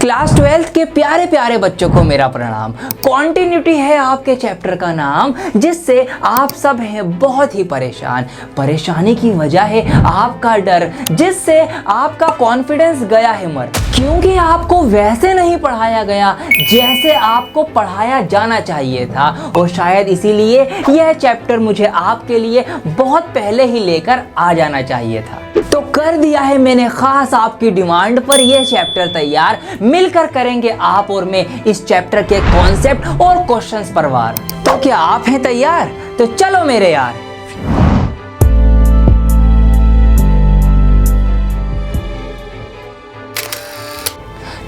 Class 12th के प्यारे प्यारे बच्चों को मेरा प्रणाम। कॉन्टिन्यूटी है आपके चैप्टर का नाम, जिससे आप सब हैं बहुत ही परेशान। परेशानी की वजह है आपका डर, जिससे आपका कॉन्फिडेंस गया है मर, क्योंकि आपको वैसे नहीं पढ़ाया गया जैसे आपको पढ़ाया जाना चाहिए था। और शायद इसीलिए यह चैप्टर मुझे आपके लिए बहुत पहले ही लेकर आ जाना चाहिए था। तो कर दिया है मैंने खास आपकी डिमांड पर यह चैप्टर तैयार। मिलकर करेंगे आप और मैं इस चैप्टर के कॉन्सेप्ट और क्वेश्चंस पर वार। तो क्या आप हैं तैयार? तो चलो मेरे यार।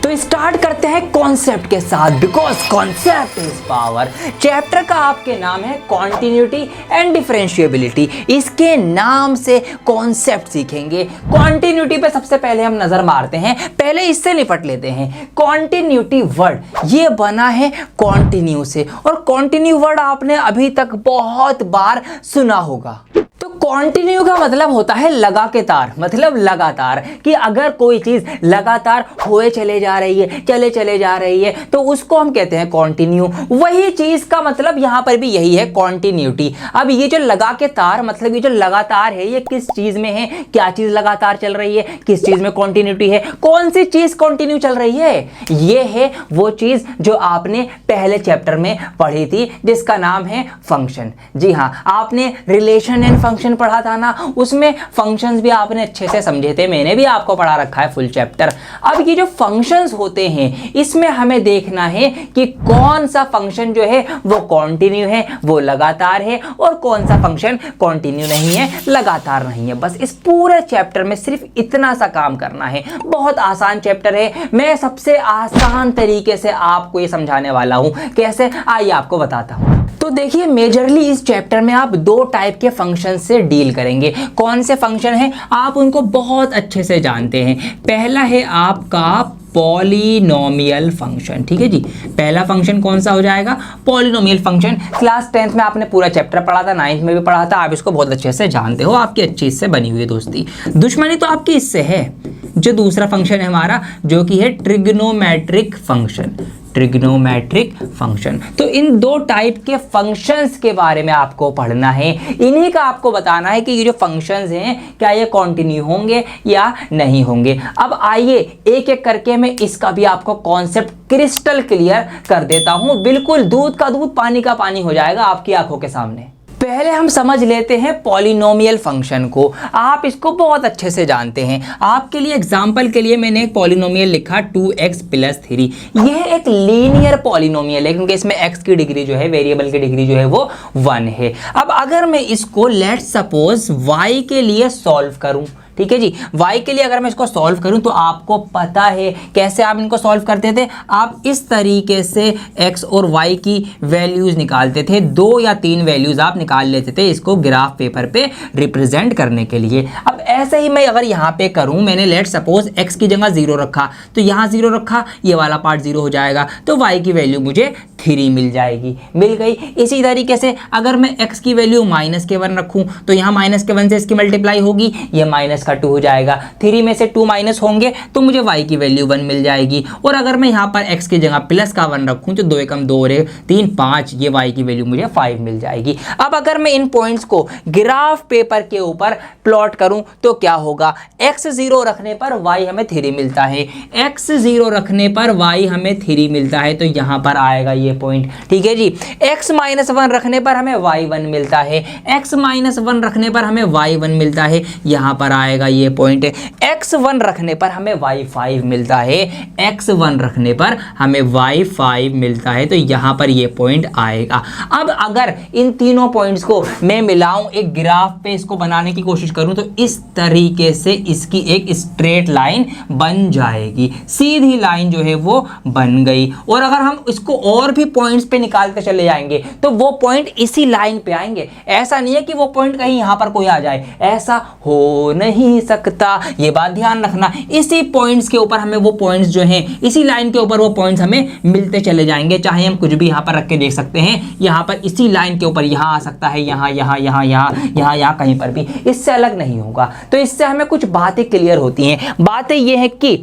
तो स्टार्ट करते हैं कॉन्सेप्ट के साथ, because concept is power. Chapter का आपके नाम है कॉन्टिन्यूटी एंड डिफरेंशिएबिलिटी। इसके नाम से कॉन्सेप्ट सीखेंगे। कॉन्टिन्यूटी पे सबसे पहले हम नजर मारते हैं, पहले इससे निपट लेते हैं। कॉन्टिन्यूटी वर्ड ये बना है कॉन्टिन्यू से, और कॉन्टिन्यू वर्ड आपने अभी तक बहुत बार सुना होगा। तो कॉन्टिन्यू का मतलब होता है लगा के तार, मतलब लगातार, कि अगर कोई चीज लगातार होए चले जा रही है, चले जा रही है, तो उसको हम कहते हैं कॉन्टिन्यू। वही चीज का मतलब यहां पर भी यही है, कॉन्टिन्यूटी। अब ये जो लगा के तार, मतलब ये जो लगातार है, ये किस चीज में है? क्या चीज लगातार चल रही है? किस चीज में कॉन्टिन्यूटी है? कौन सी चीज कॉन्टिन्यू चल रही है? ये है वो चीज जो आपने पहले चैप्टर में पढ़ी थी, जिसका नाम है फंक्शन। जी हाँ, आपने रिलेशन एंड फंक्शन पढ़ा था ना, उसमें फंक्शंस भी आपने अच्छे से समझे थे। मैंने भी आपको पढ़ा रखा है फुल चैप्टर। अब ये जो फंक्शंस होते हैं, इसमें हमें देखना है कि कौन सा फंक्शन जो है वो कॉन्टिन्यू है, वो लगातार है, और कौन सा फंक्शन कॉन्टिन्यू नहीं है, लगातार नहीं है। बस इस पूरे चैप्टर में सिर्फ इतना सा काम करना है। बहुत आसान चैप्टर है। मैं सबसे आसान तरीके से आपको ये समझाने वाला हूं। कैसे? आइए आपको बताता हूं। तो देखिए, मेजरली इस चैप्टर में आप दो टाइप के फंक्शन से डील करेंगे। कौन से फंक्शन हैं? आप उनको बहुत अच्छे से जानते हैं। पहला है आपका पॉलिनोमियल फंक्शन। ठीक है जी, पहला फंक्शन कौन सा हो जाएगा? Polynomial function. क्लास 10th में आपने पूरा चैप्टर पढ़ा था, 9th में भी पढ़ा था। आप इसको बहुत अच्छे से जानते हो, आपकी अच्छी इससे बनी हुई है दोस्ती। दुश्मनी तो आपकी इससे है। जो दूसरा फंक्शन है हमारा, जो कि है ट्रिग्नोमेट्रिक फंक्शन। Trigonometric function. तो इन दो टाइप के फंक्शंस के बारे में आपको पढ़ना है। इन्हीं का आपको बताना है कि ये जो फंक्शंस हैं, क्या ये कॉन्टिन्यू होंगे या नहीं होंगे। अब आइए एक एक करके मैं इसका भी आपको कॉन्सेप्ट क्रिस्टल क्लियर कर देता हूं। बिल्कुल दूध का दूध, पानी का पानी हो जाएगा आपकी आंखों के सामने। पहले हम समझ लेते हैं पॉलिनोमियल फंक्शन को। आप इसको बहुत अच्छे से जानते हैं। आपके लिए एग्जांपल के लिए मैंने एक पॉलिनोमियल लिखा 2x + 3। यह एक लीनियर पॉलिनोमियल है, क्योंकि इसमें x की डिग्री जो है, वेरिएबल की डिग्री जो है वो 1 है। अब अगर मैं इसको लेट्स सपोज y के लिए सॉल्व करूं, ठीक है जी, y के लिए अगर मैं इसको सॉल्व करूं, तो आपको पता है कैसे आप इनको सॉल्व करते थे। आप इस तरीके से x और y की वैल्यूज निकालते थे। 2 या 3 वैल्यूज आप निकाल लेते थे इसको ग्राफ पेपर पे रिप्रेजेंट करने के लिए। अब ऐसे ही मैं अगर यहाँ पे करूं, मैंने लेट सपोज x की जगह 0 रखा, तो यहाँ 0 रखा, ये वाला पार्ट 0 हो जाएगा, तो y की वैल्यू मुझे 3 मिल जाएगी, मिल गई। इसी तरीके से अगर मैं x की वैल्यू -1 रखूं, तो यहाँ -1 से इसकी मल्टीप्लाई होगी, ये -2 हो जाएगा। 3 में से 2 माइनस होंगे, तो मुझे y की वैल्यू 1 मिल जाएगी। और अगर मैं यहाँ पर x की जगह +1 रखूं, तो 2 एकम 2 और 3 5, ये y की वैल्यू मुझे 5 मिल जाएगी। अब अगर मैं इन पॉइंट्स को ग्राफ पेपर के ऊपर प्लॉट करूं, तो क्या होगा? x 0 रखने पर y हमें 3 मिलता है, x 0 रखने पर y हमें 3 मिलता है, तो यहाँ पर आएगा ये पॉइंट। ठीक है जी, x -1 रखने पर हमें y1 मिलता है, x -1 रखने पर हमें y1 मिलता है, यहाँ पर आएगा ये पॉइंट। x1 रखने पर हमें y5 मिलता है, x1 रखने पर हमें y5 मिलता है, तो यहाँ पर ये पॉइंट आएगा। अब अगर इन तीनों पॉइंट्स को मैं मिलाऊं, एक ग्राफ पे इसको बनाने की कोशिश करूं, तो इस तरीके से इसकी एक स्ट्रेट लाइन बन जाएगी, सीधी लाइन जो है वो बन गई। और अगर हम इसको और भी पॉइंट्स पे निकालते चले जाएंगे, तो वो पॉइंट इसी लाइन पे आएंगे। ऐसा नहीं है कि वो पॉइंट कहीं यहाँ पर कोई आ जाए, ऐसा हो नहीं सकता, ये बात ध्यान रखना। इसी पॉइंट्स के ऊपर हमें वो पॉइंट्स जो हैं, इसी लाइन के ऊपर वो पॉइंट्स हमें मिलते चले जाएंगे। चाहे हम कुछ भी यहाँ पर रख के देख सकते हैं, यहाँ पर इसी लाइन के ऊपर यहाँ आ सकता है, यहाँ यहाँ यहाँ यहाँ यहाँ यहाँ कहीं पर भी, इससे अलग नहीं होगा। तो इससे हमें कुछ बातें क्लियर होती हैं। बातें ये है कि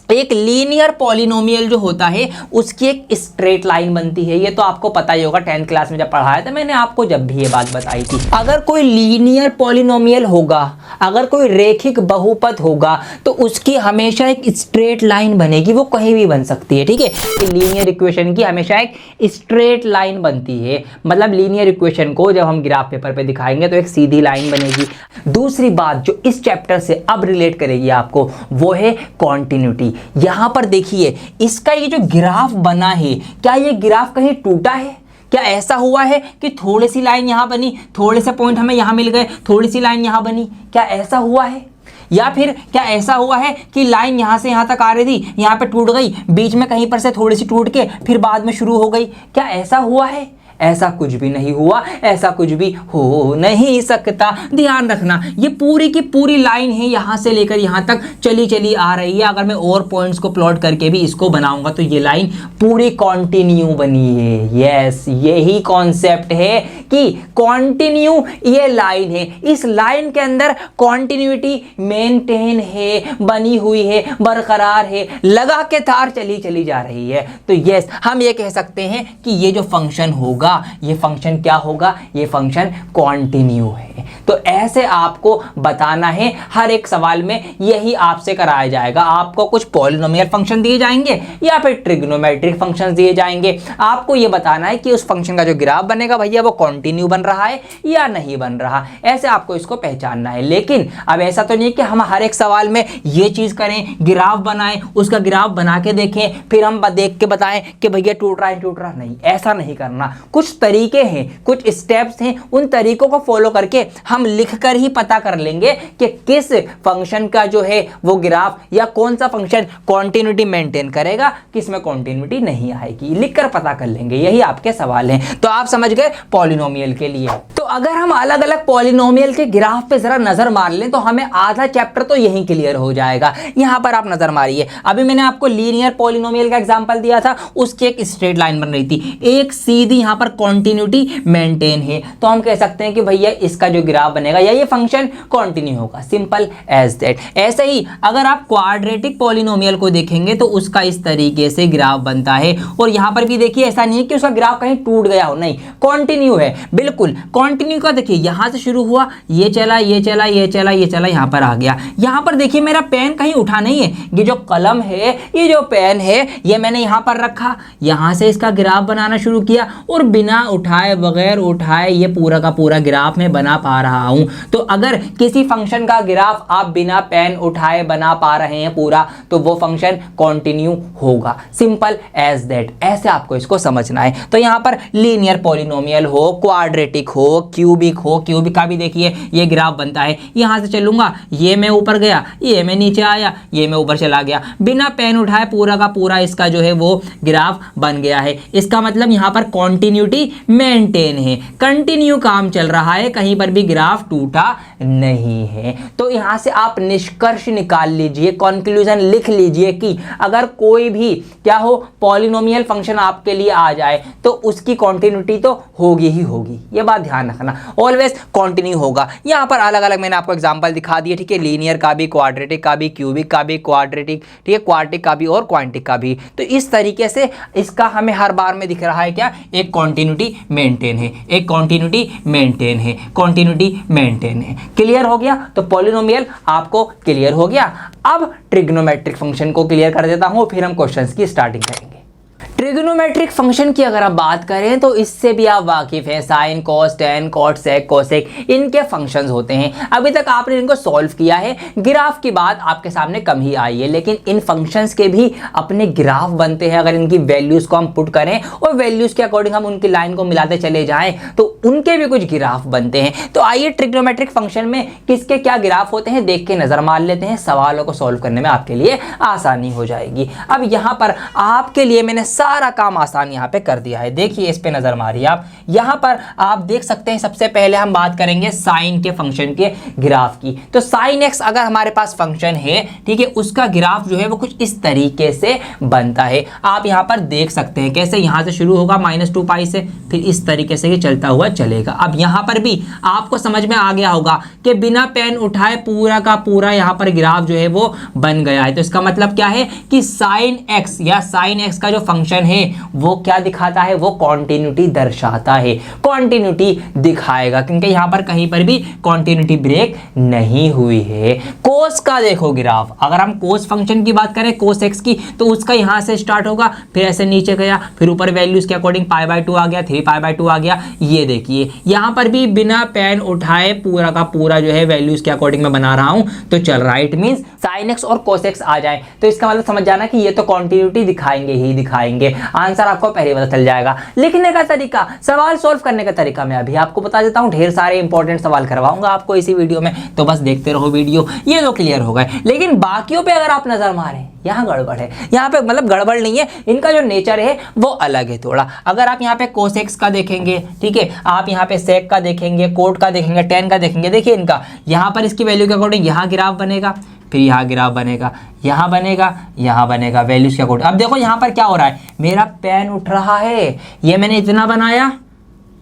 एक लीनियर पॉलिनोमियल जो होता है उसकी एक स्ट्रेट लाइन बनती है। ये तो आपको पता ही होगा, 10th क्लास में जब पढ़ाया था मैंने आपको, जब भी ये बात बताई थी। अगर कोई लीनियर पॉलिनोमियल होगा, अगर कोई रेखिक बहुपद होगा, तो उसकी हमेशा एक स्ट्रेट लाइन बनेगी, वो कहीं भी बन सकती है, ठीक है। लीनियर इक्वेशन की हमेशा एक स्ट्रेट लाइन बनती है, मतलब लीनियर इक्वेशन को जब हम ग्राफ पेपर पे दिखाएंगे तो एक सीधी लाइन बनेगी। दूसरी बात जो इस चैप्टर से अब रिलेट करेगी आपको, वो है कॉन्टिन्यूटी। यहां पर देखिए, इसका ये जो ग्राफ बना है, क्या ये ग्राफ कहीं टूटा है? क्या ऐसा हुआ है कि थोड़ी सी लाइन यहां बनी, थोड़े से पॉइंट हमें यहां मिल गए, थोड़ी सी लाइन यहां बनी? क्या ऐसा हुआ है? या फिर क्या ऐसा हुआ है कि लाइन यहां से यहां तक आ रही थी, यहां पे टूट गई, बीच में कहीं पर से थोड़ी सी टूट के फिर बाद में शुरू हो गई? क्या ऐसा हुआ है? ऐसा कुछ भी नहीं हुआ, ऐसा कुछ भी हो नहीं सकता। ध्यान रखना, ये पूरी की पूरी लाइन है, यहां से लेकर यहां तक चली आ रही है। अगर मैं और पॉइंट्स को प्लॉट करके भी इसको बनाऊंगा तो ये लाइन पूरी कॉन्टिन्यू बनी है। यस, यही कॉन्सेप्ट है कि कॉन्टिन्यू ये लाइन है, इस लाइन के अंदर कॉन्टिन्यूटी मेंटेन है, बनी हुई है, बरकरार है, लगा के तार चली जा रही है। तो यस, हम ये कह सकते हैं कि ये जो फंक्शन होगा, ये फंक्शन क्या होगा? ये फंक्शन कॉन्टिन्यू है। तो ऐसे आपको बताना है, हर एक सवाल में यही आपसे कराया जाएगा। आपको कुछ पॉलिनोमियल फंक्शन दिए जाएंगे या फिर ट्रिग्नोमेट्रिक फंक्शन दिए जाएंगे, आपको ये बताना है कि उस फंक्शन का जो ग्राफ बनेगा भैया वो कॉन्टिन्यू बन रहा है या नहीं बन रहा। ऐसे आपको इसको पहचानना है। लेकिन अब ऐसा तो नहीं कि हम हर एक सवाल में ये चीज करें, ग्राफ बनाएं, उसका ग्राफ बना के देखें, फिर हम देख के बताएं कि भैया टूट रहा नहीं। ऐसा नहीं करना। कुछ तरीके हैं, कुछ स्टेप्स हैं, उन तरीकों को फॉलो करके हम लिखकर ही पता कर लेंगे कि किस फंक्शन का जो है वो ग्राफ या कौन सा फंक्शन कॉन्टिन्यूटी मेंटेन करेगा, किस में कॉन्टिन्यूटी नहीं आएगी, लिखकर पता कर लेंगे। यही आपके सवाल हैं। तो आप समझ गए पॉलिनोमियल के लिए। तो अगर हम अलग अलग पॉलिनोमियल के ग्राफ पे जरा नजर मार लें तो हमें आधा चैप्टर तो यही क्लियर हो जाएगा। यहां पर आप नजर मारिए, अभी मैंने आपको लीनियर पॉलिनोमियल का एग्जांपल दिया था, उसकी एक स्ट्रेट लाइन बन रही थी, एक सीधी यहां पर कॉन्टिन्यूटी मेंटेन है। तो हम कह सकते हैं कि भैया इसका जो ग्राफ बनेगा या ये फंक्शन कॉन्टिन्यू होगा, सिंपल एज दैट। ऐसे ही अगर आप क्वाड्रेटिक पॉलिनोमियल को देखेंगे तो उसका इस तरीके से ग्राफ बनता है। और यहां पर भी देखिए, ऐसा नहीं है कि उसका ग्राफ कहीं टूट गया हो, नहीं, कॉन्टिन्यू है, बिल्कुल कॉन्टिन्यू का। देखिए यहां से शुरू हुआ, ये चला, ये चला, ये चला, ये चला, यहां पर आ गया। यहां पर देखिए मेरा पेन कहीं उठा नहीं है, ये जो कलम है, ये जो पेन है, ये मैंने यहां पर रखा, यहां से इसका ग्राफ बनाना शुरू किया और बिना उठाए, बगैर उठाए, ये पूरा का पूरा ग्राफ मैं बना पा रहा हूं। तो अगर किसी फंक्शन का ग्राफ आप बिना पेन उठाए बना पा रहे हैं पूरा, तो वो फंक्शन कॉन्टिन्यू होगा, सिंपल एज दैट। ऐसे आपको इसको समझना है। तो यहां पर लीनियर पॉलिनोमियल हो, क्वाड्रेटिक हो, क्यूबिक हो, क्यूबिक का भी देखिए ये ग्राफ बनता है। यहां से चलूंगा, ये मैं ऊपर गया, ये मैं नीचे आया, ये मैं ऊपर चला गया, बिना पेन उठाए पूरा का पूरा इसका जो है वो ग्राफ बन गया है। इसका मतलब यहां पर कॉन्टिन्यूटी मेंटेन है, कंटिन्यू काम चल रहा है, कहीं पर भी ग्राफ टूटा नहीं है। तो यहां से आप निष्कर्ष निकाल लीजिए, कंक्लूजन लिख लीजिए कि अगर कोई भी क्या हो पॉलिनोमियल फंक्शन आपके लिए आ जाए तो उसकी कॉन्टिन्यूटी तो होगी ही होगी। ये बात ध्यान रखना, ऑलवेज कॉन्टिन्यू होगा। यहां पर अलग अलग मैंने आपको एग्जांपल दिखा दिए, ठीक है, लीनियर का भी, क्वाड्रेटिक का भी, क्यूबिक का भी, क्वाड्रेटिक, ठीक है, क्वार्टिक का भी और क्वांटिक का भी। तो इस तरीके से इसका हमें हर बार में दिख रहा है क्या, एक कॉन्टिन्यूटी मेंटेन है, एक कॉन्टिन्यूटी मेंटेन है, कॉन्टिन्यूटी मेंटेन है। क्लियर हो गया? तो पॉलिनोमियल आपको क्लियर हो गया। अब ट्रिग्नोमेट्रिक फंक्शन को क्लियर कर देता हूं, फिर हम क्वेश्चंस की स्टार्टिंग करेंगे। ट्रिग्नोमेट्रिक फंक्शन की अगर आप बात करें तो इससे भी आप वाकिफ हैं, साइन, कॉस, टेन, कॉट, सेक, कोसेक, इनके फंक्शंस होते हैं। अभी तक आपने इनको सॉल्व किया है, ग्राफ की बात आपके सामने कम ही आई है, लेकिन इन फंक्शंस के भी अपने ग्राफ बनते हैं। अगर इनकी वैल्यूज को हम पुट करें और वैल्यूज के अकॉर्डिंग हम उनकी लाइन को मिलाते चले जाएं तो उनके भी कुछ ग्राफ बनते हैं। तो आइए ट्रिग्नोमेट्रिक फंक्शन में किसके क्या ग्राफ होते हैं देख के नजर मार लेते हैं, सवालों को सॉल्व करने में आपके लिए आसानी हो जाएगी। अब यहां पर आपके लिए मैंने सारा काम आसान यहाँ पे कर दिया है। देखिए इस पे नजर मारिए आप, यहाँ पर आप देख सकते हैं सबसे पहले हम बात करेंगे साइन के फंक्शन के ग्राफ की। तो साइन एक्स अगर हमारे पास फंक्शन है, ठीक है, उसका ग्राफ जो है वो कुछ इस तरीके से बनता है। आप यहाँ पर देख सकते हैं कैसे, यहाँ से शुरू होगा -2 पाई से, फिर इस तरीके से ये चलता हुआ चलेगा। अब यहाँ पर भी आपको समझ में आ गया होगा कि बिना पेन उठाए पूरा का पूरा यहाँ पर ग्राफ जो है वो बन गया है। तो इसका मतलब क्या है कि साइन एक्स या साइन एक्स का जो फंक्शन है वो क्या दिखाता है, वो कॉन्टिन्यूटी दर्शाता है, कॉन्टिन्यूटी दिखाएगा, क्योंकि यहाँ पर कहीं पर भी कॉन्टिन्यूटी ब्रेक नहीं हुई है। कोस का देखो ग्राफ, अगर हम कोस फंक्शन की बात करें, कोस एक्स की, तो उसका यहाँ से स्टार्ट होगा, फिर ऐसे नीचे गया, फिर ऊपर वैल्यूज के अकॉर्डिंग π/2 आ गया, 3π/2 आ गया। ये देखिए यहाँ पर भी बिना पेन उठाए पूरा का पूरा जो है वैल्यूज के अकॉर्डिंग मैं बना रहा हूं तो चल रहा है। इट मींस साइन एक्स और कोस एक्स आ जाए तो इसका मतलब समझ जाना कि ये तो कॉन्टिन्यूटी दिखाएंगे ही दिखाएंगे। आंसर आपको पहले पता चल जाएगा। लिखने का तरीका, सवाल सॉल्व करने का तरीका मैं अभी आपको बता देता हूं। ढेर सारे इंपॉर्टेंट सवाल करवाऊंगा आपको इसी वीडियो में, तो बस देखते रहो वीडियो, ये तो क्लियर हो गए। लेकिन बाकियों पे अगर आप नजर मारें, यहाँ गड़बड़ है, यहाँ पे मतलब गड़बड़ नहीं है, इनका जो नेचर है वो अलग है थोड़ा। अगर आप यहाँ पे कोसेक्स का देखेंगे, ठीक है, आप यहाँ पे सेक का देखेंगे, कोट का देखेंगे, टेन का देखेंगे, देखिए इनका यहाँ पर इसकी वैल्यू के अकॉर्डिंग यहाँ ग्राफ बनेगा, फिर यहाँ ग्राफ बनेगा, यहाँ बनेगा, यहाँ बनेगा, वैल्यूज के अकॉर्डिंग। अब देखो यहाँ पर क्या हो रहा है, मेरा पेन उठ रहा है, ये मैंने इतना बनाया,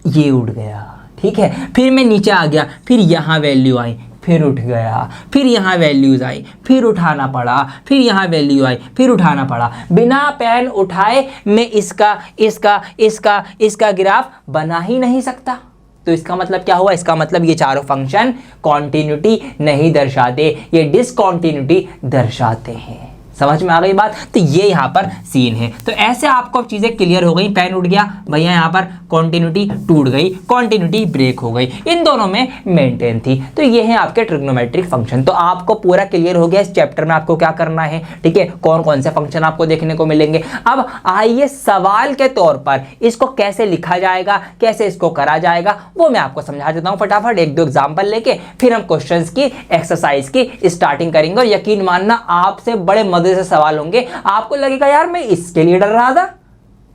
ये उठ गया, ठीक है, फिर मैं नीचे आ गया, फिर यहाँ वैल्यू आई, फिर उठ गया, फिर यहाँ वैल्यूज आई, फिर उठाना पड़ा, फिर यहाँ वैल्यू आई, फिर उठाना पड़ा। बिना पेन उठाए मैं इसका ग्राफ बना ही नहीं सकता। तो इसका मतलब क्या हुआ, इसका मतलब ये चारों फंक्शन कॉन्टिन्यूटी नहीं दर्शाते, ये डिसकॉन्टिन्यूटी दर्शाते हैं। समझ में आ गई बात। तो ये यहाँ पर सीन है। तो ऐसे आपको चीजें क्लियर हो गई, पेन उठ गया भैया, यहाँ पर कॉन्टिन्यूटी टूट गई, कॉन्टिन्यूटी ब्रेक हो गई, इन दोनों में मेंटेन थी। तो ये है आपके ट्रिग्नोमेट्रिक फंक्शन। तो आपको पूरा क्लियर हो गया इस चैप्टर में आपको क्या करना है, ठीक है, कौन कौन से फंक्शन आपको देखने को मिलेंगे। अब आइए सवाल के तौर पर इसको कैसे लिखा जाएगा, कैसे इसको करा जाएगा, वो मैं आपको समझा देता हूँ फटाफट, एक दो एग्जाम्पल लेके, फिर हम क्वेश्चंस की एक्सरसाइज की स्टार्टिंग करेंगे। और यकीन मानना आपसे बड़े से सवाल होंगे, आपको लगेगा यार मैं इसके लिए डर रहा था,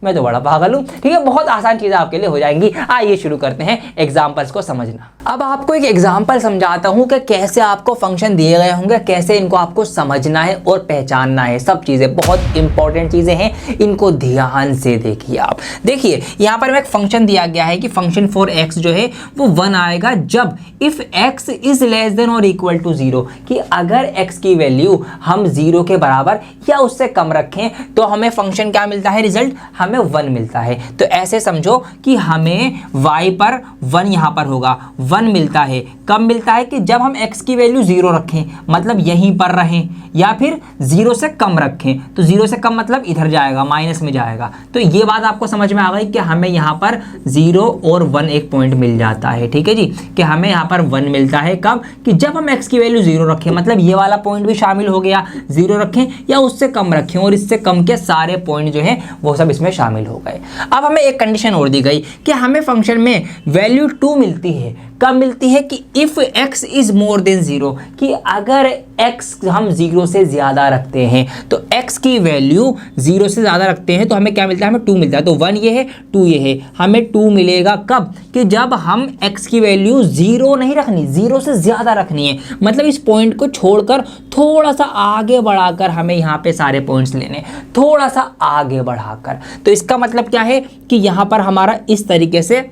मैं तो बड़ा पागल हूं, ठीक है। बहुत आसान चीजें आपके लिए हो जाएंगी। आइए शुरू करते हैं एग्जांपल्स को समझना। अब आपको एक एग्जांपल समझाता हूं कि कैसे आपको फंक्शन दिए गए होंगे, कैसे इनको आपको समझना है और पहचानना है। सब चीजें बहुत इंपॉर्टेंट चीजें हैं, इनको ध्यान से देखिए आप। देखिए यहां पर एक फंक्शन दिया गया है कि फंक्शन फॉर एक्स जो है वो 1 आएगा जब if x is less than और इक्वल टू 0, कि अगर एक्स की वैल्यू हम 0 के बराबर या उससे कम रखें तो हमें फंक्शन क्या मिलता है, रिजल्ट हमें 1 मिलता है। तो ऐसे समझो कि हमें y पर 1 यहां पर होगा, 1 मिलता है। कब मिलता है, कि जब हम x की वैल्यू 0 रखें, मतलब यहीं पर रहें, या फिर 0 से कम रखें। तो 0 से कम मतलब इधर जाएगा, माइनस में जाएगा। तो ये बात आपको समझ में आ गई कि हमें यहाँ पर 0 और 1 एक पॉइंट मिल जाता है, ठीक है जी, कि हमें यहाँ पर 1 मिलता है। कब, कि जब हम x की वैल्यू 0 रखें, मतलब ये वाला पॉइंट भी शामिल हो गया, 0 रखें या उससे कम रखें, और इससे कम के सारे पॉइंट जो है वो सब इसमें शामिल हो गए। अब हमें एक कंडीशन और दी गई कि हमें फंक्शन में वैल्यू 2 मिलती है। कब मिलती है, कि if x is more than 0, कि अगर x हम 0 से ज्यादा रखते हैं, तो x की वैल्यू 0 से ज्यादा रखते हैं तो हमें क्या मिलता है, हमें 2 मिलता है। तो 1 ये है, 2 ये है, हमें 2 मिलेगा कब, कि जब हम x की वैल्यू 0 नहीं रखनी, 0 से ज्यादा रखनी है। मतलब इस पॉइंट को छोड़कर थोड़ा सा आगे बढ़ाकर हमें यहाँ पे सारे पॉइंट्स लेने, थोड़ा सा आगे बढ़ाकर। तो इसका मतलब क्या है कि यहाँ पर हमारा इस तरीके से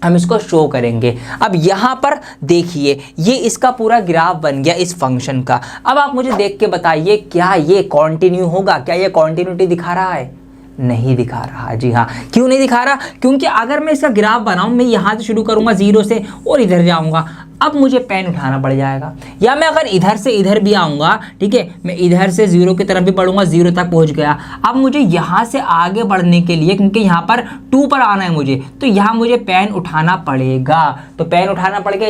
हम इसको शो करेंगे। अब यहाँ पर देखिए ये इसका पूरा ग्राफ बन गया इस फंक्शन का। अब आप मुझे देख के बताइए क्या ये कॉन्टिन्यू होगा, क्या ये कॉन्टिन्यूटी दिखा रहा है? नहीं दिखा रहा। जी हाँ, क्यों नहीं दिखा रहा? क्योंकि अगर मैं इसका ग्राफ बनाऊं, मैं यहाँ से शुरू करूँगा 0 से और इधर जाऊँगा, अब मुझे पेन उठाना पड़ जाएगा। या मैं अगर इधर से इधर भी आऊँगा, ठीक है, मैं इधर से 0 की तरफ भी बढ़ूंगा, 0 तक पहुँच गया। अब मुझे यहाँ से आगे बढ़ने के लिए, क्योंकि यहाँ पर 2 पर आना है मुझे, तो यहाँ मुझे पेन उठाना पड़ेगा। तो पेन उठाना पड़ेगा,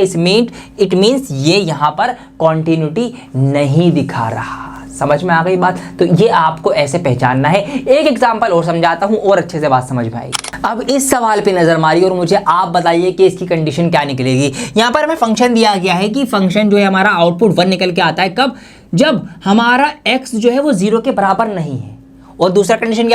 इट मीन्स ये यहाँ पर कॉन्टिन्यूटी नहीं दिखा रहा। समझ में आ गई बात? तो ये आपको ऐसे पहचानना है। एक एग्जांपल और समझाता हूं और अच्छे से बात समझ में आएगी। अब इस सवाल पे नजर मारिए और मुझे आप बताइए कि इसकी कंडीशन क्या निकलेगी। यहाँ पर हमें फंक्शन दिया गया है कि फंक्शन जो है हमारा आउटपुट 1 निकल के आता है। कब? जब हमारा x जो है वो 0 के बराबर नहीं है और दूसरा कंडीशन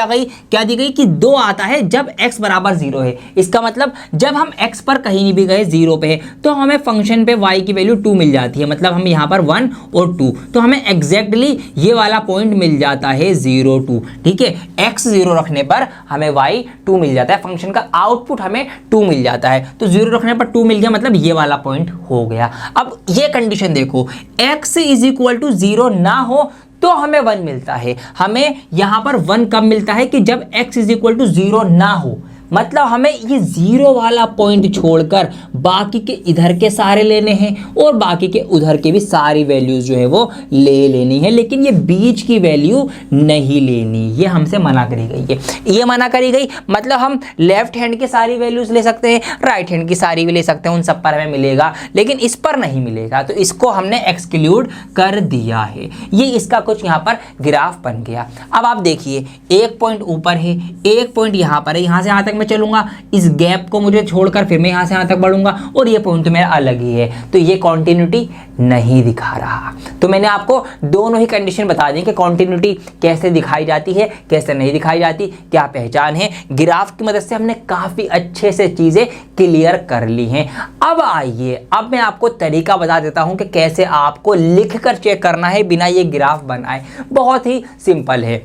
क्या दी गई कि 2 आता है जब x बराबर 0 है। इसका मतलब जब हम x पर कहीं भी गए 0 पे तो हमें फंक्शन पे y की वैल्यू 2 मिल जाती है, मतलब हम यहाँ पर 1 और 2, तो हमें एग्जैक्टली ये वाला पॉइंट मिल जाता है 0 2। ठीक है, x 0 रखने पर हमें y 2 मिल जाता है, फंक्शन का आउटपुट हमें 2 मिल जाता है। तो 0 रखने पर 2 मिल गया, मतलब ये वाला पॉइंट हो गया। अब ये कंडीशन देखो, x = 0 ना हो तो हमें 1 मिलता है। हमें यहां पर 1 कब मिलता है कि जब x = 0 ना हो, मतलब हमें ये 0 वाला पॉइंट छोड़कर बाकी के इधर के सारे लेने हैं और बाकी के उधर के भी सारी वैल्यूज जो है वो ले लेनी है, लेकिन ये बीच की वैल्यू नहीं लेनी, ये हमसे मना करी गई है। ये मना करी गई मतलब हम लेफ्ट हैंड की सारी वैल्यूज ले सकते हैं, राइट हैंड की सारी भी ले सकते हैं, उन सब पर हमें मिलेगा, लेकिन इस पर नहीं मिलेगा, तो इसको हमने एक्सक्लूड कर दिया है। ये इसका कुछ यहाँ पर ग्राफ बन गया। अब आप देखिए, एक पॉइंट ऊपर है, एक पॉइंट यहाँ पर है, यहाँ से यहाँ तक मैं चलूंगा, इस गैप को मुझे छोड़कर फिर मैं यहां से यहां तक बढ़ूंगा और ये पॉइंट मेरा अलग ही है, तो ये कॉन्टिन्यूटी नहीं दिखा रहा। तो मैंने आपको दोनों ही कंडीशन बता दी कि कॉन्टिन्यूटी कैसे दिखाई जाती है, कैसे नहीं दिखाई जाती, क्या पहचान है। ग्राफ की मदद से हमने काफी अच्छे से चीजें क्लियर कर ली हैं। अब आइए, अब मैं आपको तरीका बता देता हूं कि कैसे आपको लिखकर चेक करना है बिना ये ग्राफ बनाए। बहुत ही सिंपल है।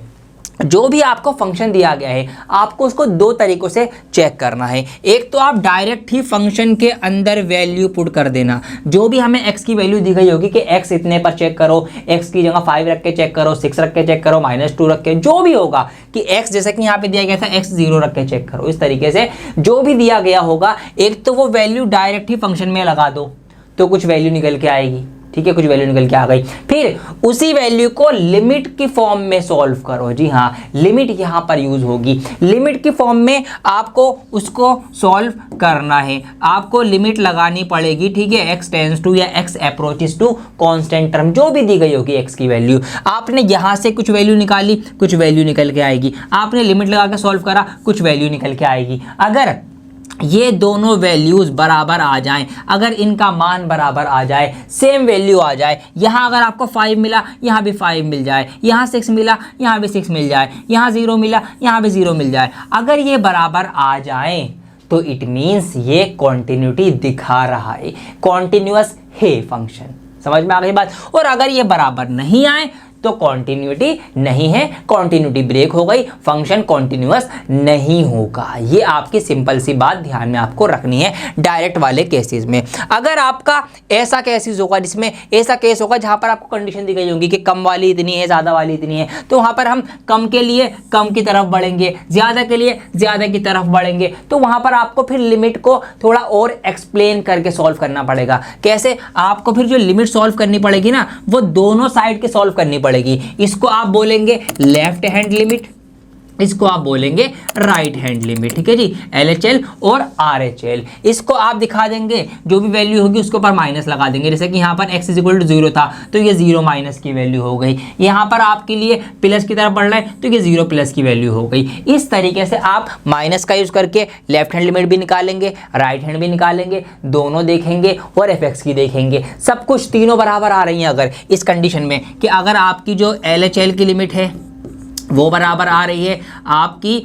जो भी आपको फंक्शन दिया गया है आपको उसको 2 तरीकों से चेक करना है। एक तो आप डायरेक्ट ही फंक्शन के अंदर वैल्यू पुट कर देना, जो भी हमें x की वैल्यू दी गई होगी कि x इतने पर चेक करो, x की जगह 5 रख के चेक करो, 6 रख के चेक करो, -2 रख के, जो भी होगा कि x जैसे कि यहाँ पे दिया गया था x 0 रख के चेक करो। इस तरीके से जो भी दिया गया होगा एक तो वो वैल्यू डायरेक्ट ही फंक्शन में लगा दो तो कुछ वैल्यू निकल के आएगी। ठीक है, कुछ वैल्यू निकल के आ गई, फिर उसी वैल्यू को लिमिट की फॉर्म में सॉल्व करो। जी हाँ, लिमिट यहां पर यूज होगी। लिमिट की फॉर्म में आपको उसको सॉल्व करना है, आपको लिमिट लगानी पड़ेगी। ठीक है, x टेंड्स टू या x approaches to constant term, जो भी दी गई होगी x की वैल्यू, आपने यहां से कुछ वैल्यू निकाली, कुछ वैल्यू निकल के आएगी। आपने लिमिट लगा के सॉल्व करा, कुछ वैल्यू निकल के आएगी। अगर ये दोनों वैल्यूज बराबर आ जाएं, अगर इनका मान बराबर आ जाए, सेम वैल्यू आ जाए, यहाँ अगर आपको 5 मिला यहाँ भी 5 मिल जाए, यहाँ 6 मिला यहाँ भी 6 मिल जाए, यहाँ 0 मिला यहाँ भी 0 मिल जाए, अगर ये बराबर आ जाए तो इट मीन्स ये कॉन्टिन्यूटी दिखा रहा है, कॉन्टिन्यूअस है फंक्शन। समझ में आ गई बात। और अगर ये बराबर नहीं आए तो कॉन्टिन्यूटी नहीं है, कॉन्टिन्यूटी ब्रेक हो गई, फंक्शन कॉन्टिन्यूअस नहीं होगा। ये आपकी सिंपल सी बात ध्यान में आपको रखनी है डायरेक्ट वाले केसेस में। अगर आपका ऐसा केसेस होगा जिसमें ऐसा केस होगा जहां पर आपको कंडीशन दी गई होगी कि कम वाली इतनी है, ज़्यादा वाली इतनी है, तो वहां पर हम कम के लिए कम की तरफ बढ़ेंगे, ज़्यादा के लिए ज़्यादा की तरफ बढ़ेंगे, तो वहां पर आपको फिर लिमिट को थोड़ा और एक्सप्लेन करके सॉल्व करना पड़ेगा। कैसे? आपको फिर जो लिमिट सॉल्व करनी पड़ेगी ना, वो दोनों साइड के सॉल्व करनी पड़ेगी। इसको आप बोलेंगे लेफ्ट हैंड लिमिट, इसको आप बोलेंगे राइट हैंड लिमिट। ठीक है जी, LHL और RHL। इसको आप दिखा देंगे, जो भी वैल्यू होगी उसके ऊपर माइनस लगा देंगे। जैसे कि यहाँ पर x = 0 था तो ये 0 माइनस की वैल्यू हो गई, यहाँ पर आपके लिए प्लस की तरफ बढ़ रहा है तो ये 0 प्लस की वैल्यू हो गई। इस तरीके से आप माइनस का यूज करके लेफ्ट हैंड लिमिट भी निकालेंगे, राइट हैंड भी निकालेंगे, दोनों देखेंगे और fx की देखेंगे। सब कुछ तीनों बराबर आ रही हैं अगर इस कंडीशन में कि अगर आपकी जो LHL की लिमिट है वो बराबर आ रही है आपकी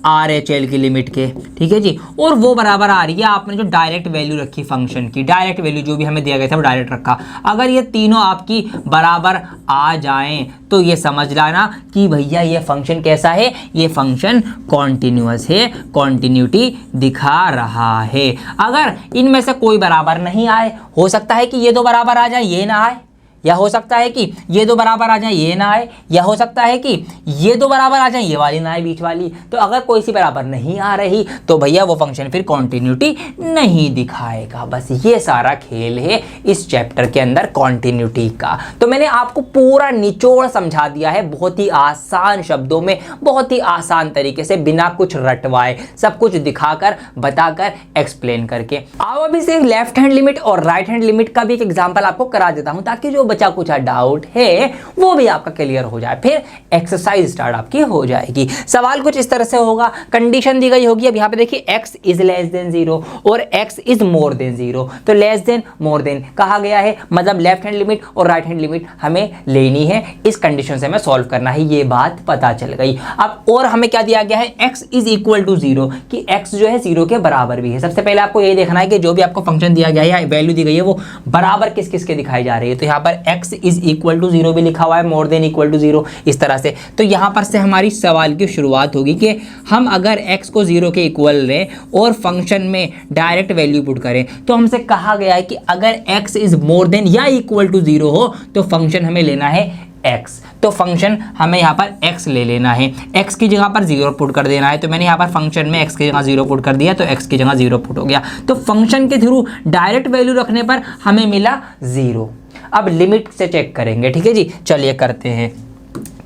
RHL की लिमिट के। ठीक है जी, और वो बराबर आ रही है आपने जो डायरेक्ट वैल्यू रखी फंक्शन की, डायरेक्ट वैल्यू जो भी हमें दिया गया था वो डायरेक्ट रखा। अगर ये तीनों आपकी बराबर आ जाएं तो ये समझ लेना कि भैया ये फंक्शन कैसा है, ये फंक्शन कॉन्टिन्यूअस है, कॉन्टिन्यूटी दिखा रहा है। अगर इनमें से कोई बराबर नहीं आए, हो सकता है कि ये दो बराबर आ जाए ये ना आए, या हो सकता है कि ये दो बराबर आ जाए ये ना आए, या हो सकता है कि ये दो बराबर आ जाए ये वाली ना आए बीच वाली। तो अगर कोई सी बराबर नहीं आ रही तो भैया वो फंक्शन फिर कॉन्टिन्यूटी नहीं दिखाएगा। बस ये सारा खेल है इस चैप्टर के अंदर कॉन्टिन्यूटी का। तो मैंने आपको पूरा निचोड़ समझा दिया है बहुत ही आसान शब्दों में, बहुत ही आसान तरीके से, बिना कुछ रटवाए, सब कुछ दिखाकर बताकर एक्सप्लेन करके। अब अभी से लेफ्ट हैंड लिमिट और राइट हैंड लिमिट का भी एक एग्जाम्पल आपको करा देता हूँ ताकि जो बचा कुचा डाउट है वो भी आपका क्लियर हो जाए, फिर एक्सरसाइज स्टार्ट आपकी हो जाएगी। सवाल कुछ इस तरह से होगा, कंडीशन दी गई होगी। अब यहाँ पे देखिए x इज लेस देन 0 और x इज मोर देन 0, तो लेस देन मोर देन कहा गया है, मतलब लेफ्ट हैंड लिमिट और राइट हैंड लिमिट हमें लेनी है, इस कंडीशन से हमें सॉल्व करना है, ये बात पता चल गई। अब और हमें क्या दिया गया है, x इज इक्वल टू 0, कि x जो है 0 के बराबर भी है। सबसे पहले आपको यही देखना है कि जो भी आपको फंक्शन दिया गया है या वैल्यू दी गई है वो बराबर किस किस के दिखाई जा रही है। तो यहाँ पर x इज इक्वल टू 0 भी लिखा हुआ है, मोर देन इक्वल टू 0, इस तरह से। तो यहाँ पर से हमारी सवाल की शुरुआत होगी कि हम अगर x को 0 के इक्वल लें और फंक्शन में डायरेक्ट वैल्यू पुट करें, तो हमसे कहा गया है कि अगर x इज मोर देन या इक्वल टू 0 हो तो फंक्शन हमें लेना है x। तो फंक्शन हमें यहाँ पर x ले लेना है, x की जगह पर 0 पुट कर देना है। तो मैंने यहाँ पर फंक्शन में x की जगह 0 पुट कर दिया, तो x की जगह 0 पुट हो गया। तो फंक्शन के थ्रू डायरेक्ट वैल्यू रखने पर हमें मिला 0। अब लिमिट से चेक करेंगे, ठीक है जी, चलिए करते हैं।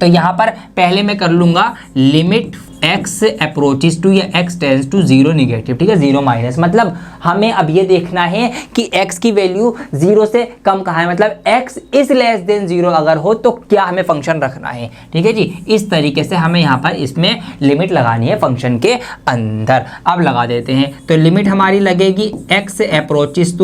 तो यहाँ पर पहले मैं कर लूँगा लिमिट x अप्रोचेस टू या x टेंड्स टू 0 निगेटिव, ठीक है, 0 माइनस, मतलब हमें अब ये देखना है कि x की वैल्यू 0 से कम कहाँ है, मतलब x इज लेस देन 0 अगर हो तो क्या हमें फंक्शन रखना है, ठीक है जी। इस तरीके से हमें यहाँ पर इसमें लिमिट लगानी है फंक्शन के अंदर। अब लगा देते हैं, तो लिमिट हमारी लगेगी x अप्रोचेस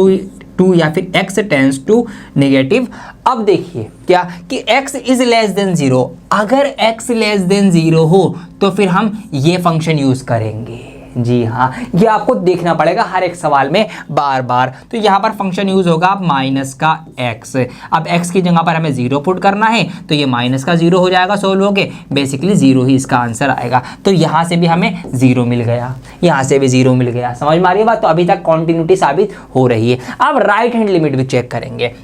टू या फिर x टेंड्स टू नेगेटिव। अब देखिए क्या कि x इज लेस देन 0, अगर x लेस देन 0 हो तो फिर हम ये फंक्शन यूज करेंगे। जी हाँ, ये आपको देखना पड़ेगा हर एक सवाल में बार बार। तो यहाँ पर फंक्शन यूज होगा माइनस का x। अब x की जगह पर हमें 0 पुट करना है, तो ये माइनस का 0 हो जाएगा सोल्व होके, बेसिकली 0 ही इसका आंसर आएगा। तो यहाँ से भी हमें 0 मिल गया, यहाँ से भी 0 मिल गया। समझ में आ रही है बात? तो अभी तक कॉन्टिन्यूटी साबित हो रही है। अब राइट हैंड लिमिट भी चेक करेंगे,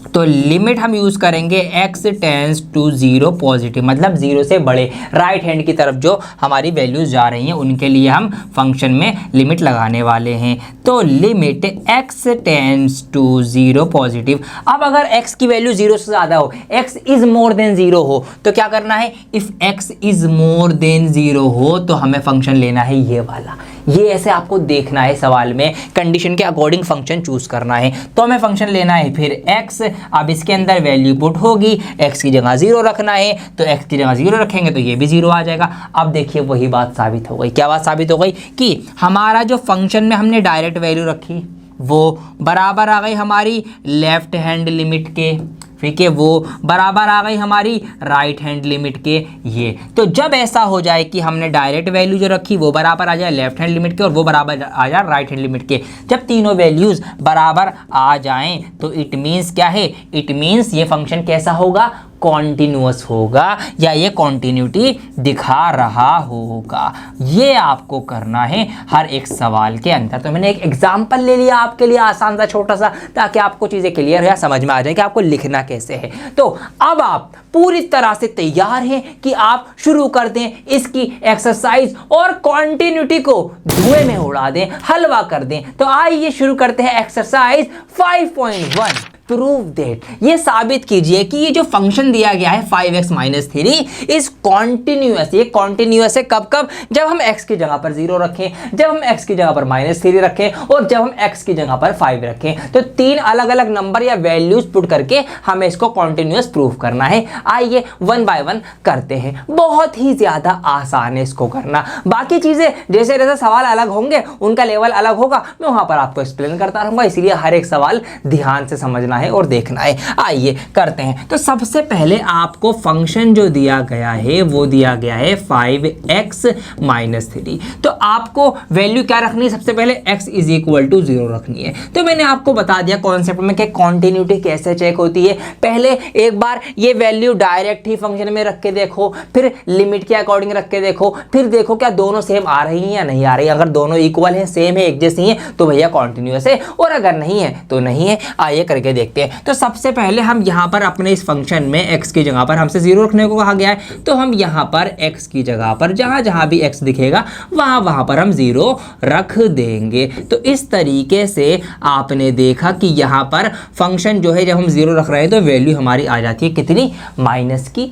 तो लिमिट हम यूज करेंगे x टेंड्स टू 0 पॉजिटिव, मतलब 0 से बड़े राइट हैंड की तरफ जो हमारी वैल्यूज जा रही हैं उनके लिए हम फंक्शन में लिमिट लगाने वाले हैं। तो limit x tends to 0 positive. अब अगर x की वैल्यू 0 से ज़्यादा हो, x इज मोर देन 0 हो, तो क्या करना है, if x is more than 0 हो तो हमें फंक्शन लेना है ये वाला। ये ऐसे आपको देखना है सवाल में, कंडीशन के अकॉर्डिंग फंक्शन चूज करना है। तो हमें फंक्शन लेना है फिर x, अब इसके अंदर वैल्यू पुट होगी, x की जगह 0 रखना है, तो x की जगह 0 रखेंगे तो ये भी 0 आ जाएगा। अब देखिए वही बात साबित हो गई। क्या बात साबित हो गई? कि हमारा जो फंक्शन में हमने डायरेक्ट वैल्यू रखी वो बराबर आ गई हमारी लेफ्ट हैंड लिमिट के, ठीक है, वो बराबर आ गई हमारी राइट हैंड लिमिट के ये। तो जब ऐसा हो जाए कि हमने डायरेक्ट वैल्यू जो रखी वो बराबर आ जाए लेफ्ट हैंड लिमिट के और वो बराबर आ जाए राइट हैंड लिमिट के, जब तीनों वैल्यूज बराबर आ जाएं तो इट मीन्स क्या है, इट मीन्स ये फंक्शन कैसा होगा, कॉन्टिन्यूअस होगा या ये कॉन्टिन्यूटी दिखा रहा होगा। ये आपको करना है हर एक सवाल के अंदर। तो मैंने एक एग्जाम्पल ले लिया आपके लिए आसान सा छोटा सा, ताकि आपको चीज़ें क्लियर या समझ में आ जाए कि आपको लिखना कैसे है। तो अब आप पूरी तरह से तैयार हैं कि आप शुरू कर दें इसकी एक्सरसाइज और कॉन्टिन्यूटी को धुएं में उड़ा दें, हलवा कर दें। तो आइए शुरू करते हैं एक्सरसाइज 5.1। प्रूव दैट, ये साबित कीजिए कि ये जो फंक्शन दिया गया है 5x माइनस 3 इज कॉन्टिन्यूअस। ये कॉन्टिन्यूअस है कब कब, जब हम x की जगह पर 0 रखें, जब हम x की जगह पर -3 रखें और जब हम x की जगह पर 5 रखें। तो 3 अलग अलग नंबर या वैल्यूज पुट करके हमें इसको कॉन्टिन्यूअस प्रूव करना है। आइए 1 बाय 1 करते हैं। बहुत ही ज्यादा आसान है इसको करना। बाकी चीजें जैसे जैसे सवाल अलग होंगे उनका लेवल अलग होगा, मैं वहां पर आपको एक्सप्लेन करता रहूंगा, इसीलिए हर एक सवाल ध्यान से समझना है और देखना है। आइए करते हैं। तो सबसे पहले आपको फंक्शन जो दिया गया है वो दिया गया है 5x माइनस 3। तो आपको वैल्यू क्या रखनी है, सबसे पहले x इज इक्वल टू 0 रखनी है। तो मैंने आपको बता दिया कॉन्सेप्ट में कि कॉन्टिन्यूटी कैसे चेक होती है। पहले एक बार ये वैल्यू डायरेक्ट ही फंक्शन में रख के देखो, फिर लिमिट के अकॉर्डिंग रख के देखो, फिर देखो क्या दोनों सेम आ रही हैं या नहीं आ रही। अगर दोनों इक्वल है, सेम है, एक जैसी हैं, तो भैया कॉन्टिन्यूअस है, और अगर नहीं है तो नहीं है। आइए करके देखते हैं। तो सबसे पहले हम यहाँ पर अपने इस फंक्शन में x की जगह पर हमसे 0 रखने को कहा गया है, तो हम यहाँ पर x की जगह पर जहाँ जहाँ भी x दिखेगा वहाँ पर हम 0 रख देंगे। तो इस तरीके से आपने देखा कि यहाँ पर फंक्शन जो है जब हम 0 रख रहे हैं तो वैल्यू हमारी आ जाती है कितनी, -3।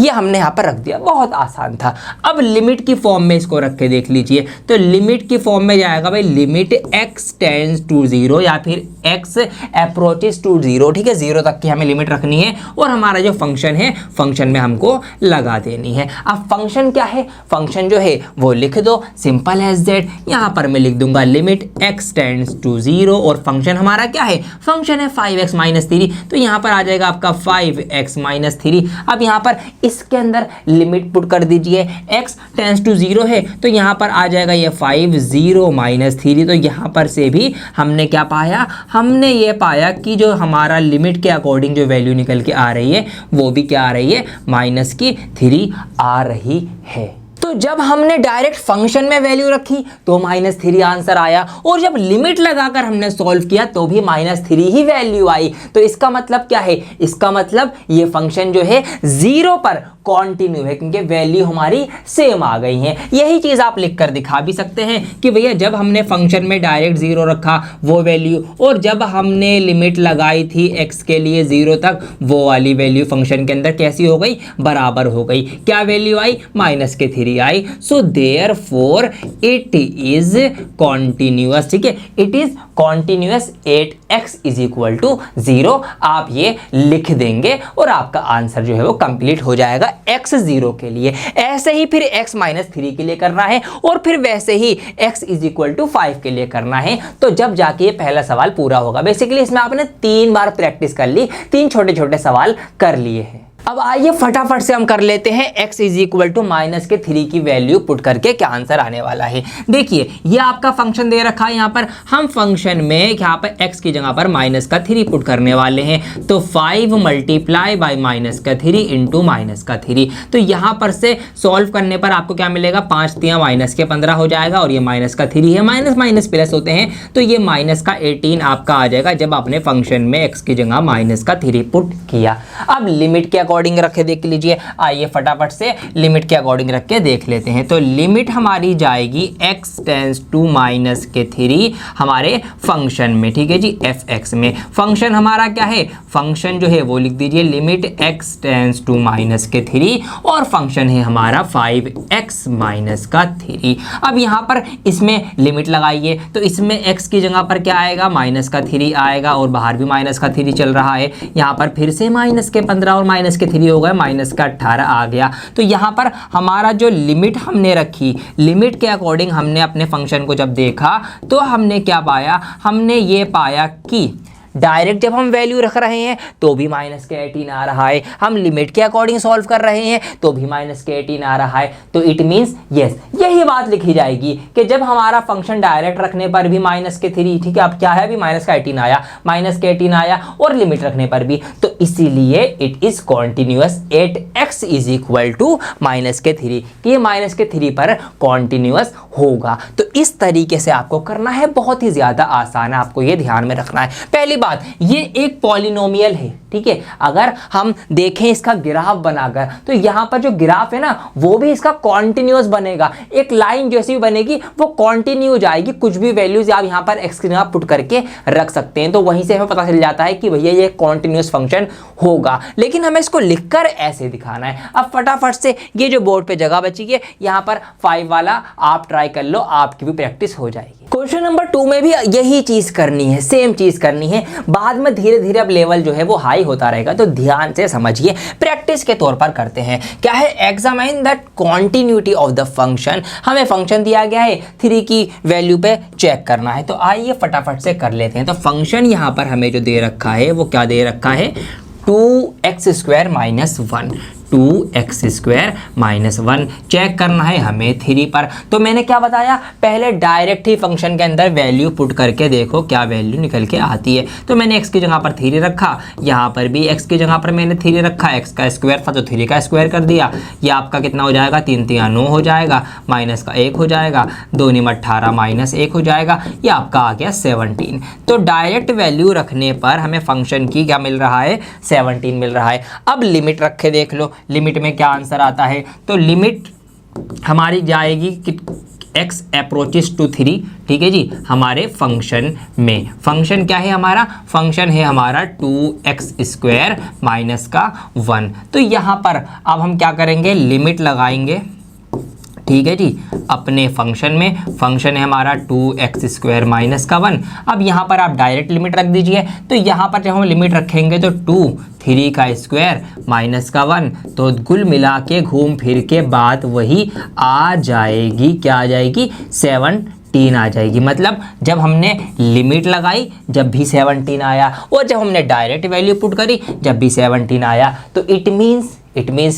ये हमने यहाँ पर रख दिया, बहुत आसान था। अब लिमिट की फॉर्म में इसको रख के देख लीजिए। तो लिमिट की फॉर्म में जाएगा भाई लिमिट x टेंड्स टू 0 या फिर x अप्रोचेस टू 0, ठीक है, 0 तक की हमें लिमिट रखनी है और हमारा जो फंक्शन है फंक्शन में हमको लगा देनी है। अब फंक्शन क्या है, फंक्शन जो है वो लिख दो, सिंपल एज दैट। यहाँ पर मैं लिख दूंगा लिमिट x टेंड्स टू 0 और फंक्शन हमारा क्या है, फंक्शन है 5x माइनस 3, तो यहाँ पर आ जाएगा आपका 5x माइनस 3। अब यहाँ पर इसके अंदर लिमिट पुट कर दीजिए, x टेंड्स टू 0 है तो यहाँ पर आ जाएगा ये 5 0 माइनस 3। तो यहाँ पर से भी हमने क्या पाया, हमने ये पाया कि जो हमारा लिमिट के अकॉर्डिंग जो वैल्यू निकल के आ रही है वो भी क्या आ रही है, माइनस की 3 आ रही है। तो जब हमने डायरेक्ट फंक्शन में वैल्यू रखी तो -3 आंसर आया, और जब लिमिट लगाकर हमने सॉल्व किया तो भी -3 ही वैल्यू आई। तो इसका मतलब क्या है, इसका मतलब ये फंक्शन जो है 0 पर कॉन्टिन्यू है क्योंकि वैल्यू हमारी सेम आ गई है। यही चीज आप लिख कर दिखा भी सकते हैं कि भैया जब हमने फंक्शन में डायरेक्ट 0 रखा वो वैल्यू, और जब हमने लिमिट लगाई थी x के लिए 0 तक वो वाली वैल्यू फंक्शन के अंदर कैसी हो गई, बराबर हो गई। क्या वैल्यू आई, -3 आई। So therefore it is continuous, ठीक है, it is continuous at x is equal to 0। आप ये लिख देंगे और आपका आंसर जो है वो कंप्लीट हो जाएगा x 0 के लिए। ऐसे ही फिर x -3 के लिए करना है और फिर वैसे ही x इज इक्वल टू 5 के लिए करना है। तो जब जाके ये पहला सवाल पूरा होगा, बेसिकली इसमें आपने 3 बार प्रैक्टिस कर ली, 3 छोटे छोटे सवाल कर लिए हैं। अब आइए फटाफट से हम कर लेते हैं x इज इक्वल टू -3 की वैल्यू पुट करके क्या आंसर आने वाला है। देखिए ये आपका फंक्शन दे रखा है, यहाँ पर हम फंक्शन में यहाँ पर x की जगह पर -3 पुट करने वाले हैं। तो 5 मल्टीप्लाई बाई -3 इंटू -3। तो यहाँ पर से सॉल्व करने पर आपको क्या मिलेगा, 5 3 -15 हो जाएगा, और ये -3 है, माइनस माइनस प्लस होते हैं तो ये -18 आपका आ जाएगा जब आपने फंक्शन में x की जगह -3 पुट किया। अब लिमिट के अकॉर्डिंग रख के देख लीजिए, आइए फटाफट से लिमिट के अकॉर्डिंग रख के देख लेते हैं। तो लिमिट हमारी जाएगी x टेंड्स टू -3 हमारे फंक्शन में, ठीक है जी, fx में। फंक्शन हमारा क्या है, फंक्शन जो है वो लिख दीजिए लिमिट x टेंड्स टू -3 और फंक्शन है हमारा 5x -3। अब यहाँ पर इसमें लिमिट लगाइए तो इसमें x की जगह पर क्या आएगा, -3 आएगा, और बाहर भी -3 चल रहा है। यहाँ पर फिर से -15 और -3 हो गए, -18 आ गया। तो यहाँ पर हमारा जो लिमिट हमने रखी, लिमिट के अकॉर्डिंग हमने अपने फंक्शन को जब देखा तो हमने क्या पाया, हमने ये पाया कि डायरेक्ट जब हम वैल्यू रख रहे हैं तो भी -18 आ रहा है, हम लिमिट के अकॉर्डिंग सॉल्व कर रहे हैं तो भी -18 आ रहा है। तो इट मींस यस, यही बात लिखी जाएगी कि जब हमारा फंक्शन डायरेक्ट रखने पर भी -3, ठीक है, अब क्या है, अभी -18 आया, -18 आया, और लिमिट रखने पर भी, तो इसीलिए it is continuous at x is equal to -3, कि ये -3 पर कॉन्टिन्यूअस होगा। तो इस तरीके से आपको करना है, बहुत ही ज्यादा आसान है, आपको ये ध्यान में रखना है। पहली बात, ये एक पॉलिनोमियल है, ठीक है। अगर हम देखें इसका ग्राफ बनाकर तो यहाँ पर जो ग्राफ है ना वो भी इसका कॉन्टिन्यूअस बनेगा, एक लाइन जैसी भी बनेगी वो कॉन्टिन्यू जाएगी। कुछ भी वैल्यूज आप यहाँ पर एक्स की जगह पुट करके रख सकते हैं, तो वहीं से हमें पता चल जाता है कि भैया ये कॉन्टिन्यूअस फंक्शन होगा। लेकिन हमें इसको लिखकर ऐसे दिखाना है। अब फटाफट से ये जो बोर्ड पे जगह बची है यहाँ पर 5 वाला आप ट्राई कर लो, आपकी भी प्रैक्टिस हो जाएगी। क्वेश्चन नंबर 2 में भी यही चीज करनी है, सेम चीज करनी है। बाद में धीरे धीरे अब लेवल जो है वो हाई होता रहेगा, तो ध्यान से समझिए, प्रैक्टिस के तौर पर करते हैं। क्या है, examine the continuity of the function. हमें फंक्शन दिया गया है, 3 की वैल्यू पे चेक करना है, तो आइए फटाफट से कर लेते हैं। तो फंक्शन यहाँ पर हमें जो दे रखा है वो क्या दे रखा है, 2x² - 1, 2x² - 1 चेक करना है हमें 3 पर। तो मैंने क्या बताया, पहले डायरेक्ट ही फंक्शन के अंदर वैल्यू पुट करके देखो क्या वैल्यू निकल के आती है। तो मैंने x की जगह पर 3 रखा, यहाँ पर भी x की जगह पर मैंने 3 रखा, x का स्क्वायर था तो 3 का स्क्वायर कर दिया। ये आपका कितना हो जाएगा, 3 3 9 हो जाएगा, माइनस का 1 हो जाएगा, 2 9 18 -1 हो जाएगा, ये आपका आ गया 17। तो डायरेक्ट वैल्यू रखने पर हमें फंक्शन की क्या मिल रहा है, 17 मिल रहा है। अब लिमिट रख के देख लो, लिमिट में क्या आंसर आता है। तो लिमिट हमारी जाएगी कि x अप्रोचेस टू 3, ठीक है जी, हमारे फंक्शन में। फंक्शन क्या है हमारा, फंक्शन है हमारा 2x² - 1। तो यहाँ पर अब हम क्या करेंगे, लिमिट लगाएंगे, ठीक है जी, अपने फंक्शन में। फंक्शन है हमारा 2x² माइनस का 1। अब यहाँ पर आप डायरेक्ट लिमिट रख दीजिए, तो यहाँ पर जब हम लिमिट रखेंगे तो 2 3 का स्क्वायर माइनस का 1, तो कुल मिला के घूम फिर के बात वही आ जाएगी। क्या आ जाएगी? 17 आ जाएगी। मतलब जब हमने लिमिट लगाई जब भी 17 आया, और जब हमने डायरेक्ट वैल्यू पुट करी जब भी 17 आया, तो इट मीन्स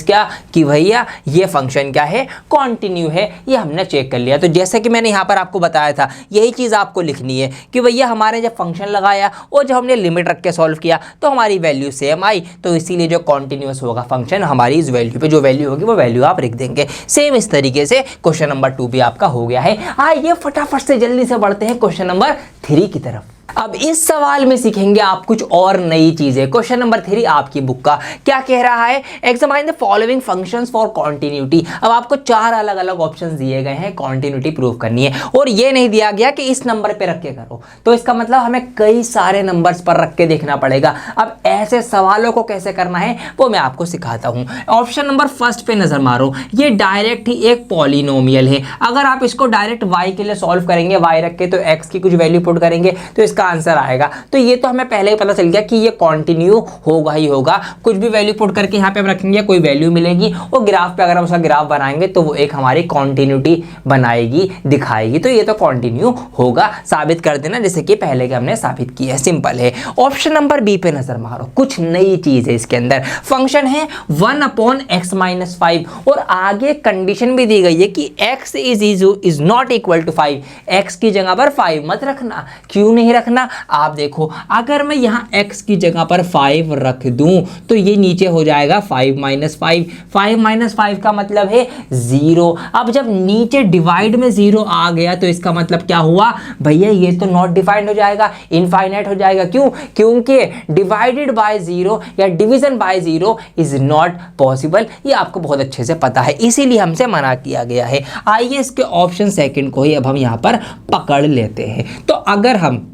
क्या कि भैया ये फंक्शन क्या है? कॉन्टिन्यू है। ये हमने चेक कर लिया। तो जैसे कि मैंने यहाँ पर आपको बताया था, यही चीज़ आपको लिखनी है कि भैया हमारे जब फंक्शन लगाया और जब हमने लिमिट रख के सॉल्व किया तो हमारी वैल्यू सेम आई, तो इसीलिए जो कॉन्टिन्यूस होगा फंक्शन, हमारी इस वैल्यू पे जो वैल्यू होगी वो वैल्यू आप लिख देंगे। सेम इस तरीके से क्वेश्चन नंबर 2 भी आपका हो गया है। आइए फटाफट से जल्दी से बढ़ते हैं क्वेश्चन नंबर 3 की तरफ। अब इस सवाल में सीखेंगे आप कुछ और नई चीजें। क्वेश्चन नंबर 3 आपकी बुक का क्या कह रहा है? Examine the following functions for continuity. अब आपको 4 अलग अलग ऑप्शंस दिए गए हैं, कॉन्टिन्यूटी प्रूव करनी है, और ये नहीं दिया गया कि इस नंबर पे रख के करो। तो इसका मतलब हमें कई सारे नंबर्स पर रख के देखना पड़ेगा। अब ऐसे सवालों को कैसे करना है वो मैं आपको सिखाता हूं। ऑप्शन नंबर फर्स्ट पे नजर मारो। ये डायरेक्ट ही एक पॉलिनोमियल है। अगर आप इसको डायरेक्ट y के लिए सॉल्व करेंगे, y रख के, तो x की कुछ वैल्यू पुट करेंगे तो इसका आंसर आएगा। तो ये तो हमें पहले ही पता चल गया कि ये कंटिन्यू होगा ही होगा। कुछ भी वैल्यू पुट करके यहाँ पे हम रखेंगे, कोई वैल्यू मिलेगी, और ग्राफ पे अगर हम उसका ग्राफ बनाएंगे तो वो एक हमारी कंटिन्यूटी बनाएगी, दिखाएगी। तो ये तो कंटिन्यू होगा। साबित कर देना जैसे कि पहले के हमने साबित किया है, सिंपल है। ऑप्शन नंबर बी पे नजर मारो। कुछ नई चीज है इसके अंदर। फंक्शन है 1/x-5, और आगे कंडीशन भी दी गई है कि x is not equal to 5। x की जगह पर 5 मत रखना। क्यों नहीं रखना? आप देखो, अगर मैं यहाँ x की जगह पर 5 रख दूं तो ये नीचे हो जाएगा 5 - 5। 5 - 5 का मतलब है 0। अब जब नीचे डिवाइड में 0 आ गया तो इसका मतलब क्या हुआ भैया? ये तो नॉट डिफाइंड हो जाएगा, इनफाइनाइट हो जाएगा। क्यों? क्योंकि डिवाइडेड बाय 0 या division bye 0 is not possible. ये आपको बहुत अच्छे से पता है, इसीलिए हमसे मना किया गया है। आइए इसके ऑप्शन सेकंड को ही अब हम यहाँ पर पकड़ लेते हैं। तो अगर हम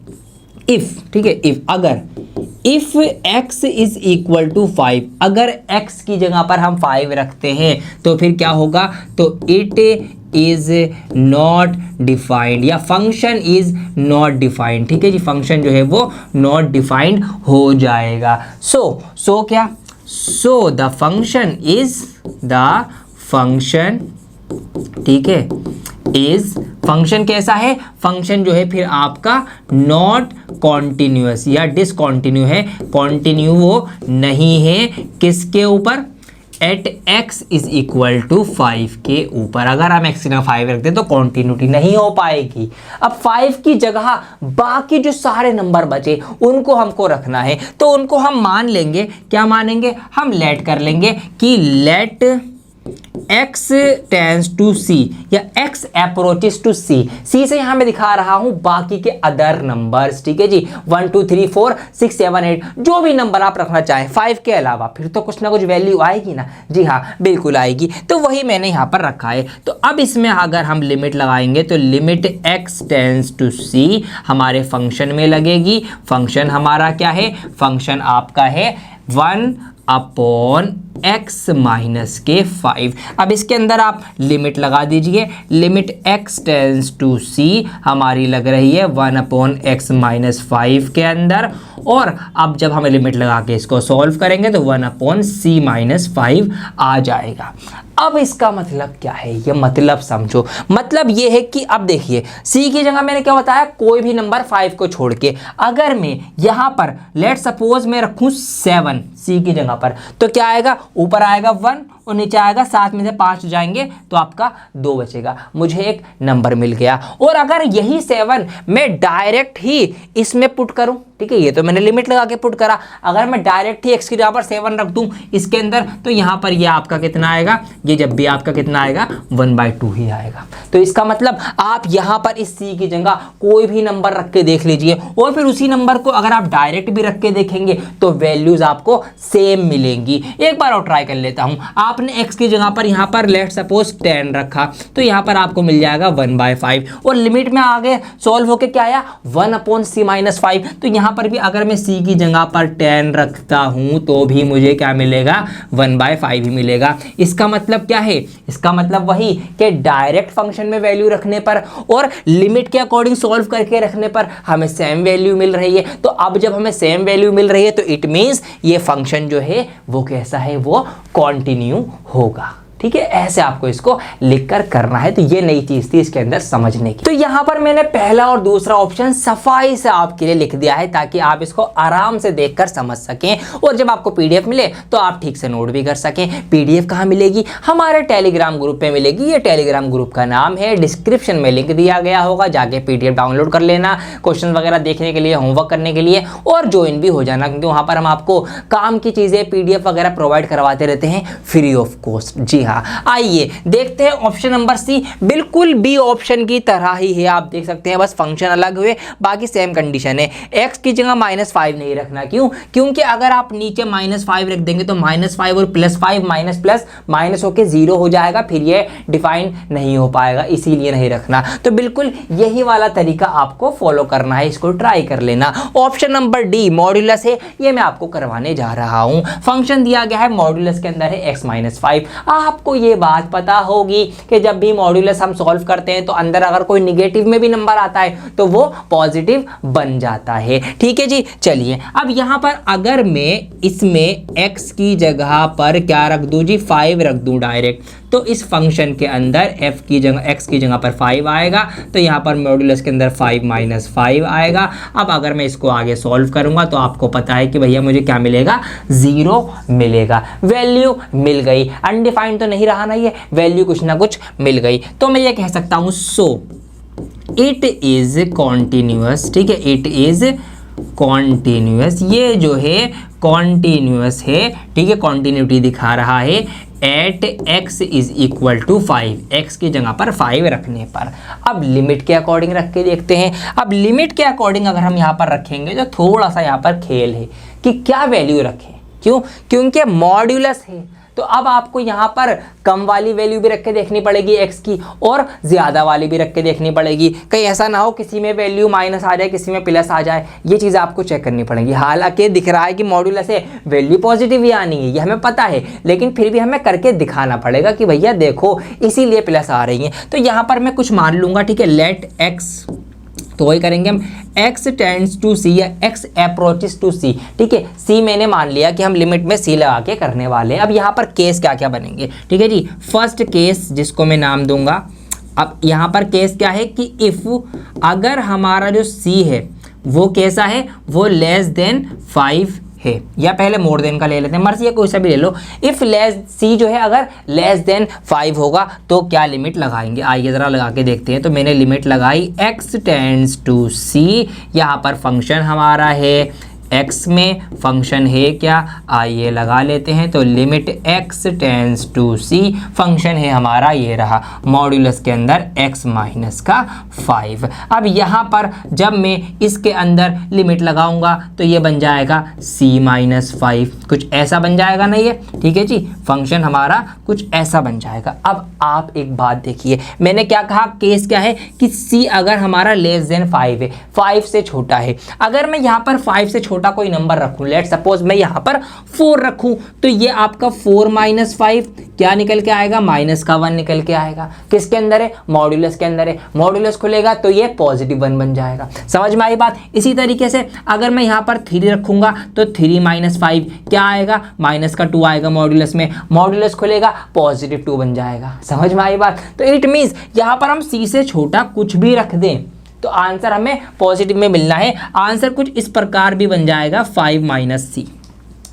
ठीक है, if x is equal to 5, अगर x की जगह पर हम 5 रखते हैं तो फिर क्या होगा? तो इट इज नॉट डिफाइंड, या फंक्शन इज नॉट डिफाइंड। ठीक है जी, फंक्शन जो है वो नॉट डिफाइंड हो जाएगा। सो क्या? सो द फंक्शन, ठीक है, इज, फंक्शन कैसा है? फंक्शन जो है फिर आपका नॉट कॉन्टिन्यूअस या डिसकॉन्टिन्यू है। कॉन्टिन्यू वो नहीं है किसके ऊपर? At x is equal to 5 के ऊपर। अगर हम x की जगह 5 रखते हैं तो कॉन्टिन्यूटी नहीं हो पाएगी। अब 5 की जगह बाकी जो सारे नंबर बचे उनको हमको रखना है, तो उनको हम मान लेंगे। क्या मानेंगे? हम लेट कर लेंगे कि let x tends to c या x approaches to c। c से यहां मैं दिखा रहा हूं बाकी के अदर नंबर्स। ठीक है जी, 1 2 3 4 6 7 8 जो भी नंबर आप रखना चाहें 5 के अलावा, फिर तो कुछ ना कुछ वैल्यू आएगी ना। जी हाँ, बिल्कुल आएगी। तो वही मैंने यहां पर रखा है। तो अब इसमें अगर हम लिमिट लगाएंगे तो limit x tends to c हमारे फंक्शन में लगेगी। फंक्शन हमारा क्या है? फंक्शन आपका है 1/x माइनस के 5। अब इसके अंदर आप लिमिट लगा दीजिए। Limit x tends to c हमारी लग रही है 1/x माइनस 5 के अंदर, और अब जब हम लिमिट लगा के इसको सॉल्व करेंगे तो 1/c माइनस 5 आ जाएगा। अब इसका मतलब क्या है? ये मतलब समझो। मतलब ये है कि अब देखिए, c की जगह मैंने क्या बताया? कोई भी नंबर 5 को छोड़ के। अगर मैं यहाँ पर लेट सपोज मैं रखूँ 7 c की जगह पर, तो क्या आएगा? ऊपर आएगा 1 और नीचे आएगा 7 में से 5 जाएंगे तो आपका 2 बचेगा। मुझे एक नंबर मिल गया। और अगर यही 7 मैं डायरेक्ट ही इसमें पुट करूं, ठीक है, ये तो मैंने लिमिट लगा के पुट करा। अगर मैं डायरेक्ट ही x की जगह पर 7 रख दूं इसके अंदर, तो यहाँ पर ये आपका कितना आएगा? ये जब भी आपका कितना आएगा? 1/2 ही आएगा। तो इसका मतलब आप यहाँ पर इस c की जगह कोई भी नंबर रख के देख लीजिए, और फिर उसी नंबर को अगर आप डायरेक्ट भी रख के देखेंगे तो वैल्यूज आपको सेम मिलेंगी। एक बार और ट्राई कर लेता हूँ। आप आपने x की जगह पर यहाँ पर लेट सपोज 10 रखा, तो यहाँ पर आपको मिल जाएगा 1/5 और लिमिट में आगे सॉल्व होके क्या आया 1/c-5। तो यहाँ पर भी अगर मैं c की जगह पर 10 रखता हूँ तो भी मुझे क्या मिलेगा 1/5 ही मिलेगा। इसका मतलब क्या है, इसका मतलब वही कि डायरेक्ट फंक्शन में वैल्यू रखने पर और लिमिट के अकॉर्डिंग सॉल्व करके रखने पर हमें सेम वैल्यू मिल रही है। तो अब जब हमें सेम वैल्यू मिल रही है तो इट मींस ये फंक्शन जो है वो कैसा है, वो कंटिन्यू होगा। ठीक है, ऐसे आपको इसको लिखकर करना है। तो ये नई चीज थी इसके अंदर समझने की। तो यहां पर मैंने पहला और दूसरा ऑप्शन सफाई से आपके लिए लिख दिया है ताकि आप इसको आराम से देखकर समझ सकें और जब आपको पीडीएफ मिले तो आप ठीक से नोट भी कर सकें। पीडीएफ कहां मिलेगी, हमारे टेलीग्राम ग्रुप पे मिलेगी। ये टेलीग्राम ग्रुप का नाम है, डिस्क्रिप्शन में लिंक दिया गया होगा, जाके पीडीएफ डाउनलोड कर लेना, क्वेश्चन वगैरह देखने के लिए, होमवर्क करने के लिए और ज्वाइन भी हो जाना, क्योंकि वहां पर हम आपको काम की चीजें पीडीएफ वगैरह प्रोवाइड करवाते रहते हैं फ्री ऑफ कॉस्ट। जी हाँ, आइए देखते हैं ऑप्शन नंबर सी। बिल्कुल बी ऑप्शन की तरह ही है, आप देख सकते हैं, बस फंक्शन अलग हुए, बाकी सेम कंडीशन है। x की जगह -5 नहीं रखना, क्यों, क्योंकि अगर आप नीचे -5 रख देंगे तो -5 और +5 माइनस प्लस माइनस होके 0 हो जाएगा, फिर ये डिफाइन नहीं हो पाएगा, इसीलिए नहीं रखना। तो बिल्कुल यही वाला तरीका आपको फॉलो करना है, इसको ट्राई कर लेना। ऑप्शन नंबर डी मॉड्यूलस है, ये मैं आपको करवाने जा रहा हूं। फंक्शन दिया गया है, मॉड्यूलस के अंदर है x-5। आपको ये बात पता होगी कि जब भी मॉड्यूलस हम सॉल्व करते हैं तो अंदर अगर कोई निगेटिव में भी नंबर आता है तो वो पॉजिटिव बन जाता है। ठीक है जी, चलिए अब यहां पर अगर मैं इसमें x की जगह पर क्या रख दूं जी, 5 रख दूं डायरेक्ट, तो इस फंक्शन के अंदर f की जगह x की जगह पर 5 आएगा, तो यहाँ पर मॉड्यूलस के अंदर 5 - 5 आएगा। अब अगर मैं इसको आगे सॉल्व करूंगा तो आपको पता है कि भैया मुझे क्या मिलेगा, 0 मिलेगा। वैल्यू मिल गई, अनडिफाइंड तो नहीं रहा ना, ये वैल्यू कुछ ना कुछ मिल गई। तो मैं ये कह सकता हूँ सो इट इज कॉन्टिन्यूअस। ठीक है, इट इज कॉन्टिन्यूअस, ये जो है कॉन्टिन्यूअस है। ठीक है, कॉन्टिन्यूटी दिखा रहा है at x is equal to 5, x की जगह पर 5 रखने पर। अब लिमिट के अकॉर्डिंग रख के देखते हैं। अब लिमिट के अकॉर्डिंग अगर हम यहाँ पर रखेंगे तो थोड़ा सा यहाँ पर खेल है कि क्या वैल्यू रखें, क्यों, क्योंकि मॉड्यूलस है तो अब आपको यहाँ पर कम वाली वैल्यू भी रख के देखनी पड़ेगी x की और ज़्यादा वाली भी रख के देखनी पड़ेगी। कहीं ऐसा ना हो किसी में वैल्यू माइनस आ जाए, किसी में प्लस आ जाए, ये चीज़ आपको चेक करनी पड़ेगी। हालांकि दिख रहा है कि मॉड्यूलस से वैल्यू पॉजिटिव ही आनी है, ये हमें पता है, लेकिन फिर भी हमें करके दिखाना पड़ेगा कि भैया देखो इसीलिए प्लस आ रही है। तो यहाँ पर मैं कुछ मान लूँगा, ठीक है, लेट x, तो वही करेंगे हम, x टेंड्स टू c या x अप्रोचेस टू c। ठीक है, c मैंने मान लिया कि हम लिमिट में c लगा के करने वाले हैं। अब यहाँ पर केस क्या क्या बनेंगे, ठीक है जी। फर्स्ट केस जिसको मैं नाम दूंगा, अब यहाँ पर केस क्या है कि इफ अगर हमारा जो c है वो कैसा है, वो लेस देन 5 है, या पहले मोर देन का ले लेते हैं, मर्जी है कोई सा भी ले लो। इफ लेस सी जो है अगर लेस देन 5 होगा तो क्या लिमिट लगाएंगे, आइए ज़रा लगा के देखते हैं। तो मैंने लिमिट लगाई x टेंड्स टू c, यहाँ पर फंक्शन हमारा है x में, फंक्शन है क्या, आइए लगा लेते हैं। तो limit x tends to c, function है हमारा ये रहा मॉड्यूलस के अंदर x माइनस का 5। अब यहाँ पर जब मैं इसके अंदर लिमिट लगाऊंगा तो ये बन जाएगा c-5, कुछ ऐसा बन जाएगा ना ये, ठीक है जी, फंक्शन हमारा कुछ ऐसा बन जाएगा। अब आप एक बात देखिए, मैंने क्या कहा, केस क्या है कि c अगर हमारा लेस देन 5 है, 5 से छोटा है। अगर मैं यहाँ पर 5 से छोटा कोई नंबर रखूं, लेट सपोज मैं यहाँ पर 4 रखूं, तो ये आपका 4 - 5 क्या निकल के आएगा, माइनस का 1 निकल के आएगा। किसके अंदर है, मॉड्यूलस के अंदर है। मॉड्यूलस खुलेगा तो ये पॉजिटिव 1 बन जाएगा। समझ में आई बात। इसी तरीके से अगर मैं यहाँ पर 3 रखूंगा तो 3 - 5 क्या आएगा, माइनस का 2 आएगा मॉड्यूलस में, मॉड्यूलस खुलेगा पॉजिटिव 2 बन जाएगा। समझ में आई बात। तो इट मीन्स यहाँ पर हम c से छोटा कुछ भी रख दें तो आंसर हमें पॉजिटिव में मिलना है। आंसर कुछ इस प्रकार भी बन जाएगा 5 - c।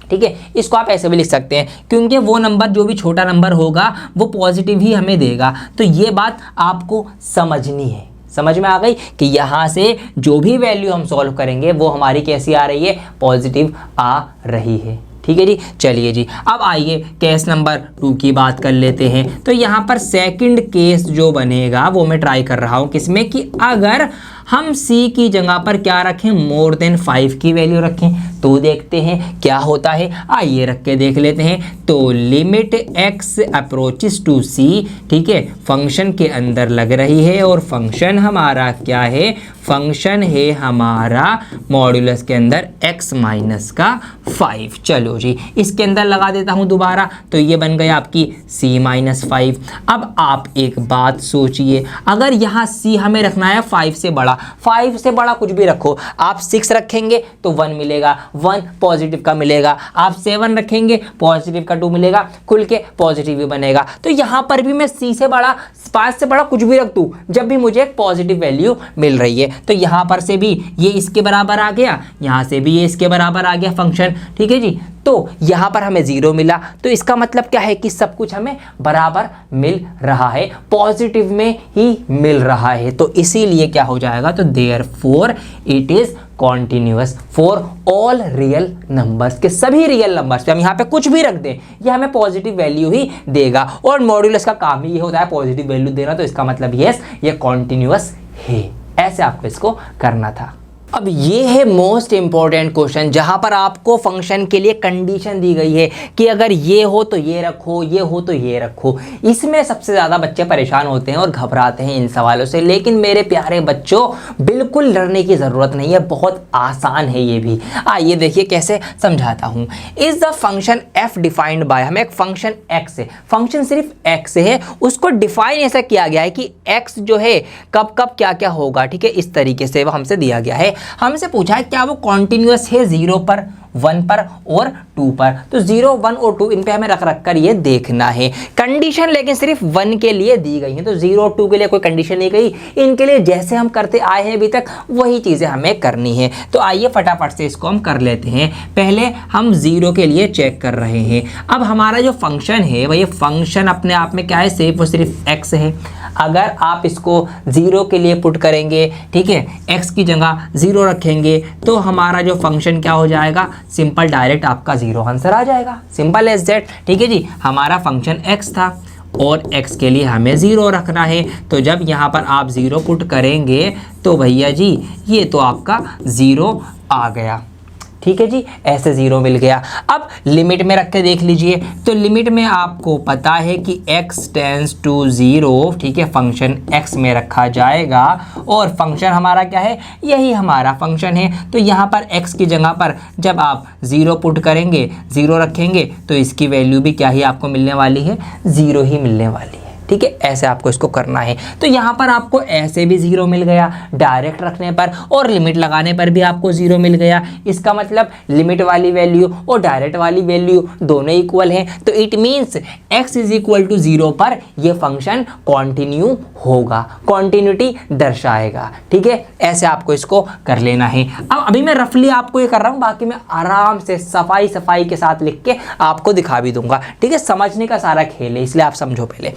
ठीक है, इसको आप ऐसे भी लिख सकते हैं, क्योंकि वो नंबर जो भी छोटा नंबर होगा वो पॉजिटिव ही हमें देगा। तो ये बात आपको समझनी है। समझ में आ गई कि यहाँ से जो भी वैल्यू हम सॉल्व करेंगे वो हमारी कैसी आ रही है, पॉजिटिव आ रही है। ठीक है जी, चलिए जी, अब आइए केस नंबर 2 की बात कर लेते हैं। तो यहाँ पर सेकंड केस जो बनेगा वो मैं ट्राई कर रहा हूँ, किसमें कि अगर हम c की जगह पर क्या रखें, मोर देन 5 की वैल्यू रखें। तो देखते हैं क्या होता है, आइए रख के देख लेते हैं। तो limit x approaches to c, ठीक है, फंक्शन के अंदर लग रही है और फंक्शन हमारा क्या है, फंक्शन है हमारा मॉड्यूलस के अंदर x माइनस का 5। चलो जी इसके अंदर लगा देता हूं दोबारा, तो ये बन गया आपकी c माइनस 5। अब आप एक बात सोचिए, अगर यहाँ c हमें रखना है 5 से बड़ा, 5 से बड़ा कुछ भी रखो, आप 6 रखेंगे तो 1 मिलेगा, 1 पॉजिटिव का मिलेगा, आप 7 रखेंगे पॉजिटिव का 2 मिलेगा, खुल के पॉजिटिव ही बनेगा। तो यहाँ पर भी मैं c से बड़ा, 5 से बड़ा कुछ भी रख दूँ, जब भी मुझे एक पॉजिटिव वैल्यू मिल रही है, तो यहाँ पर से भी ये इसके बराबर आ गया, यहाँ से भी ये इसके बराबर आ गया फंक्शन, ठीक है जी। तो यहाँ पर हमें 0 मिला, तो इसका मतलब क्या है कि सब कुछ हमें बराबर मिल रहा है, पॉजिटिव में ही मिल रहा है। तो इसीलिए क्या हो जाएगा, तो therefore it is continuous for all real numbers, के सभी रियल नंबर्स पे हम यहाँ पे कुछ भी रख दें ये हमें पॉजिटिव वैल्यू ही देगा, और मॉड्यूलस का काम ही ये होता है पॉजिटिव वैल्यू देना। तो इसका मतलब यस ये कॉन्टिन्यूअस है। ऐसे आपको इसको करना था। अब ये है मोस्ट इंपॉर्टेंट क्वेश्चन, जहां पर आपको फंक्शन के लिए कंडीशन दी गई है कि अगर ये हो तो ये रखो, ये हो तो ये रखो। इसमें सबसे ज़्यादा बच्चे परेशान होते हैं और घबराते हैं इन सवालों से, लेकिन मेरे प्यारे बच्चों बिल्कुल डरने की ज़रूरत नहीं है, बहुत आसान है ये भी। आइए देखिए कैसे समझाता हूँ। Is the function f defined by, हमें एक फंक्शन x है, फंक्शन सिर्फ x है, उसको डिफाइन ऐसा किया गया है कि x जो है कब कब क्या क्या होगा, ठीक है, इस तरीके से वो हमसे दिया गया है। हमसे पूछा है क्या वो कॉन्टिन्यूअस है 0 पर, 1 पर और 2 पर। तो 0, 1 और 2 इन पे हमें रख कर ये देखना है। कंडीशन लेकिन सिर्फ 1 के लिए दी गई है, तो 0 2 के लिए कोई कंडीशन नहीं गई, इनके लिए जैसे हम करते आए हैं अभी तक वही चीज़ें हमें करनी है। तो आइए फटाफट से इसको हम कर लेते हैं। पहले हम 0 के लिए चेक कर रहे हैं। अब हमारा जो फंक्शन है वह ये फंक्शन अपने आप में क्या है, सिर्फ और सिर्फ x है। अगर आप इसको 0 के लिए पुट करेंगे, ठीक है, x की जगह 0 रखेंगे, तो हमारा जो फंक्शन क्या हो जाएगा, सिंपल डायरेक्ट आपका 0 आंसर आ जाएगा, सिंपल एज दैट। ठीक है जी, हमारा फंक्शन x था और x के लिए हमें 0 रखना है, तो जब यहाँ पर आप 0 पुट करेंगे तो भैया जी ये तो आपका 0 आ गया। ठीक है जी, ऐसे 0 मिल गया। अब लिमिट में रख के देख लीजिए, तो लिमिट में आपको पता है कि x टेंड्स टू 0, ठीक है, फंक्शन x में रखा जाएगा और फंक्शन हमारा क्या है, यही हमारा फंक्शन है। तो यहाँ पर x की जगह पर जब आप 0 पुट करेंगे, 0 रखेंगे, तो इसकी वैल्यू भी क्या ही आपको मिलने वाली है, 0 ही मिलने वाली है। ठीक है, ऐसे आपको इसको करना है। तो यहाँ पर आपको ऐसे भी 0 मिल गया डायरेक्ट रखने पर, और लिमिट लगाने पर भी आपको 0 मिल गया। इसका मतलब लिमिट वाली वैल्यू और डायरेक्ट वाली वैल्यू दोनों इक्वल हैं, तो it means x is equal to 0 पर ये फंक्शन कॉन्टिन्यू होगा, कॉन्टिन्यूटी दर्शाएगा। ठीक है, ऐसे आपको इसको कर लेना है। अब अभी मैं रफली आपको ये कर रहा हूँ, बाकी मैं आराम से सफाई के साथ लिख के आपको दिखा भी दूंगा। ठीक है, समझने का सारा खेल है, इसलिए आप समझो। पहले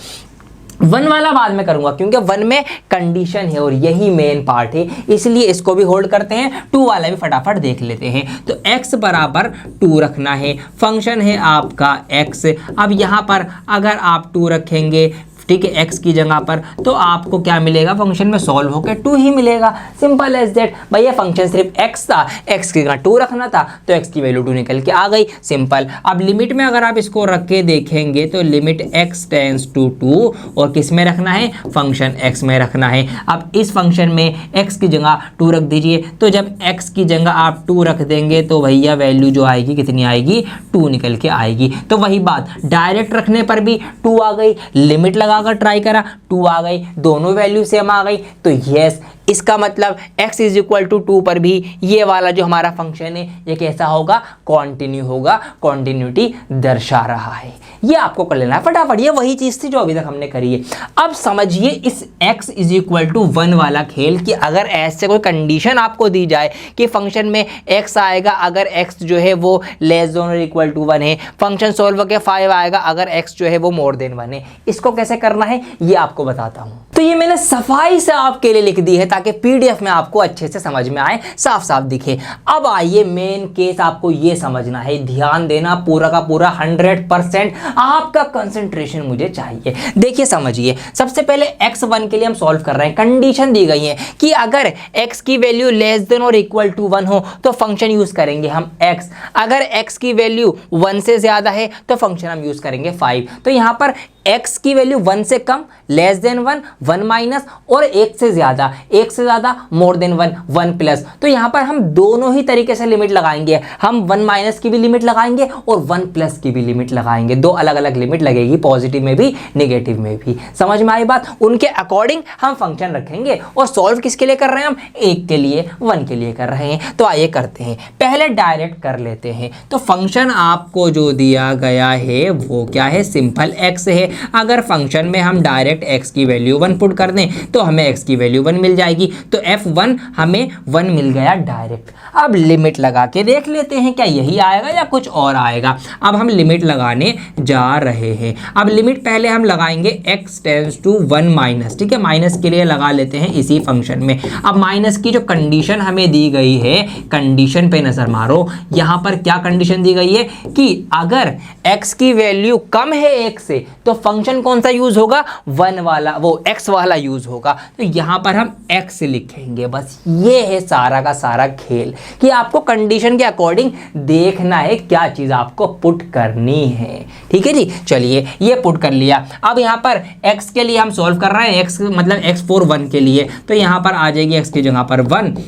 1 वाला बाद में करूंगा क्योंकि 1 में कंडीशन है और यही मेन पार्ट है, इसलिए इसको भी होल्ड करते हैं। 2 वाला भी फटाफट देख लेते हैं। तो x बराबर 2 रखना है, फंक्शन है आपका x। अब यहाँ पर अगर आप 2 रखेंगे, ठीक है, x की जगह पर, तो आपको क्या मिलेगा, फंक्शन में सॉल्व होकर 2 ही मिलेगा, सिंपल एज दैट। भैया फंक्शन सिर्फ x था, x की जगह 2 रखना था, तो x की वैल्यू 2 निकल के आ गई, सिंपल। अब लिमिट में अगर आप इसको रख के देखेंगे तो लिमिट x टेंड्स टू 2, और किस में रखना है, फंक्शन x में रखना है। अब इस फंक्शन में x की जगह 2 रख दीजिए, तो जब x की जगह आप 2 रख देंगे तो भैया वैल्यू जो आएगी कितनी आएगी, 2 निकल के आएगी। तो वही बात, डायरेक्ट रखने पर भी 2 आ गई, लिमिट लगा अगर ट्राई करा 2 आ गई, दोनों वैल्यू सेम आ गई, तो यस इसका मतलब x इज इक्वल टू 2 पर भी ये वाला जो हमारा फंक्शन है ये कैसा होगा, कॉन्टिन्यू होगा, कॉन्टिन्यूटी दर्शा रहा है। ये आपको कर लेना है फटाफट, ये वही चीज़ थी जो अभी तक हमने करी है। अब समझिए इस x इज इक्वल टू 1 वाला खेल कि अगर ऐसे कोई कंडीशन आपको दी जाए कि फंक्शन में x आएगा अगर x जो है वो लेस देन और इक्वल टू 1 है, फंक्शन सॉल्व होकर 5 आएगा अगर x जो है वो मोर देन 1 है, इसको कैसे करना है ये आपको बताता हूँ। तो ये मैंने सफाई से आपके लिए लिख दी है ताकि पीडीएफ में आपको अच्छे से समझ में आए, साफ साफ दिखे। अब आइए मेन केस आपको ये समझना है, ध्यान देना, पूरा का पूरा 100% आपका कंसंट्रेशन मुझे चाहिए। देखिए समझिए, सबसे पहले x1 के लिए हम सॉल्व कर रहे हैं। कंडीशन दी गई है कि अगर x की वैल्यू लेस देन और इक्वल टू 1 हो तो फंक्शन यूज करेंगे हम x, अगर x की वैल्यू 1 से ज्यादा है तो फंक्शन हम यूज करेंगे 5। तो यहां पर x की वैल्यू 1 से कम, लेस देन 1, 1 माइनस, और 1 से ज्यादा, मोर देन 1, 1 प्लस। तो यहां पर हम दोनों ही तरीके से लिमिट लगाएंगे, हम 1 माइनस की भी लिमिट लगाएंगे और 1 प्लस की भी लिमिट लगाएंगे। दो अलग अलग लिमिट लगेगी, पॉजिटिव में भी नेगेटिव में भी। समझ में आई बात? उनके अकॉर्डिंग हम फंक्शन रखेंगे। और सॉल्व किसके लिए कर रहे हैं हम? 1 के लिए, 1 के लिए कर रहे हैं। तो आइए करते हैं, पहले डायरेक्ट कर लेते हैं। तो फंक्शन आपको जो दिया गया है वो क्या है? सिंपल x है। अगर फंक्शन में हम डायरेक्ट x की वैल्यू 1 पुट कर दें तो हमें x की वैल्यू 1 मिल जाएगी। तो f1 हमें 1 मिल गया डायरेक्ट। अब लिमिट लगा के देख लेते हैं क्या यही आएगा या कुछ और आएगा। अब हम लिमिट लगाने जा रहे हैं। अब लिमिट पहले हम लगाएंगे x टेंड्स टू 1 माइनस, ठीक है, माइनस के लिए लगा लेते हैं इसी फंक्शन में। अब माइनस की जो कंडीशन हमें दी गई है, कंडीशन पे नजर मारो। यहां पर क्या कंडीशन दी गई है कि अगर x की वैल्यू कम है 1 से तो फंक्शन कौन सा यूज होगा? 1 वाला, वो x वाला यूज होगा। तो यहां पर हम x लिखेंगे। बस ये है सारा का सारा खेल कि आपको कंडीशन के अकॉर्डिंग देखना है क्या चीज आपको पुट करनी है। ठीक है जी, चलिए ये पुट कर लिया। अब यहां पर x के लिए हम सॉल्व कर रहे हैं, x मतलब x फॉर 1 के लिए। तो यहां पर आ जाएगी x की जगह पर 1।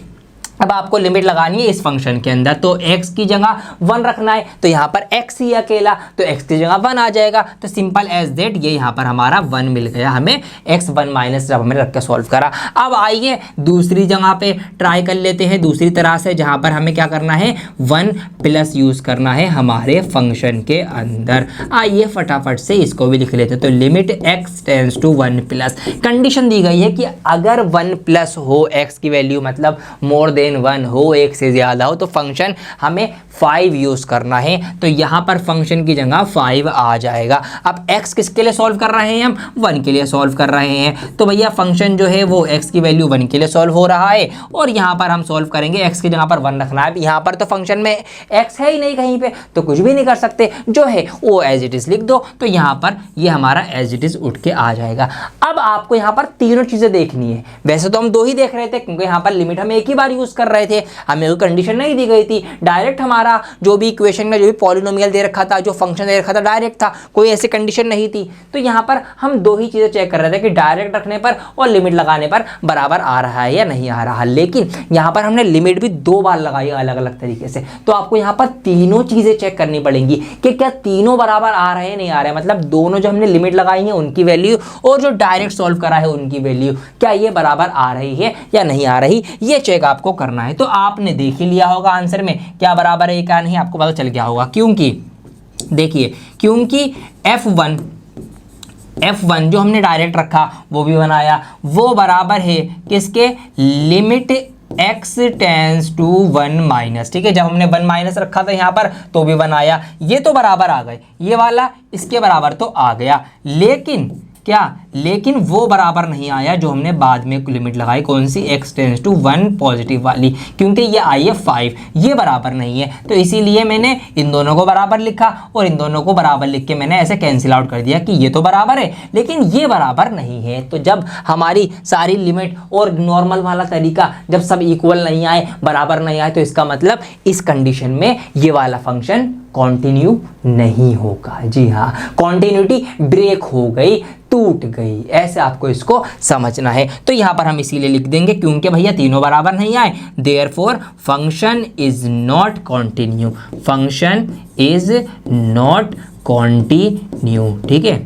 अब आपको लिमिट लगानी है इस फंक्शन के अंदर, तो x की जगह 1 रखना है। तो यहाँ पर x ही अकेला, तो x की जगह 1 आ जाएगा। तो सिंपल एज दैट, ये यहाँ पर हमारा 1 मिल गया हमें, x 1 माइनस जब हमने रख के सॉल्व करा। अब आइए दूसरी जगह पे ट्राई कर लेते हैं, दूसरी तरह से, जहाँ पर हमें क्या करना है? 1 प्लस यूज करना है हमारे फंक्शन के अंदर। आइए फटाफट से इसको भी लिख लेते हैं। तो limit x tends to 1 plus, condition दी गई है कि अगर 1 प्लस हो x की वैल्यू, मतलब मोर देन 1 हो, 1 से ज्यादा हो, तो फंक्शन हमें 5 यूज करना है। तो यहां पर फंक्शन की जगह 5 आ जाएगा। अब x किसके लिए सॉल्व कर रहे हैं हम? 1 के लिए सॉल्व कर रहे हैं। तो भैया फंक्शन जो है वो x की वैल्यू 1 के लिए सॉल्व हो रहा है, और यहां पर हम सॉल्व करेंगे, x की जगह पर 1 रखना है। यहां पर तो फंक्शन में x है ही नहीं कहीं पे, तो कुछ भी नहीं कर सकते, जो है वो एज इट इज लिख दो। तो यहां पर ये हमारा एज इट इज उठ के आ जाएगा। अब आपको यहां पर तीनों चीजें देखनी है। वैसे तो हम 2 ही देख रहे थे, क्योंकि यहां पर लिमिट हम एक ही बार यूज कर रहे थे, हमें कोई कंडीशन नहीं दी गई थी। डायरेक्ट हमारा जो भी इक्वेशन में जो भी पॉलिनोमियल दे रखा था, जो फंक्शन दे रखा था, डायरेक्ट था, कोई ऐसी कंडीशन नहीं थी। तो यहाँ पर हम 2 ही चीजें चेक कर रहे थे कि डायरेक्ट रखने पर और लिमिट लगाने पर बराबर आ रहा है या नहीं आ रहा। लेकिन यहाँ पर हमने लिमिट भी 2 बार लगाई अलग अलग तरीके से। तो आपको यहाँ पर तीनों चीजें चेक करनी पड़ेंगी कि क्या तीनों बराबर आ रहे हैं नहीं आ रहे हैं, मतलब दोनों जो हमने लिमिट लगाई है उनकी वैल्यू और जो डायरेक्ट सॉल्व करा है उनकी वैल्यू, क्या ये बराबर आ रही है या नहीं आ रही, ये चेक आपको करना है। तो आपने देख ही लिया होगा आंसर में क्या बराबर है क्या नहीं, आपको पता चल गया होगा। क्योंकि देखिए, क्योंकि f1 जो हमने डायरेक्ट रखा वो भी बनाया, वो बराबर है किसके? Limit x tends to 1 minus. ठीक है, जब हमने 1 माइनस रखा था यहाँ पर तो भी बनाया, ये तो बराबर आ गए, ये वाला इसके बराबर तो आ गया। लेकिन क्या? लेकिन वो बराबर नहीं आया जो हमने बाद में लिमिट लगाई, कौन सी? x टेंड्स टू 1 पॉजिटिव वाली, क्योंकि ये आई है 5, ये बराबर नहीं है। तो इसीलिए मैंने इन दोनों को बराबर लिखा और इन दोनों को बराबर लिख के मैंने ऐसे कैंसिल आउट कर दिया कि ये तो बराबर है लेकिन ये बराबर नहीं है। तो जब हमारी सारी लिमिट और नॉर्मल वाला तरीका जब सब इक्वल नहीं आए, बराबर नहीं आए, तो इसका मतलब इस कंडीशन में ये वाला फंक्शन कॉन्टिन्यू नहीं होगा। जी हाँ, कॉन्टिन्यूटी ब्रेक हो गई, टूट गई, ऐसे आपको इसको समझना है। तो यहां पर हम इसीलिए लिख देंगे क्योंकि भैया तीनों बराबर नहीं आए, therefore function is not continue, function is not continue. ठीक है,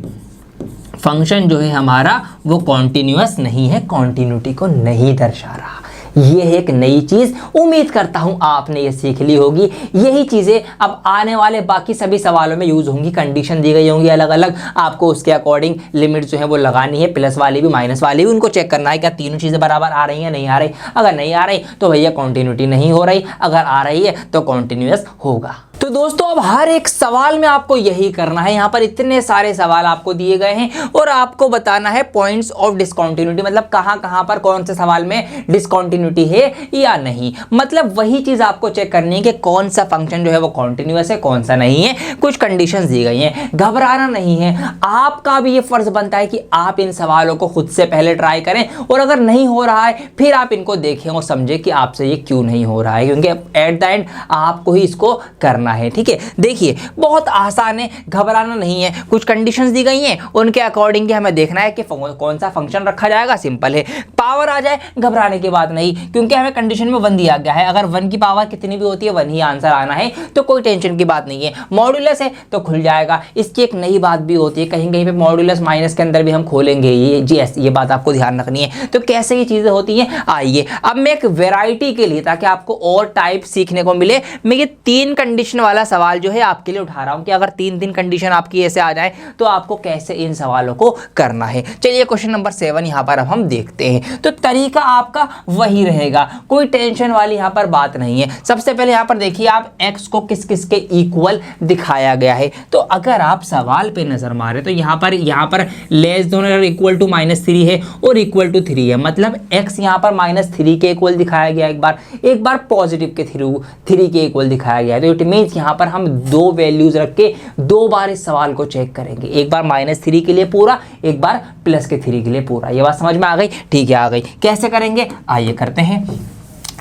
फंक्शन जो है हमारा वो कॉन्टिन्यूअस नहीं है, कॉन्टिन्यूटी को नहीं दर्शा रहा। ये एक नई चीज, उम्मीद करता हूं आपने ये सीख ली होगी। यही चीजें अब आने वाले बाकी सभी सवालों में यूज होंगी। कंडीशन दी गई होंगी अलग अलग, आपको उसके अकॉर्डिंग लिमिट जो है वो लगानी है, प्लस वाली भी माइनस वाली भी, उनको चेक करना है क्या तीनों चीजें बराबर आ रही हैं नहीं आ रही। अगर नहीं आ रही तो भैया कॉन्टिन्यूटी नहीं हो रही, अगर आ रही है तो कॉन्टिन्यूअस होगा। तो दोस्तों अब हर एक सवाल में आपको यही करना है। यहाँ पर इतने सारे सवाल आपको दिए गए हैं और आपको बताना है पॉइंट्स ऑफ डिसकंटिन्यूटी, मतलब कहाँ कहाँ पर कौन से सवाल में डिसकंटिन्यूटी है या नहीं। मतलब वही चीज आपको चेक करनी है कि कौन सा फंक्शन जो है वो कॉन्टिन्यूअस है, कौन सा नहीं है। कुछ कंडीशंस दी गई हैं, घबराना नहीं है। आपका भी ये फर्ज बनता है कि आप इन सवालों को खुद से पहले ट्राई करें और अगर नहीं हो रहा है फिर आप इनको देखें और समझें कि आपसे ये क्यों नहीं हो रहा है, क्योंकि एट द एंड आपको ही इसको करना है। ठीक है, देखिए बहुत आसान है, घबराना नहीं है। कुछ कंडीशंस दी गई हैं, उनके अकॉर्डिंग हमें देखना है कि कौन सा फंक्शन रखा जाएगा। सिंपल है, पावर आ जाए घबराने की बात नहीं, क्योंकि हमें कंडीशन में 1 दिया गया है। अगर 1 की पावर कितनी भी होती है 1 ही आंसर आना है, तो कोई टेंशन की बात नहीं है। मॉड्यूलस है तो खुल जाएगा। इसकी एक नई बात भी होती है, कहीं कहीं पे मॉड्यूलस माइनस के अंदर भी हम खोलेंगे ये जी, ये बात आपको ध्यान रखनी है। तो कैसे ये चीजें होती हैं, आइए अब मैं एक वेराइटी के लिए, ताकि आपको और टाइप सीखने को मिले, मैं ये 3 कंडीशन वाला सवाल जो है आपके लिए उठा रहा हूं कि अगर 3 कंडीशन आपकी ऐसे आ जाए तो आपको कैसे इन सवालों को करना है। चलिए क्वेश्चन नंबर 7 यहां पर अब हम देखते हैं। तो तरीका आपका वही रहेगा, कोई टेंशन वाली यहां पर बात नहीं है। सबसे पहले यहां पर देखिए आप x को किस किस के इक्वल दिखाया गया है। तो अगर आप सवाल पे नजर मारे तो यहां पर लेस देन इक्वल टू -3 है और इक्वल टू 3 है, मतलब x यहां पर -3 के इक्वल दिखाया गया, एक बार पॉजिटिव के 3 के इक्वल दिखाया गया है। तो इट मींस यहां पर हम 2 वैल्यूज रख के 2 बार इस सवाल को चेक करेंगे, एक बार -3 के लिए पूरा, एक बार +3 के लिए पूरा। ये बात समझ में आ गई? ठीक है, आ गई। कैसे करेंगे आइए करते हैं।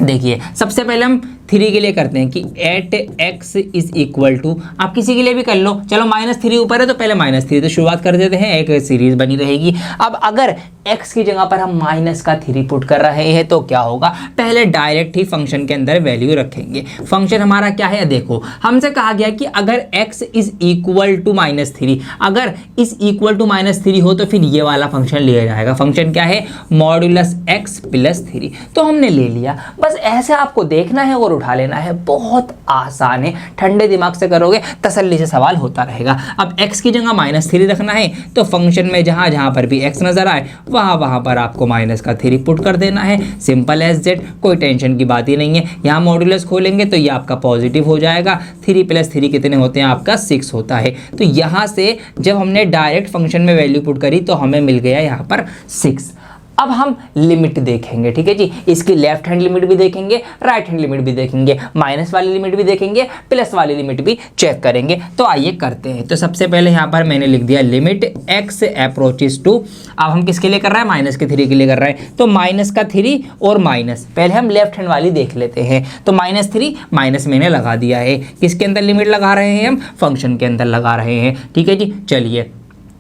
देखिए सबसे पहले हम 3 के लिए करते हैं कि at x is equal to, आप किसी के लिए भी कर लो, चलो -3 ऊपर है तो पहले -3 तो शुरुआत कर देते हैं, एक सीरीज बनी रहेगी। अब अगर x की जगह पर हम -3 पुट कर रहे हैं तो क्या होगा, पहले डायरेक्ट ही फंक्शन के अंदर वैल्यू रखेंगे। फंक्शन हमारा क्या है, देखो हमसे कहा गया कि अगर x इज इक्वल टू -3, अगर इस इक्वल टू -3 हो तो फिर ये वाला फंक्शन लिया जाएगा। फंक्शन क्या है, मॉड्यूलस x + 3, तो हमने ले लिया। बस ऐसे आपको देखना है और उठा लेना है, बहुत आसान है। ठंडे दिमाग से करोगे तसल्ली से सवाल होता रहेगा। अब x की जगह -3 रखना है तो फंक्शन में जहां जहां पर भी x नजर आए वहां पर आपको -3 पुट कर देना है। सिंपल एज दैट, कोई टेंशन की बात ही नहीं है। यहाँ मॉड्यूलस खोलेंगे तो ये आपका पॉजिटिव हो जाएगा। 3 + 3 कितने होते हैं, आपका 6 होता है। तो यहाँ से जब हमने डायरेक्ट फंक्शन में वैल्यू पुट करी तो हमें मिल गया यहाँ पर 6। अब हम लिमिट देखेंगे, ठीक है जी। इसकी लेफ्ट हैंड लिमिट भी देखेंगे, राइट हैंड लिमिट भी देखेंगे, माइनस वाली लिमिट भी देखेंगे, प्लस वाली लिमिट भी चेक करेंगे। तो आइए करते हैं। तो सबसे पहले यहाँ पर मैंने लिख दिया लिमिट x अप्रोचेस टू, अब हम किसके लिए कर रहे हैं, -3 के लिए कर रहे हैं। तो -3 और माइनस, पहले हम लेफ्ट हैंड वाली देख लेते हैं। तो -3 माइनस मैंने लगा दिया है, किसके अंदर लिमिट लगा रहे हैं हम, फंक्शन के अंदर लगा रहे हैं। ठीक है जी, चलिए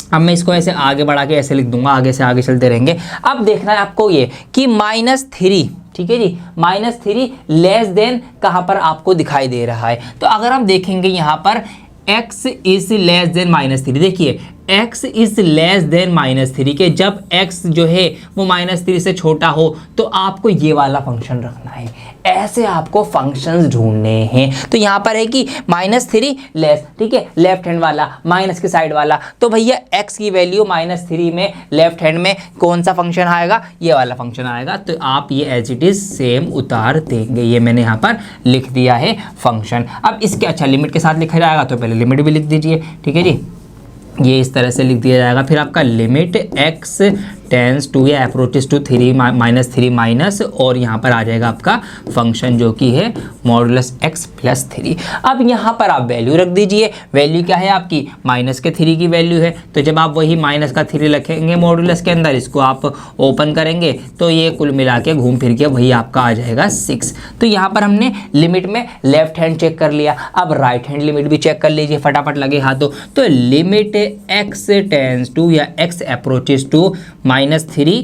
अब मैं इसको ऐसे आगे बढ़ा के ऐसे लिख दूंगा, आगे से आगे चलते रहेंगे। अब देखना है आपको ये कि -3, ठीक है जी, -3 लेस देन कहां पर आपको दिखाई दे रहा है। तो अगर हम देखेंगे यहां पर x इज लेस देन -3, देखिए x इज लेस देन -3 के जब x जो है वो -3 से छोटा हो तो आपको ये वाला फंक्शन रखना है। ऐसे आपको फंक्शंस ढूंढने हैं। तो यहाँ पर है कि -3 लेस, ठीक है, लेफ्ट हैंड वाला माइनस के साइड वाला, तो भैया x की वैल्यू -3 में लेफ्ट हैंड में कौन सा फंक्शन आएगा, ये वाला फंक्शन आएगा। तो आप ये एज इट इज सेम उतार देंगे। ये मैंने यहाँ पर लिख दिया है फंक्शन। अब इसके अच्छा लिमिट के साथ लिखा जाएगा तो पहले लिमिट भी लिख दीजिए, ठीक है जी, ये इस तरह से लिख दिया जाएगा। फिर आपका लिमिट x टेंस टू या अप्रोचेस टू 3 -3 माइनस, और यहाँ पर आ जाएगा आपका फंक्शन जो कि है मॉडुलस x + 3। अब यहाँ पर आप वैल्यू रख दीजिए। वैल्यू क्या है आपकी, -3 की वैल्यू है। तो जब आप वही -3 रखेंगे मॉडुलस के अंदर, इसको आप ओपन करेंगे तो ये कुल मिला के घूम फिर के वही आपका आ जाएगा 6। तो यहाँ पर हमने लिमिट में लेफ्ट हैंड चेक कर लिया। अब राइट हैंड लिमिट भी चेक कर लीजिए, फटाफट लगे हाथों। तो लिमिट x टेंस टू या x अप्रोचेस टू -3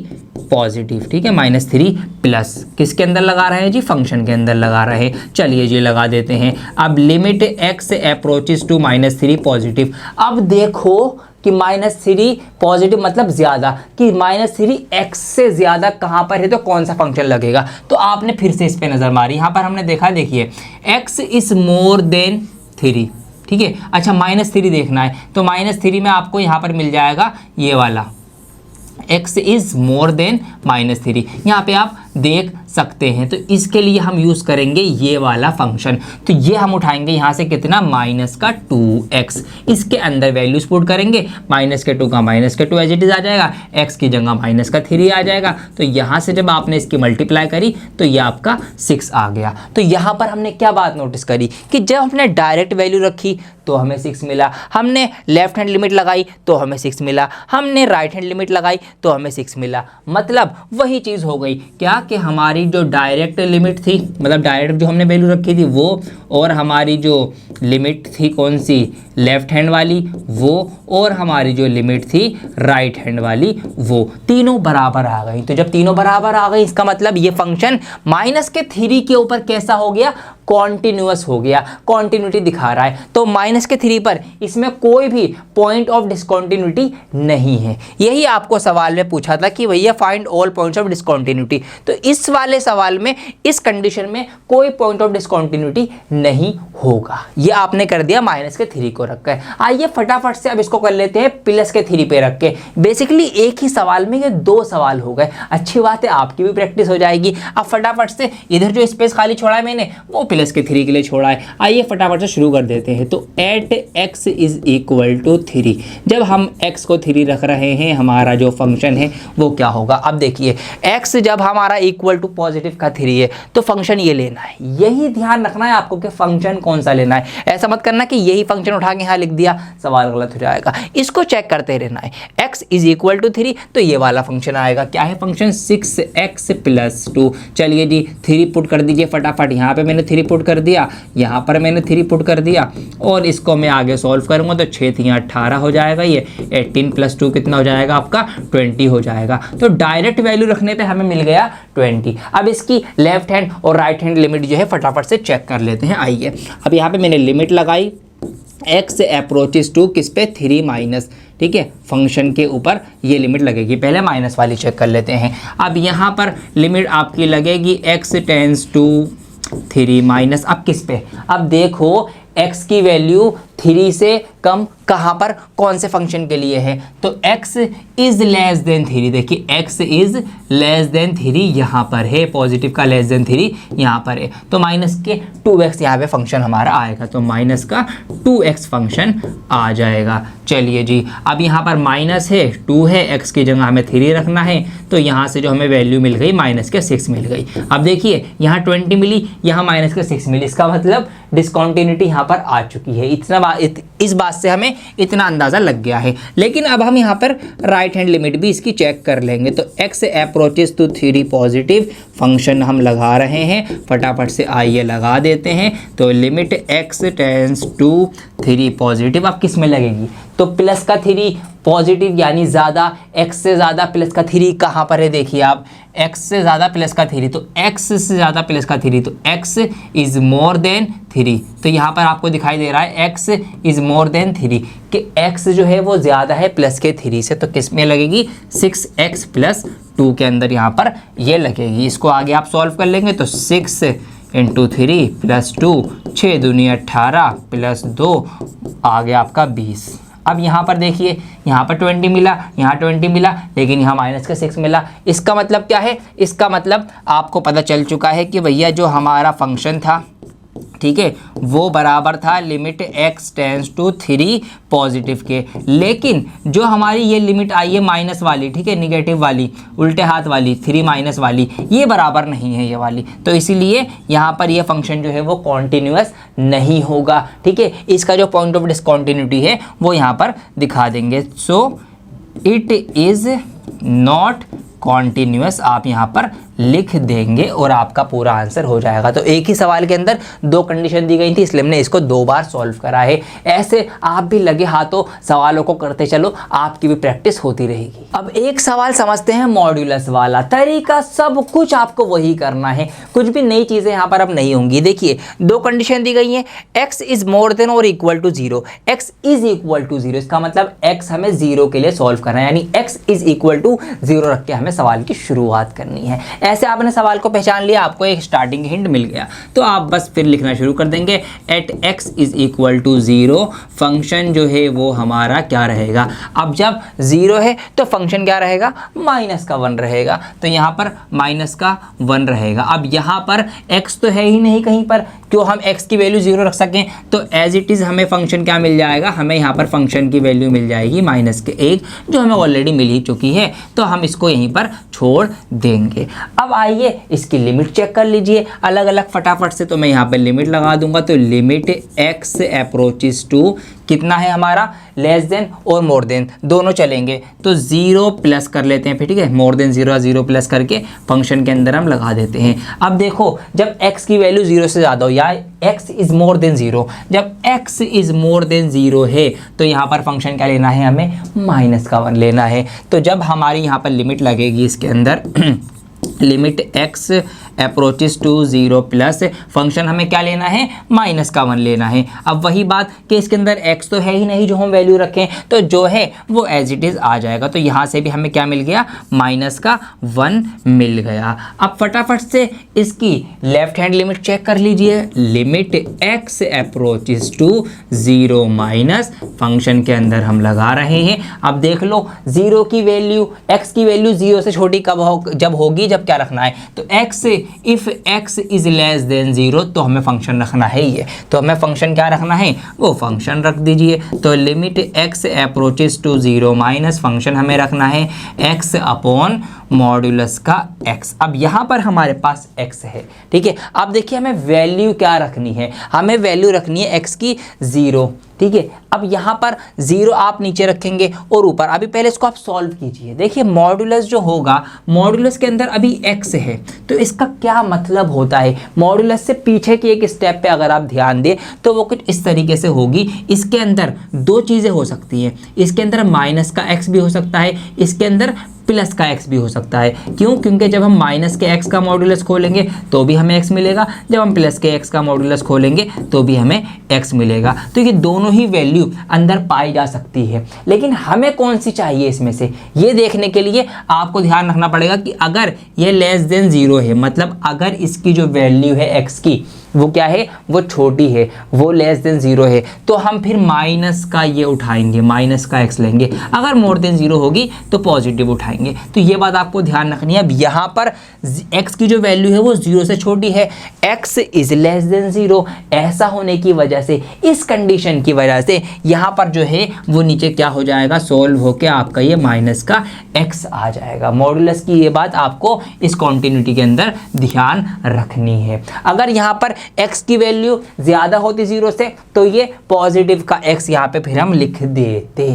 पॉजिटिव, ठीक है, -3 प्लस किसके अंदर लगा रहे हैं जी, फंक्शन के अंदर लगा रहे हैं। चलिए जी लगा देते हैं। अब limit x approaches to -3 positive. अब देखो कि -3 पॉजिटिव मतलब ज्यादा, कि -3 x से ज्यादा कहां पर है तो कौन सा फंक्शन लगेगा। तो आपने फिर से इस पे नजर मारी। यहां पर हमने देखा, देखिए x इज मोर देन 3, ठीक है। अच्छा -3 देखना है तो -3 में आपको यहां पर मिल जाएगा ये वाला x इज मोर देन -3। यहाँ पे आप देख सकते हैं। तो इसके लिए हम यूज़ करेंगे ये वाला फंक्शन। तो ये हम उठाएंगे यहाँ से कितना, माइनस का 2x, इसके अंदर वैल्यूज पुट करेंगे, माइनस के 2 का माइनस के 2 एज इट इज आ जाएगा, x की जगह माइनस का 3 आ जाएगा। तो यहाँ से जब आपने इसकी मल्टीप्लाई करी तो ये आपका 6 आ गया। तो यहाँ पर हमने क्या बात नोटिस करी कि जब हमने डायरेक्ट वैल्यू रखी तो हमें 6 मिला, हमने लेफ्ट हैंड लिमिट लगाई तो हमें 6 मिला, हमने राइट हैंड लिमिट लगाई तो हमें 6 मिला। मतलब वही चीज़ हो गई क्या कि हमारी जो डायरेक्ट लिमिट थी, मतलब डायरेक्ट जो हमने वैल्यू रखी थी वो, और हमारी जो लिमिट थी कौन सी, लेफ्ट हैंड वाली वो, और हमारी जो लिमिट थी राइट हैंड वाली वो, तीनों बराबर आ गई। तो जब तीनों बराबर आ गई इसका मतलब ये फंक्शन माइनस के 3 के ऊपर कैसा हो गया, कॉन्टिन्यूअस हो गया, कॉन्टिन्यूटी दिखा रहा है। तो माइनस के 3 पर इसमें कोई भी पॉइंट ऑफ डिसकॉन्टिन्यूटी नहीं है। यही आपको सवाल में पूछा था कि भैया find all points of discontinuity. तो इस वाले सवाल में इस कंडीशन में कोई पॉइंट ऑफ डिसकॉन्टिन्यूटी नहीं होगा। ये आपने कर दिया माइनस के 3 को रख कर। आइए फटाफट से अब इसको कर लेते हैं प्लस के 3 पे रख के। बेसिकली एक ही सवाल में ये 2 सवाल हो गए। अच्छी बात है, आपकी भी प्रैक्टिस हो जाएगी। अब फटाफट से इधर जो स्पेस खाली छोड़ा है मैंने वो प्लस के 3 के लिए छोड़ा है। आइए फटाफट से शुरू कर देते हैं। तो at x is equal to 3, जब हम x को 3 रख रहे हैं हमारा जो फंक्शन है वो क्या होगा। अब देखिए x जब हमारा इक्वल टू पॉजिटिव का 3 है तो फंक्शन ये लेना है। यही ध्यान रखना है आपको कि फंक्शन कौन सा लेना है। ऐसा मत करना कि यही फंक्शन उठा के यहाँ लिख दिया, सवाल गलत हो जाएगा। इसको चेक करते रहना है। x इज इक्वल टू 3 तो ये वाला फंक्शन आएगा। क्या है फंक्शन, 6x प्लस 2। चलिए जी 3 पुट कर दीजिए फटाफट। यहाँ पे मैंने 3 पुट कर दिया, यहाँ पर मैंने 3 पुट कर दिया, और इसको मैं आगे सॉल्व करूंगा तो 6 3 18 हो जाएगा। ये 18 प्लस 2 कितना हो जाएगा आपका, 20 हो जाएगा। तो डायरेक्ट वैल्यू रखने पे हमें मिल गया 20। अब इसकी लेफ्ट हैंड और राइट हैंड लिमिट जो है फटाफट से चेक कर लेते हैं। आइए अब यहाँ पे मैंने लिमिट लगाई, x अप्रोचेस टू किस पे, 3 माइनस, ठीक है, फंक्शन के ऊपर ये लिमिट लगेगी। पहले माइनस वाली चेक कर लेते हैं। अब यहाँ पर लिमिट आपकी लगेगी x टेंस टू 3 माइनस, अब किस पे, अब देखो x की वैल्यू 3 से कम कहाँ पर, कौन से फंक्शन के लिए है, तो x इज लेस देन 3। देखिए x इज लेस देन 3 यहाँ पर है, पॉजिटिव का लेस देन 3 यहाँ पर है। तो माइनस के 2x यहाँ पे फंक्शन हमारा आएगा। तो माइनस का 2x फंक्शन आ जाएगा। चलिए जी अब यहाँ पर माइनस है, 2 है, x की जगह हमें 3 रखना है। तो यहाँ से जो हमें वैल्यू मिल गई माइनस के 6 मिल गई। अब देखिए यहाँ 20 मिली, यहाँ माइनस के 6 मिली। इसका मतलब डिसकॉन्टिन्यूटी यहाँ पर आ चुकी है। इस बात से हमें इतना अंदाज़ा लग गया है। लेकिन अब हम यहाँ पर राइट हैंड लिमिट भी इसकी चेक कर लेंगे। तो x approaches to 3 positive function हम लगा रहे हैं, फटाफट से आइए लगा देते हैं। तो limit x tends to 3 positive अब किस में लगेगी, तो प्लस का 3 पॉजिटिव यानी ज़्यादा, x से ज़्यादा प्लस का 3 कहाँ पर है, देखिए आप x से ज़्यादा प्लस का 3, तो x से ज़्यादा प्लस का 3, तो x इज़ मोर देन 3। तो यहाँ पर आपको दिखाई दे रहा है x इज़ मोर देन 3 कि x जो है वो ज़्यादा है प्लस के 3 से। तो किस में लगेगी, 6x प्लस 2 के अंदर यहाँ पर ये लगेगी। इसको आगे आप सॉल्व कर लेंगे तो 6 इंटू 3 प्लस 2, 6 दूनी 18 प्लस 2 आ गया आपका 20। अब यहाँ पर देखिए यहाँ पर 20 मिला, यहाँ 20 मिला, लेकिन यहाँ माइनस का 6 मिला। इसका मतलब क्या है, इसका मतलब आपको पता चल चुका है कि भैया जो हमारा फंक्शन था, ठीक है, वो बराबर था limit x tends to 3 positive के। लेकिन जो हमारी ये लिमिट आई है माइनस वाली, ठीक है, निगेटिव वाली, उल्टे हाथ वाली 3 माइनस वाली, ये बराबर नहीं है ये वाली। तो इसीलिए यहाँ पर ये फंक्शन जो है वो कॉन्टिन्यूअस नहीं होगा, ठीक है। इसका जो पॉइंट ऑफ डिसकॉन्टिन्यूटी है वो यहाँ पर दिखा देंगे। So it is not continuous आप यहाँ पर लिख देंगे और आपका पूरा आंसर हो जाएगा। तो एक ही सवाल के अंदर 2 कंडीशन दी गई थी, इसलिए हमने इसको 2 बार सॉल्व करा है। ऐसे आप भी लगे हाथों सवालों को करते चलो, आपकी भी प्रैक्टिस होती रहेगी। अब एक सवाल समझते हैं मॉड्यूलस वाला। तरीका सब कुछ आपको वही करना है, कुछ भी नई चीज़ें यहाँ पर अब नहीं होंगी। देखिए 2 कंडीशन दी गई हैं, x इज मोर देन और equal to 0, x is equal to 0। इसका मतलब x हमें 0 के लिए सॉल्व करना है, यानी x इज इक्वल टू 0 रख के हमें पे सवाल की शुरुआत करनी है। ऐसे आपने सवाल को पहचान लिया, आपको एक स्टार्टिंग हिंट मिल गया, तो आप बस फिर लिखना शुरू कर देंगे। At x is equal to 0 function जो है वो हमारा क्या रहेगा। अब जब 0 है तो फंक्शन क्या रहेगा, माइनस का 1 रहेगा, तो यहाँ पर माइनस का 1 रहेगा। अब यहाँ पर x तो है ही नहीं कहीं पर, क्यों हम x की वैल्यू 0 रख सकें, तो एज इट इज़ हमें फंक्शन क्या मिल जाएगा, हमें यहाँ पर फंक्शन की वैल्यू मिल जाएगी -1 जो हमें ऑलरेडी मिल ही चुकी है, तो हम इसको यहीं पर छोड़ देंगे। अब आइए इसकी लिमिट चेक कर लीजिए अलग अलग फटाफट से, तो मैं यहाँ पर लिमिट लगा दूंगा। तो लिमिट x अप्रोचेस टू कितना है हमारा, लेस देन और मोर देन दोनों चलेंगे, तो 0 प्लस कर लेते हैं फिर, ठीक है, मोर देन 0 0 प्लस करके फंक्शन के अंदर हम लगा देते हैं। अब देखो जब x की वैल्यू 0 से ज़्यादा हो या x इज़ मोर देन 0, जब x इज़ मोर देन 0 है तो यहाँ पर फंक्शन क्या लेना है, हमें -1 लेना है। तो जब हमारी यहाँ पर लिमिट लगेगी इसके अंदर limit x approaches to 0 plus function हमें क्या लेना है, -1 लेना है। अब वही बात कि इसके अंदर x तो है ही नहीं जो हम वैल्यू रखें, तो जो है वो एज इट इज़ आ जाएगा। तो यहाँ से भी हमें क्या मिल गया, -1 मिल गया। अब फटाफट से इसकी लेफ्ट हैंड लिमिट चेक कर लीजिए। Limit x approaches to 0 minus function के अंदर हम लगा रहे हैं। अब देख लो 0 की वैल्यू, x की वैल्यू 0 से छोटी कब हो, जब होगी, जब क्या रखना है, तो x if x is less than 0 तो हमें फंक्शन रखना है ये, तो हमें फंक्शन क्या रखना है, वो फंक्शन रख दीजिए। तो limit x approaches to 0 minus function हमें रखना है x अपॉन मॉड्यूलस का x। अब यहाँ पर हमारे पास x है, ठीक है। अब देखिए हमें वैल्यू क्या रखनी है, हमें वैल्यू रखनी है x की 0, ठीक है। अब यहाँ पर 0 आप नीचे रखेंगे और ऊपर, अभी पहले इसको आप सॉल्व कीजिए। देखिए मॉड्यूलस जो होगा, मॉड्यूलस के अंदर अभी x है, तो इसका क्या मतलब होता है, मॉड्यूलस से पीछे की एक स्टेप पे अगर आप ध्यान दें तो वो कुछ इस तरीके से होगी। इसके अंदर दो चीज़ें हो सकती हैं, इसके अंदर माइनस का x भी हो सकता है, इसके अंदर प्लस का x भी हो सकता है। क्यों, क्योंकि जब हम माइनस के x का मॉड्यूलस खोलेंगे तो भी हमें x मिलेगा, जब हम प्लस के x का मॉड्यूलस खोलेंगे तो भी हमें x मिलेगा। तो ये दोनों ही वैल्यू अंदर पाई जा सकती है, लेकिन हमें कौन सी चाहिए इसमें से, ये देखने के लिए आपको ध्यान रखना पड़ेगा कि अगर ये लेस देन 0 है, मतलब अगर इसकी जो वैल्यू है x की वो क्या है, वो छोटी है, वो लेस देन 0 है, तो हम फिर माइनस का ये उठाएंगे, माइनस का x लेंगे। अगर मोर देन 0 होगी तो पॉजिटिव उठाएंगे। तो ये बात आपको ध्यान रखनी है। अब यहाँ पर x की जो वैल्यू है वो 0 से छोटी है, x इज लेस देन 0, ऐसा होने की वजह से, इस कंडीशन की वजह से यहाँ पर जो है वो नीचे क्या हो जाएगा, सोल्व होके आपका ये माइनस का x आ जाएगा। मॉड्यूलस की ये बात आपको इस कॉन्टिन्यूटी के अंदर ध्यान रखनी है। अगर यहाँ पर x की वैल्यू ज़्यादा होती 0 से तो ये पॉजिटिव का x यहाँ पे फिर हम लिख देते।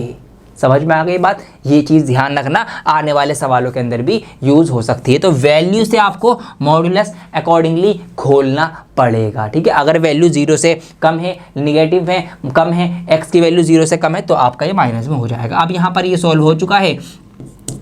समझ में आ गई बात, ये चीज़ ध्यान रखना, आने वाले सवालों के अंदर भी यूज़ हो सकती है। तो वैल्यू से आपको मॉड्यूलस अकॉर्डिंगली खोलना पड़ेगा, ठीक है। अगर वैल्यू 0 से कम है, निगेटिव है, कम है, x की वैल्यू 0 से कम है, तो आपका ये माइनस में हो जाएगा। अब यहाँ पर ये सॉल्व हो चुका है।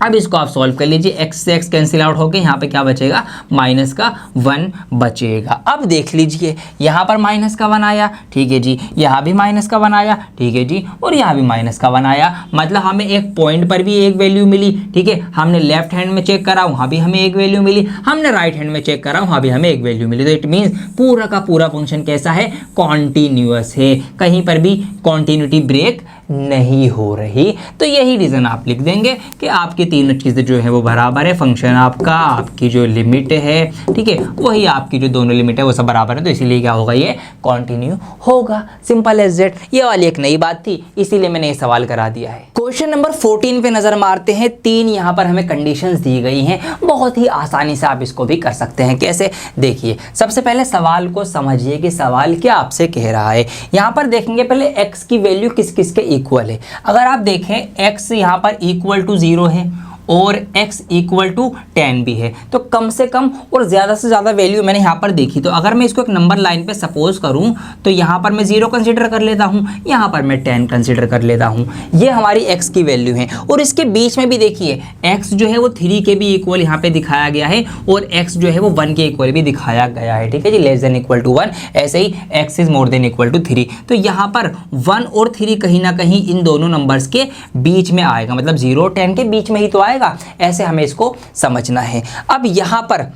अब इसको आप सॉल्व कर लीजिए, x से x कैंसिल आउट होके यहाँ पे क्या बचेगा, माइनस का 1 बचेगा। अब देख लीजिए यहाँ पर माइनस का 1 आया, ठीक है जी, यहाँ भी माइनस का 1 आया, ठीक है जी, और यहाँ भी माइनस का 1 आया। मतलब हमें एक पॉइंट पर भी एक वैल्यू मिली, ठीक है। हमने लेफ्ट हैंड में चेक करा, वहाँ भी हमें एक वैल्यू मिली, हमने राइट हैंड में चेक करा, वहाँ भी हमें एक वैल्यू मिली। तो इट मीन्स पूरा का पूरा फंक्शन कैसा है, कॉन्टिन्यूअस है, कहीं पर भी कॉन्टिन्यूटी ब्रेक नहीं हो रही। तो यही रीज़न आप लिख देंगे कि आपकी तीनों चीज़ें जो है वो बराबर है, फंक्शन आपका, आपकी जो लिमिट है, ठीक है, वही आपकी जो दोनों लिमिट है वो सब बराबर है, तो इसीलिए क्या होगा, ये कंटिन्यू होगा। Simple as that. ये वाली एक नई बात थी, इसीलिए मैंने ये सवाल करा दिया है। क्वेश्चन नंबर 14 पे नजर मारते हैं। 3 यहाँ पर हमें कंडीशंस दी गई हैं, बहुत ही आसानी से आप इसको भी कर सकते हैं। कैसे, देखिए सबसे पहले सवाल को समझिए कि सवाल क्या आपसे कह रहा है। यहाँ पर देखेंगे पहले x की वैल्यू किस किस के इक्वल है। अगर आप देखें x यहाँ पर इक्वल टू 0 है और x इक्वल टू 10 भी है, तो कम से कम और ज़्यादा से ज़्यादा वैल्यू मैंने यहाँ पर देखी। तो अगर मैं इसको एक नंबर लाइन पे सपोज करूँ तो यहाँ पर मैं 0 कंसिडर कर लेता हूँ, यहाँ पर मैं 10 कंसिडर कर लेता हूँ। ये हमारी x की वैल्यू है। और इसके बीच में भी देखिए x जो है वो 3 के भी इक्वल यहाँ पे दिखाया गया है और x जो है वो 1 के इक्वल भी दिखाया गया है, ठीक है जी, लेस देन इक्वल टू 1। ऐसे ही x is more than equal to 3। तो यहाँ पर 1 और 3 कहीं ना कहीं इन दोनों नंबर्स के बीच में आएगा, मतलब 0 और 10 के बीच में ही तो आएगा। पाएगा। ऐसे हमें इसको समझना है। अब यहाँ पर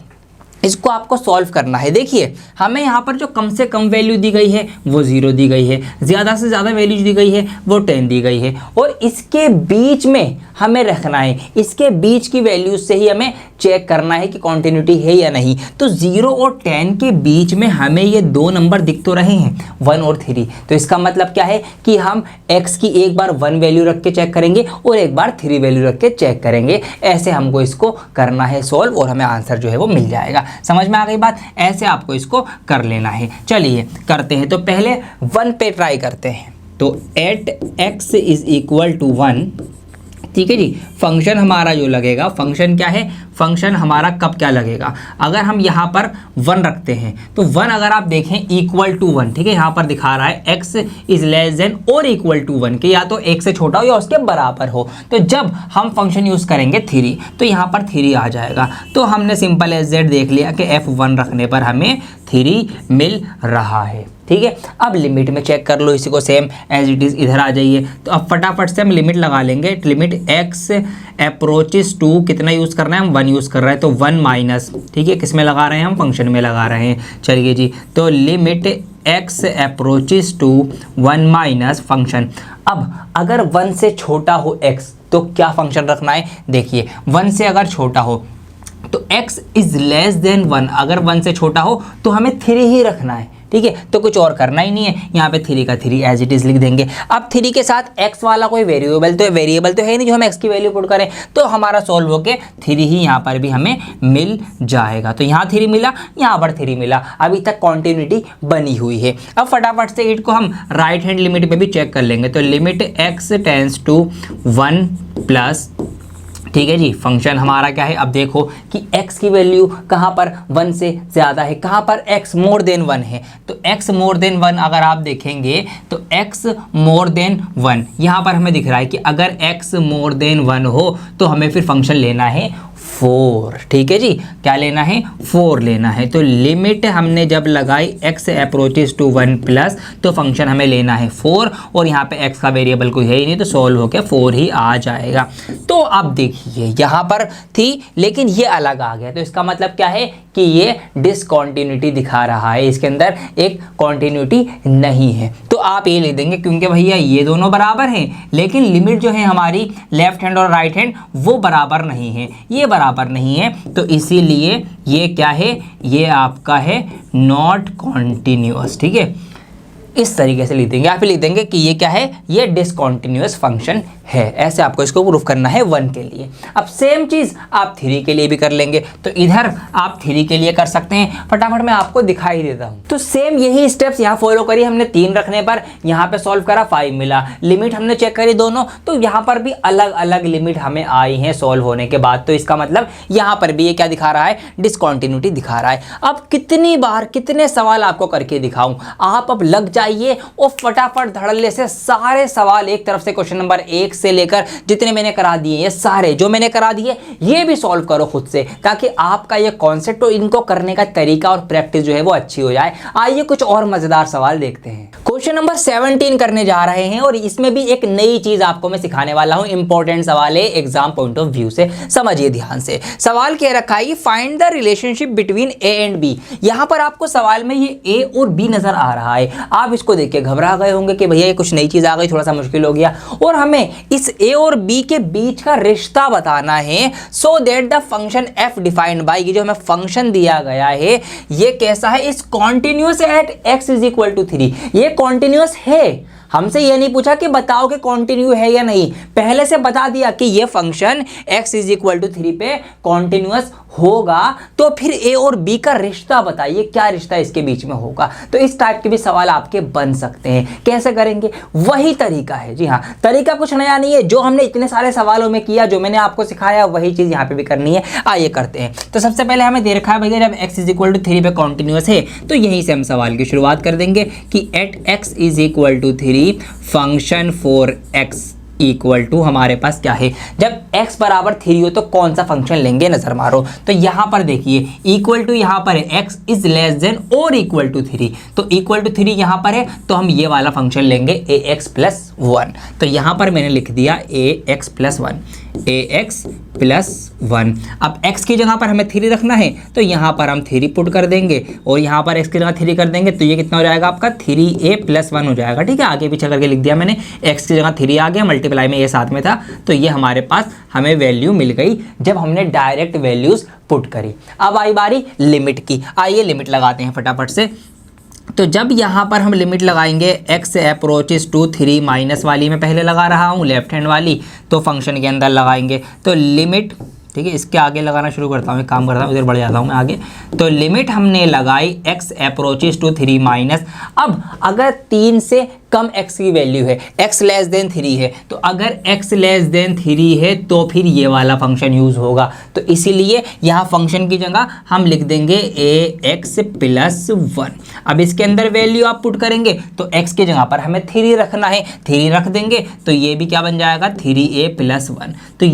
इसको आपको सॉल्व करना है। देखिए हमें यहाँ पर जो कम से कम वैल्यू दी गई है वो 0 दी गई है, ज़्यादा से ज़्यादा वैल्यू दी गई है वो 10 दी गई है, और इसके बीच में हमें रखना है, इसके बीच की वैल्यूज से ही हमें चेक करना है कि कॉन्टिन्यूटी है या नहीं। तो 0 और 10 के बीच में हमें ये दो नंबर दिख तो रहे हैं 1 और 3। तो इसका मतलब क्या है कि हम x की एक बार 1 वैल्यू रख के चेक करेंगे और एक बार 3 वैल्यू रख के चेक करेंगे। ऐसे हमको इसको करना है सॉल्व और हमें आंसर जो है वो मिल जाएगा। समझ में आ गई बात? ऐसे आपको इसको कर लेना है। चलिए करते हैं। तो पहले 1 पे ट्राई करते हैं। तो at x is equal to 1, ठीक है जी। फंक्शन हमारा जो लगेगा, फंक्शन क्या है, फंक्शन हमारा कब क्या लगेगा, अगर हम यहाँ पर 1 रखते हैं तो 1 अगर आप देखें इक्वल टू 1, ठीक है, यहाँ पर दिखा रहा है x इज लेस देन और इक्वल टू 1 के या तो 1 से छोटा हो या उसके बराबर हो। तो जब हम फंक्शन यूज़ करेंगे 3 तो यहाँ पर 3 आ जाएगा। तो हमने सिंपल एज दैट देख लिया कि f1 रखने पर हमें 3 मिल रहा है, ठीक है। अब लिमिट में चेक कर लो इसी को, सेम एज इट इज़ इधर आ जाइए। तो अब फटाफट से हम लिमिट लगा लेंगे। लिमिट x अप्रोचेस टू, कितना यूज़ करना है, हम 1 यूज़ कर रहे हैं तो 1 माइनस, ठीक है, किस में लगा रहे हैं हम, फंक्शन में लगा रहे हैं। चलिए जी, तो limit x approaches to 1 minus function. अब अगर 1 से छोटा हो x तो क्या फंक्शन रखना है, देखिए 1 से अगर छोटा हो तो x इज लेस देन 1, अगर 1 से छोटा हो तो हमें 3 ही रखना है, ठीक है। तो कुछ और करना ही नहीं है, यहाँ पे 3 का 3 एज इट इज़ लिख देंगे। अब 3 के साथ x वाला कोई वेरिएबल तो है नहीं जो हम x की वैल्यू पुट करें, तो हमारा सॉल्व होके 3 ही यहाँ पर भी हमें मिल जाएगा। तो यहाँ 3 मिला, यहाँ पर 3 मिला, अभी तक कॉन्टिन्यूटी बनी हुई है। अब फटाफट से इट को हम राइट हैंड लिमिट पे भी चेक कर लेंगे। तो limit x tends to 1 plus, ठीक है जी, फंक्शन हमारा क्या है, अब देखो कि x की वैल्यू कहाँ पर 1 से ज़्यादा है, कहाँ पर x मोर देन 1 है। तो x मोर देन 1 अगर आप देखेंगे तो x मोर देन 1 यहाँ पर हमें दिख रहा है कि अगर x मोर देन 1 हो तो हमें फिर फंक्शन लेना है 4, ठीक है जी, क्या लेना है, 4 लेना है। तो लिमिट हमने जब लगाई x अप्रोचेस टू 1 प्लस, तो फंक्शन हमें लेना है 4 और यहाँ पे x का वेरिएबल कोई है ही नहीं तो सॉल्व होकर 4 ही आ जाएगा। तो अब देखिए यहाँ पर थी लेकिन ये अलग आ गया, तो इसका मतलब क्या है कि ये डिसकॉन्टिन्यूटी दिखा रहा है, इसके अंदर एक कॉन्टिन्यूटी नहीं है। तो आप ये लिख देंगे क्योंकि भैया ये दोनों बराबर हैं लेकिन लिमिट जो है हमारी लेफ्ट हैंड और राइट हैंड वो बराबर नहीं है, ये बराबर नहीं है, तो इसीलिए ये क्या है, ये आपका है नॉट कॉन्टिन्यूअस, ठीक है। इस तरीके से लिख देंगे, आप लिख देंगे कि ये क्या है, ये डिसकॉन्टिन्यूअस फंक्शन है। ऐसे आपको इसको प्रूफ करना है 1 के लिए। अब सेम चीज़ आप 3 के लिए भी कर लेंगे। तो इधर आप 3 के लिए कर सकते हैं, फटाफट मैं आपको दिखाई देता हूँ। तो सेम यही स्टेप्स यहाँ फॉलो करिए। हमने 3 रखने पर यहाँ पे सॉल्व करा, 5 मिला। लिमिट हमने चेक करी दोनों, तो यहाँ पर भी अलग अलग लिमिट हमें आई हैं सॉल्व होने के बाद। तो इसका मतलब यहाँ पर भी ये क्या दिखा रहा है, डिसकॉन्टिन्यूटी दिखा रहा है। अब कितनी बार कितने सवाल आपको करके दिखाऊं, आप अब लग जाइए और फटाफट धड़ल्ले से सारे सवाल एक तरफ से क्वेश्चन नंबर 1 से लेकर जितने मैंने करा दिए, ये सारे जो मैंने करा दिए ये भी सॉल्व करो खुद से, ताकि आपका ये कॉन्सेप्ट और इनको करने का तरीका और प्रैक्टिस जो है वो अच्छी हो जाए। आइए कुछ और मजेदार सवाल देखते हैं। क्वेश्चन नंबर 17 करने जा रहे हैं और इसमें भी एक नई चीज आपको मैं सिखाने वाला हूं। इंपॉर्टेंट सवाल है एग्जाम पॉइंट ऑफ व्यू से, समझिए ध्यान से। सवाल कह रखा है find the relationship between A and B. यहां पर आपको सवाल में ये ए और बी नजर आ रहा है। आप इसको देख के घबरा गए होंगे कि भैया ये कुछ नई चीज आ गई, थोड़ा सा मुश्किल हो गया, और हमें इस ए और बी के बीच का रिश्ता बताना है। So that the function F defined by, ये जो हमें फंक्शन दिया गया है ये कैसा है, is continuous at x is equal to 3। ये कॉन्टिन्यूअस है। हमसे ये नहीं पूछा कि बताओ कि कॉन्टिन्यू है या नहीं, पहले से बता दिया कि ये function x is equal to 3 पे कॉन्टिन्यूअस होगा। तो फिर a और b का रिश्ता बताइए, क्या रिश्ता इसके बीच में होगा। तो इस टाइप के भी सवाल आपके बन सकते हैं। कैसे करेंगे, वही तरीका है। जी हाँ, तरीका कुछ नया नहीं है, जो हमने इतने सारे सवालों में किया, जो मैंने आपको सिखाया वही चीज़ यहाँ पे भी करनी है। आइए करते हैं। तो सबसे पहले हमें दे रखा है भैया जब x इज इक्वल टू 3 पे कॉन्टिन्यूअस है, तो यहीं से हम सवाल की शुरुआत कर देंगे कि at x is equal to 3 function for x equal to हमारे पास क्या है, जब x बराबर 3 हो तो कौन सा फंक्शन लेंगे, नजर मारो। तो यहां पर देखिए इक्वल टू यहां पर है x इज लेस देन और इक्वल टू 3, तो इक्वल टू 3 यहां पर है तो हम ये वाला फंक्शन लेंगे ax प्लस 1। तो यहां पर मैंने लिख दिया ax प्लस 1, ax प्लस 1। अब x की जगह पर हमें 3 रखना है तो यहाँ पर हम 3 पुट कर देंगे और यहाँ पर x की जगह 3 कर देंगे तो ये कितना हो जाएगा आपका 3a प्लस 1 हो जाएगा। ठीक है, आगे पीछे करके लिख दिया मैंने, x की जगह 3 आ गया, मल्टीप्लाई में ये साथ में था तो ये हमारे पास हमें वैल्यू मिल गई जब हमने डायरेक्ट वैल्यूज पुट करी। अब आई बारी लिमिट की, आइए लिमिट लगाते हैं फटाफट से। तो जब यहाँ पर हम लिमिट लगाएंगे x अप्रोचेस टू 3 माइनस वाली मैं पहले लगा रहा हूँ लेफ्ट हैंड वाली, तो फंक्शन के अंदर लगाएंगे तो लिमिट, ठीक है, इसके आगे लगाना शुरू करता हूँ, एक काम करता हूँ इधर बढ़ जाता हूँ मैं आगे। तो लिमिट हमने लगाई x अप्रोचेस टू 3 माइनस। अब अगर 3 से कम x की वैल्यू है, x लेस देन 3 है, तो अगर x लेस देन 3 है तो फिर ये वाला फंक्शन यूज होगा। तो इसीलिए यहाँ फंक्शन की जगह हम लिख देंगे ax प्लस 1। अब इसके अंदर वैल्यू आप पुट करेंगे तो x की जगह पर हमें 3 रखना है, 3 रख देंगे तो ये भी क्या बन जाएगा 3a प्लस 1। तो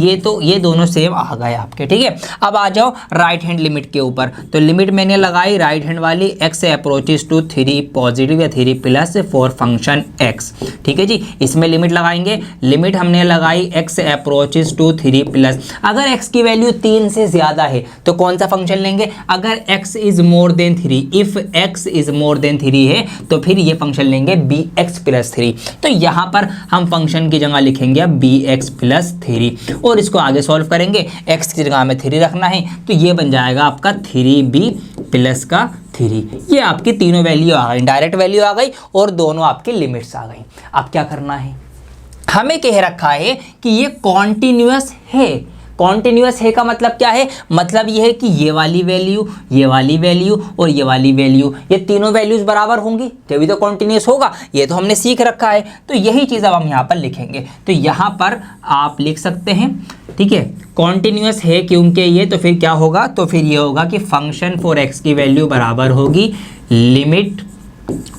ये दोनों सेम आ गए आपके। ठीक है, अब आ जाओ राइट हैंड लिमिट के ऊपर। तो लिमिट मैंने लगाई राइट हैंड वाली x अप्रोचेस टू 3 पॉजिटिव या 3 प्लस फॉर फंक्शन x। ठीक है जी, इसमें लिमिट लगाएंगे, लिमिट हमने लगाई x अप्रोचेस टू 3 प्लस। अगर x की वैल्यू 3 से ज्यादा है तो कौन सा फंक्शन लेंगे, अगर x is more then 3, if x is more then 3 है तो फिर ये फंक्शन लेंगे bx प्लस 3। तो यहाँ पर हम फंक्शन की जगह लिखेंगे bx प्लस 3 और इसको आगे सॉल्व करेंगे, x की जगह में 3 रखना है तो ये बन जाएगा आपका 3b प्लस का 3। ये आपकी तीनों वैल्यू आ गई, डायरेक्ट वैल्यू आ गई और दोनों आपकी लिमिट्स आ गई। अब क्या करना है, हमें कह रखा है कि ये कॉन्टिन्यूअस है। कॉन्टिन्यूअस है का मतलब क्या है, मतलब ये है कि ये वाली वैल्यू, ये वाली वैल्यू और ये वाली वैल्यू, ये तीनों वैल्यूज बराबर होंगी तभी तो कॉन्टिन्यूअस होगा। ये तो हमने सीख रखा है, तो यही चीज़ अब हम यहाँ पर लिखेंगे। तो यहाँ पर आप लिख सकते हैं, ठीक है, कॉन्टिन्यूअस है क्योंकि ये, तो फिर क्या होगा, तो फिर ये होगा कि फंक्शन फॉर x की वैल्यू बराबर होगी limit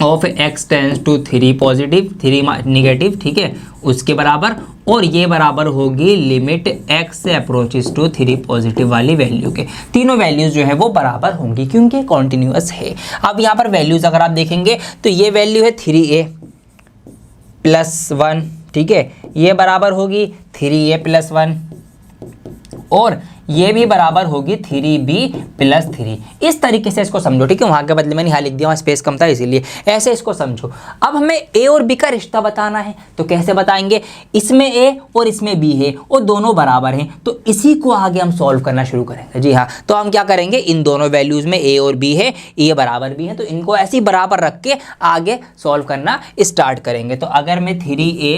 of x tends to 3 positive 3 negative, ठीक है, उसके बराबर, और ये बराबर होगी limit x approaches to 3 positive वाली वैल्यू के। तीनों वैल्यूज जो है वो बराबर होंगी क्योंकि कॉन्टिन्यूअस है। अब यहाँ पर वैल्यूज अगर आप देखेंगे तो ये वैल्यू है 3a प्लस 1, ठीक है, ये बराबर होगी 3a प्लस 1 और ये भी बराबर होगी 3b प्लस 3। इस तरीके से इसको समझो, ठीक है, वहाँ के बदले मैंने यहाँ लिख दिया, वहाँ स्पेस कम था इसीलिए ऐसे इसको समझो। अब हमें a और b का रिश्ता बताना है, तो कैसे बताएंगे, इसमें a और इसमें b है और दोनों बराबर हैं, तो इसी को आगे हम सॉल्व करना शुरू करेंगे। जी हाँ, तो हम क्या करेंगे, इन दोनों वैल्यूज़ में a और b है, ये बराबर भी है, तो इनको ऐसे ही बराबर रख के आगे सॉल्व करना स्टार्ट करेंगे। तो अगर मैं 3a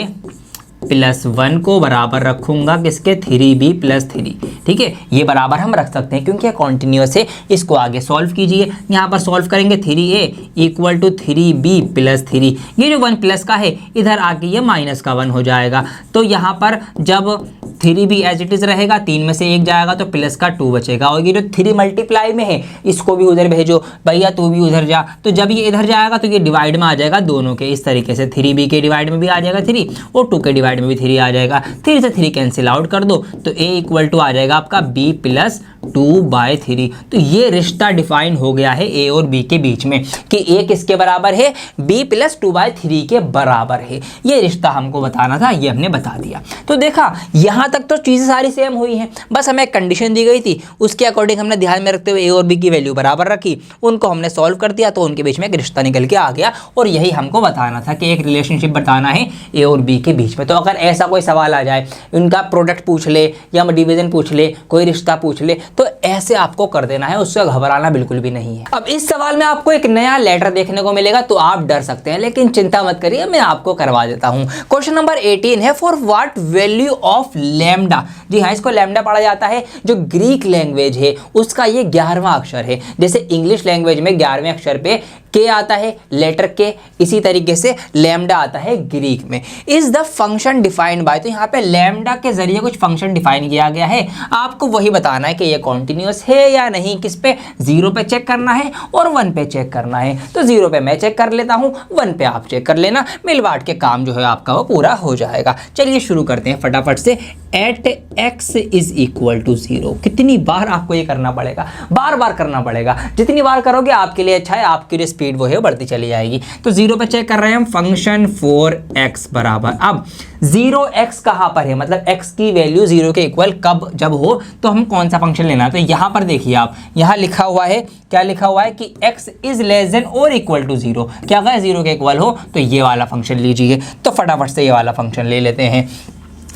प्लस 1 को बराबर रखूंगा किसके, 3b प्लस 3, ठीक है, ये बराबर हम रख सकते हैं क्योंकि कॉन्टिन्यूअस है। इसको आगे सॉल्व कीजिए, यहाँ पर सॉल्व करेंगे 3a equal to 3b plus 3, ये जो 1 प्लस का है इधर आके ये माइनस का 1 हो जाएगा। तो यहाँ पर जब 3b एज इट इज रहेगा, 3 में से 1 जाएगा तो प्लस का 2 बचेगा, और ये जो 3 मल्टीप्लाई में है इसको भी उधर भेजो, भैया तू भी उधर जा, तो जब ये इधर जाएगा तो ये डिवाइड में आ जाएगा दोनों के, इस तरीके से 3b के डिवाइड में भी आ जाएगा 3 और 2 के डिवाइड में भी 3 आ जाएगा। 3 से 3 कैंसिल आउट कर दो तो a इक्वल टू आ जाएगा आपका b प्लस 2/3। तो ये रिश्ता डिफाइन हो गया है a और b के बीच में कि a किसके बराबर है, b प्लस 2/3 के बराबर है। ये रिश्ता हमको बताना था, ये हमने बता दिया। तो देखा, यहाँ तक तो चीज़ें सारी सेम हुई हैं, बस हमें एक कंडीशन दी गई थी, उसके अकॉर्डिंग हमने ध्यान में रखते हुए a और b की वैल्यू बराबर रखी, उनको हमने सॉल्व कर दिया तो उनके बीच में एक रिश्ता निकल के आ गया। और यही हमको बताना था कि एक रिलेशनशिप बताना है a और b के बीच में। तो अगर ऐसा कोई सवाल आ जाए, उनका प्रोडक्ट पूछ ले या डिवीजन पूछ ले, कोई रिश्ता पूछ ले, तो ऐसे आपको कर देना है, उससे घबराना बिल्कुल भी नहीं है। अब इस सवाल में आपको एक नया लेटर देखने को मिलेगा तो आप डर सकते हैं, लेकिन चिंता मत करिए, मैं आपको करवा देता हूं। क्वेश्चन नंबर 18 है, for what value of lambda. जी हाँ, इसको लैम्डा पढ़ा जाता है, जो ग्रीक लैंग्वेज है उसका ये 11वां अक्षर है। जैसे इंग्लिश लैंग्वेज में 11वें अक्षर पे के आता है, लेटर के, इसी तरीके से लैम्डा आता है ग्रीक में। Is the function defined bye, तो यहाँ पे लैम्डा के जरिए कुछ फंक्शन डिफाइन किया गया है, आपको वही बताना है कि ये कॉन्टिन्यूअस है या नहीं। किस पे, 0 पे चेक करना है और 1 पे चेक करना है। तो 0 पे मैं चेक कर लेता हूँ, 1 पे आप चेक कर लेना, मिल बांट के काम जो है आपका वो पूरा हो जाएगा। चलिए शुरू करते हैं फटाफट से। At x is equal to 0, कितनी बार आपको ये करना पड़ेगा, बार बार करना पड़ेगा, जितनी बार करोगे आपके लिए अच्छा है, आपके लिए स्पीड स्पीड वो है बढ़ती चली जाएगी। तो 0 पे चेक कर रहे हैं हम फंक्शन 4x बराबर, अब 0x कहाँ पर है, मतलब x की वैल्यू 0 के इक्वल कब जब हो तो हम कौन सा फंक्शन लेना है। तो यहाँ पर देखिए आप, यहाँ लिखा हुआ है, क्या लिखा हुआ है कि x इज लेस देन और इक्वल टू 0, क्या अगर 0 के इक्वल हो तो ये वाला फंक्शन लीजिए। तो फटाफट से ये वाला फंक्शन ले लेते हैं।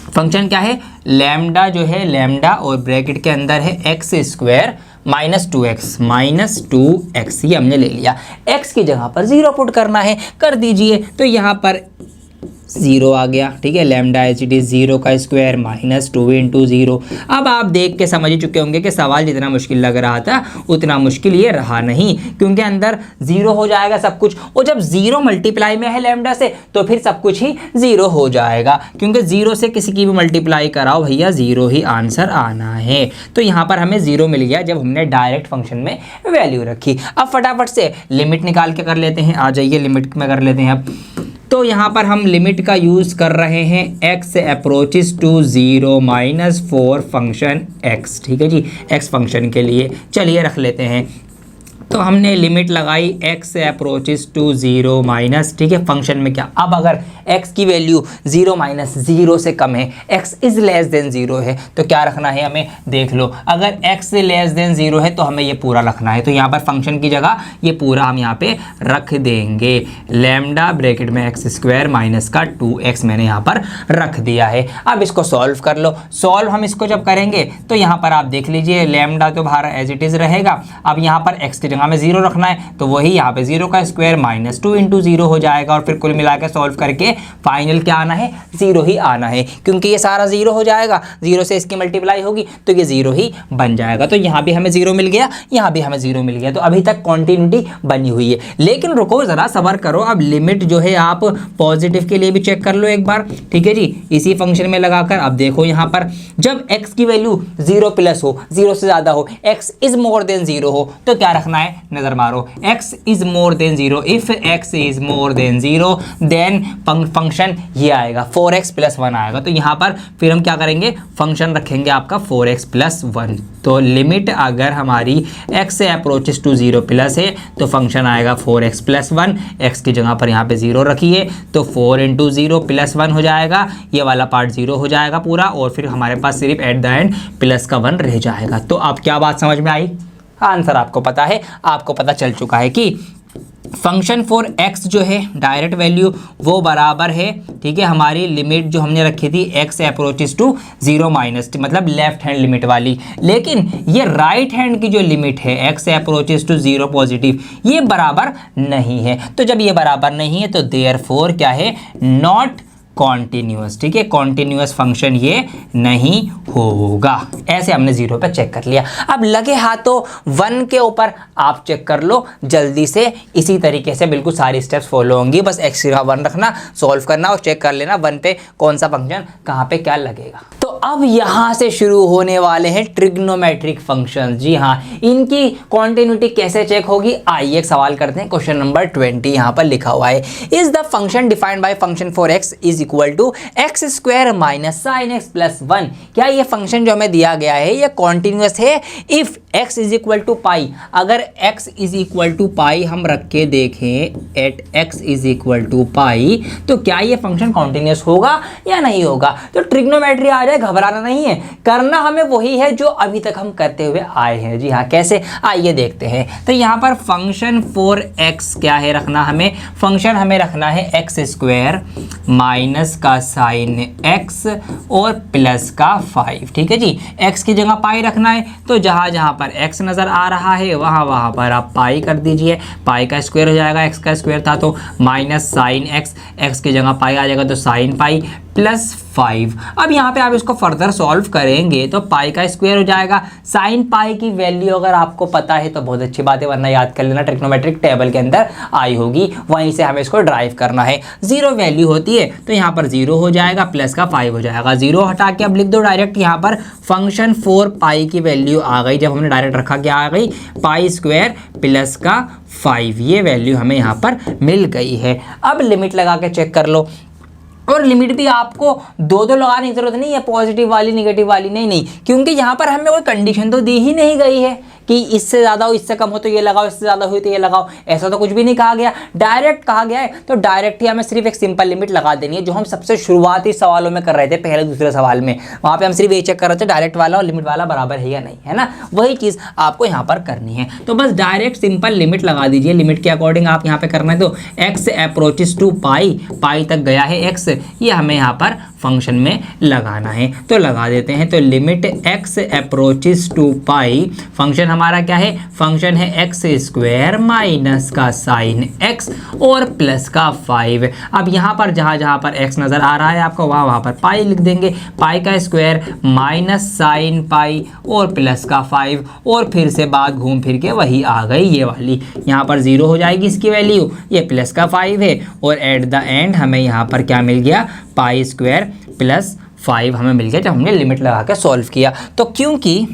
फंक्शन क्या है, लैम्डा जो है, लैम्डा और ब्रैकेट के अंदर है x square minus two x, ये हमने ले लिया। x की जगह पर 0 पुट करना है, कर दीजिए। तो यहाँ पर 0 आ गया, ठीक है, लैम्डा एच इट इज 0 का स्क्वायर -2 × 0। अब आप देख के समझ ही चुके होंगे कि सवाल जितना मुश्किल लग रहा था उतना मुश्किल ये रहा नहीं, क्योंकि अंदर 0 हो जाएगा सब कुछ, और जब 0 मल्टीप्लाई में है लैम्डा से तो फिर सब कुछ ही 0 हो जाएगा, क्योंकि 0 से किसी की भी मल्टीप्लाई कराओ भैया 0 ही आंसर आना है। तो यहाँ पर हमें 0 मिल गया जब हमने डायरेक्ट फंक्शन में वैल्यू रखी। अब फटाफट से लिमिट निकाल के कर लेते हैं, आ जाइए लिमिट में कर लेते हैं। अब तो यहाँ पर हम लिमिट का यूज़ कर रहे हैं x approaches to 0 -4 function x, ठीक है जी, x फंक्शन के लिए। चलिए रख लेते हैं। तो हमने लिमिट लगाई x अप्रोचेस टू 0 माइनस, ठीक है, फंक्शन में क्या, अब अगर x की वैल्यू 0 -0 से कम है, x इज लेस देन 0 है, तो क्या रखना है हमें, देख लो, अगर x लेस देन 0 है तो हमें ये पूरा रखना है। तो यहाँ पर फंक्शन की जगह ये पूरा हम यहाँ पे रख देंगे, लैम्डा ब्रैकेट में x स्क्वायर माइनस का 2x मैंने यहाँ पर रख दिया है। अब इसको सॉल्व कर लो। सॉल्व हम इसको जब करेंगे तो यहाँ पर आप देख लीजिए, लैम्डा तो बाहर एज इट इज रहेगा, अब यहाँ पर x की जगह हमें 0 रखना है, तो वही यहाँ पे 0 का स्क्वायर -2 × 0 हो जाएगा, और फिर कुल मिला के सॉल्व करके फाइनल क्या आना है, 0 ही आना है, क्योंकि ये सारा 0 हो जाएगा, 0 से इसकी मल्टीप्लाई होगी तो ये 0 ही बन जाएगा। तो यहाँ भी हमें 0 मिल गया, यहाँ भी हमें 0 मिल गया, तो अभी तक कॉन्टिन्यूटी बनी हुई है। लेकिन रुको जरा, सब्र करो, अब लिमिट जो है आप पॉजिटिव के लिए भी चेक कर लो एक बार, ठीक है जी, इसी फंक्शन में लगाकर। अब देखो यहाँ पर जब x की वैल्यू 0+ हो, 0 से ज्यादा हो, x इज मोर देन 0 हो, तो क्या रखना है, नजर मारो, x is more than 0, if x is more than 0 then function ये आएगा 4x + 1 आएगा। तो यहाँ पर फिर हम क्या करेंगे, फंक्शन रखेंगे आपका 4x + 1। तो लिमिट अगर हमारी x अप्रोचेस टू 0+ है तो फंक्शन आएगा 4x + 1, x की जगह पर यहाँ पे 0 रखिए, तो 4 × 0 + 1 हो जाएगा, ये वाला पार्ट 0 हो जाएगा पूरा, और फिर हमारे पास सिर्फ एट द एंड प्लस का 1 रह जाएगा। तो अब क्या बात समझ में आई, आंसर आपको पता है, आपको पता चल चुका है कि फंक्शन फॉर x जो है डायरेक्ट वैल्यू वो बराबर है, ठीक है, हमारी लिमिट जो हमने रखी थी x अप्रोचेस टू 0 माइनस, मतलब लेफ्ट हैंड लिमिट वाली। लेकिन ये राइट हैंड की जो लिमिट है x अप्रोचेस टू 0 पॉजिटिव, ये बराबर नहीं है। तो जब ये बराबर नहीं है तो देयरफॉर क्या है, नॉट कॉन्टिन्यूअस, ठीक है, कॉन्टिन्यूअस फंक्शन ये नहीं होगा। ऐसे हमने 0 पे चेक कर लिया। अब लगे हाथों 1 के ऊपर आप चेक कर लो जल्दी से, इसी तरीके से बिल्कुल सारी स्टेप्स फॉलो होंगी, बस x का 1 रखना, सॉल्व करना और चेक कर लेना 1 पे कौन सा फंक्शन कहाँ पे क्या लगेगा। तो अब यहाँ से शुरू होने वाले हैं ट्रिग्नोमेट्रिक फंक्शंस। जी हाँ, इनकी कॉन्टिन्यूटी कैसे चेक होगी, आइए एक सवाल करते हैं। क्वेश्चन नंबर 20 यहाँ पर लिखा हुआ है, is the function defined by function for x is equal to x square minus sin x plus 1। क्या ये फंक्शन जो हमें दिया गया है ये कॉन्टिन्यूअस है if x is equal to pi. अगर x is equal to pi हम रख के देखें at x is equal to pi, तो क्या ये फंक्शन कॉन्टिन्यूअस होगा या नहीं होगा। तो ट्रिग्नोमेट्री आ जाए, घबराना नहीं है, करना हमें वही है जो अभी तक हम करते हुए आए हैं। जी हाँ, कैसे, आइए देखते हैं। तो यहाँ पर फंक्शन फॉर x क्या है रखना, हमें फंक्शन हमें रखना है x स्क्वायर माइनस का साइन x और प्लस का 5, ठीक है जी। x की जगह पाई रखना है, तो जहाँ जहाँ पर x नज़र आ रहा है वहाँ पर आप पाई कर दीजिए, पाई का स्क्वायर हो जाएगा, x का स्क्वायर था तो माइनस साइन x की जगह पाई आ जाएगा तो साइन पाई प्लस 5। अब यहाँ पे आप इसको फर्दर सॉल्व करेंगे तो पाई का स्क्वायर हो जाएगा। साइन पाई की वैल्यू अगर आपको पता है तो बहुत अच्छी बात है, वरना याद कर लेना, ट्रिग्नोमेट्रिक टेबल के अंदर आई होगी, वहीं से हमें इसको ड्राइव करना है। 0 वैल्यू होती है तो यहाँ पर 0 हो जाएगा, प्लस का 5 हो जाएगा। 0 हटा के अब लिख दो डायरेक्ट, यहाँ पर फंक्शन 4 पाई की वैल्यू आ गई, जब हमने डायरेक्ट रखा क्या आ गई, पाई स्क्वायर प्लस का 5, ये वैल्यू हमें यहाँ पर मिल गई है। अब लिमिट लगा के चेक कर लो, और लिमिट भी आपको दो लगाने की जरूरत नहीं है, पॉजिटिव वाली नेगेटिव वाली, नहीं, क्योंकि यहाँ पर हमें कोई कंडीशन तो दी ही नहीं गई है कि इससे ज़्यादा हो, इससे कम हो तो ये लगाओ, इससे ज़्यादा हो तो ये लगाओ, ऐसा तो कुछ भी नहीं कहा गया, डायरेक्ट कहा गया है। तो डायरेक्ट ही हमें सिर्फ एक सिंपल लिमिट लगा देनी है, जो हम सबसे शुरुआती सवालों में कर रहे थे, पहले दूसरे सवाल में, वहाँ पे हम सिर्फ ये चेक कर रहे थे डायरेक्ट वाला और लिमिट वाला बराबर है या नहीं, है ना। वही चीज़ आपको यहाँ पर करनी है। तो बस डायरेक्ट सिंपल लिमिट लगा दीजिए, लिमिट के अकॉर्डिंग आप यहाँ पे करना है। तो x अप्रोचेस टू पाई, पाई तक गया है x, ये हमें यहाँ पर फंक्शन में लगाना है, तो लगा देते हैं। तो limit x approaches to pi, function हमारा क्या है, फंक्शन है एक्स स्क्वायर माइनस का साइन x और प्लस का 5। अब यहाँ पर जहाँ पर x नज़र आ रहा है आपको, वहाँ पर पाई लिख देंगे, पाई का स्क्वायर माइनस साइन पाई और प्लस का 5, और फिर से बात घूम फिर के वही आ गई ये वाली, यहाँ पर 0 हो जाएगी इसकी वैल्यू, ये प्लस का 5 है, और एट द एंड हमें यहाँ पर क्या मिल गया, पाई स्क्वायर प्लस 5 हमें मिल गया जब हमने लिमिट लगा के सॉल्व किया। तो क्योंकि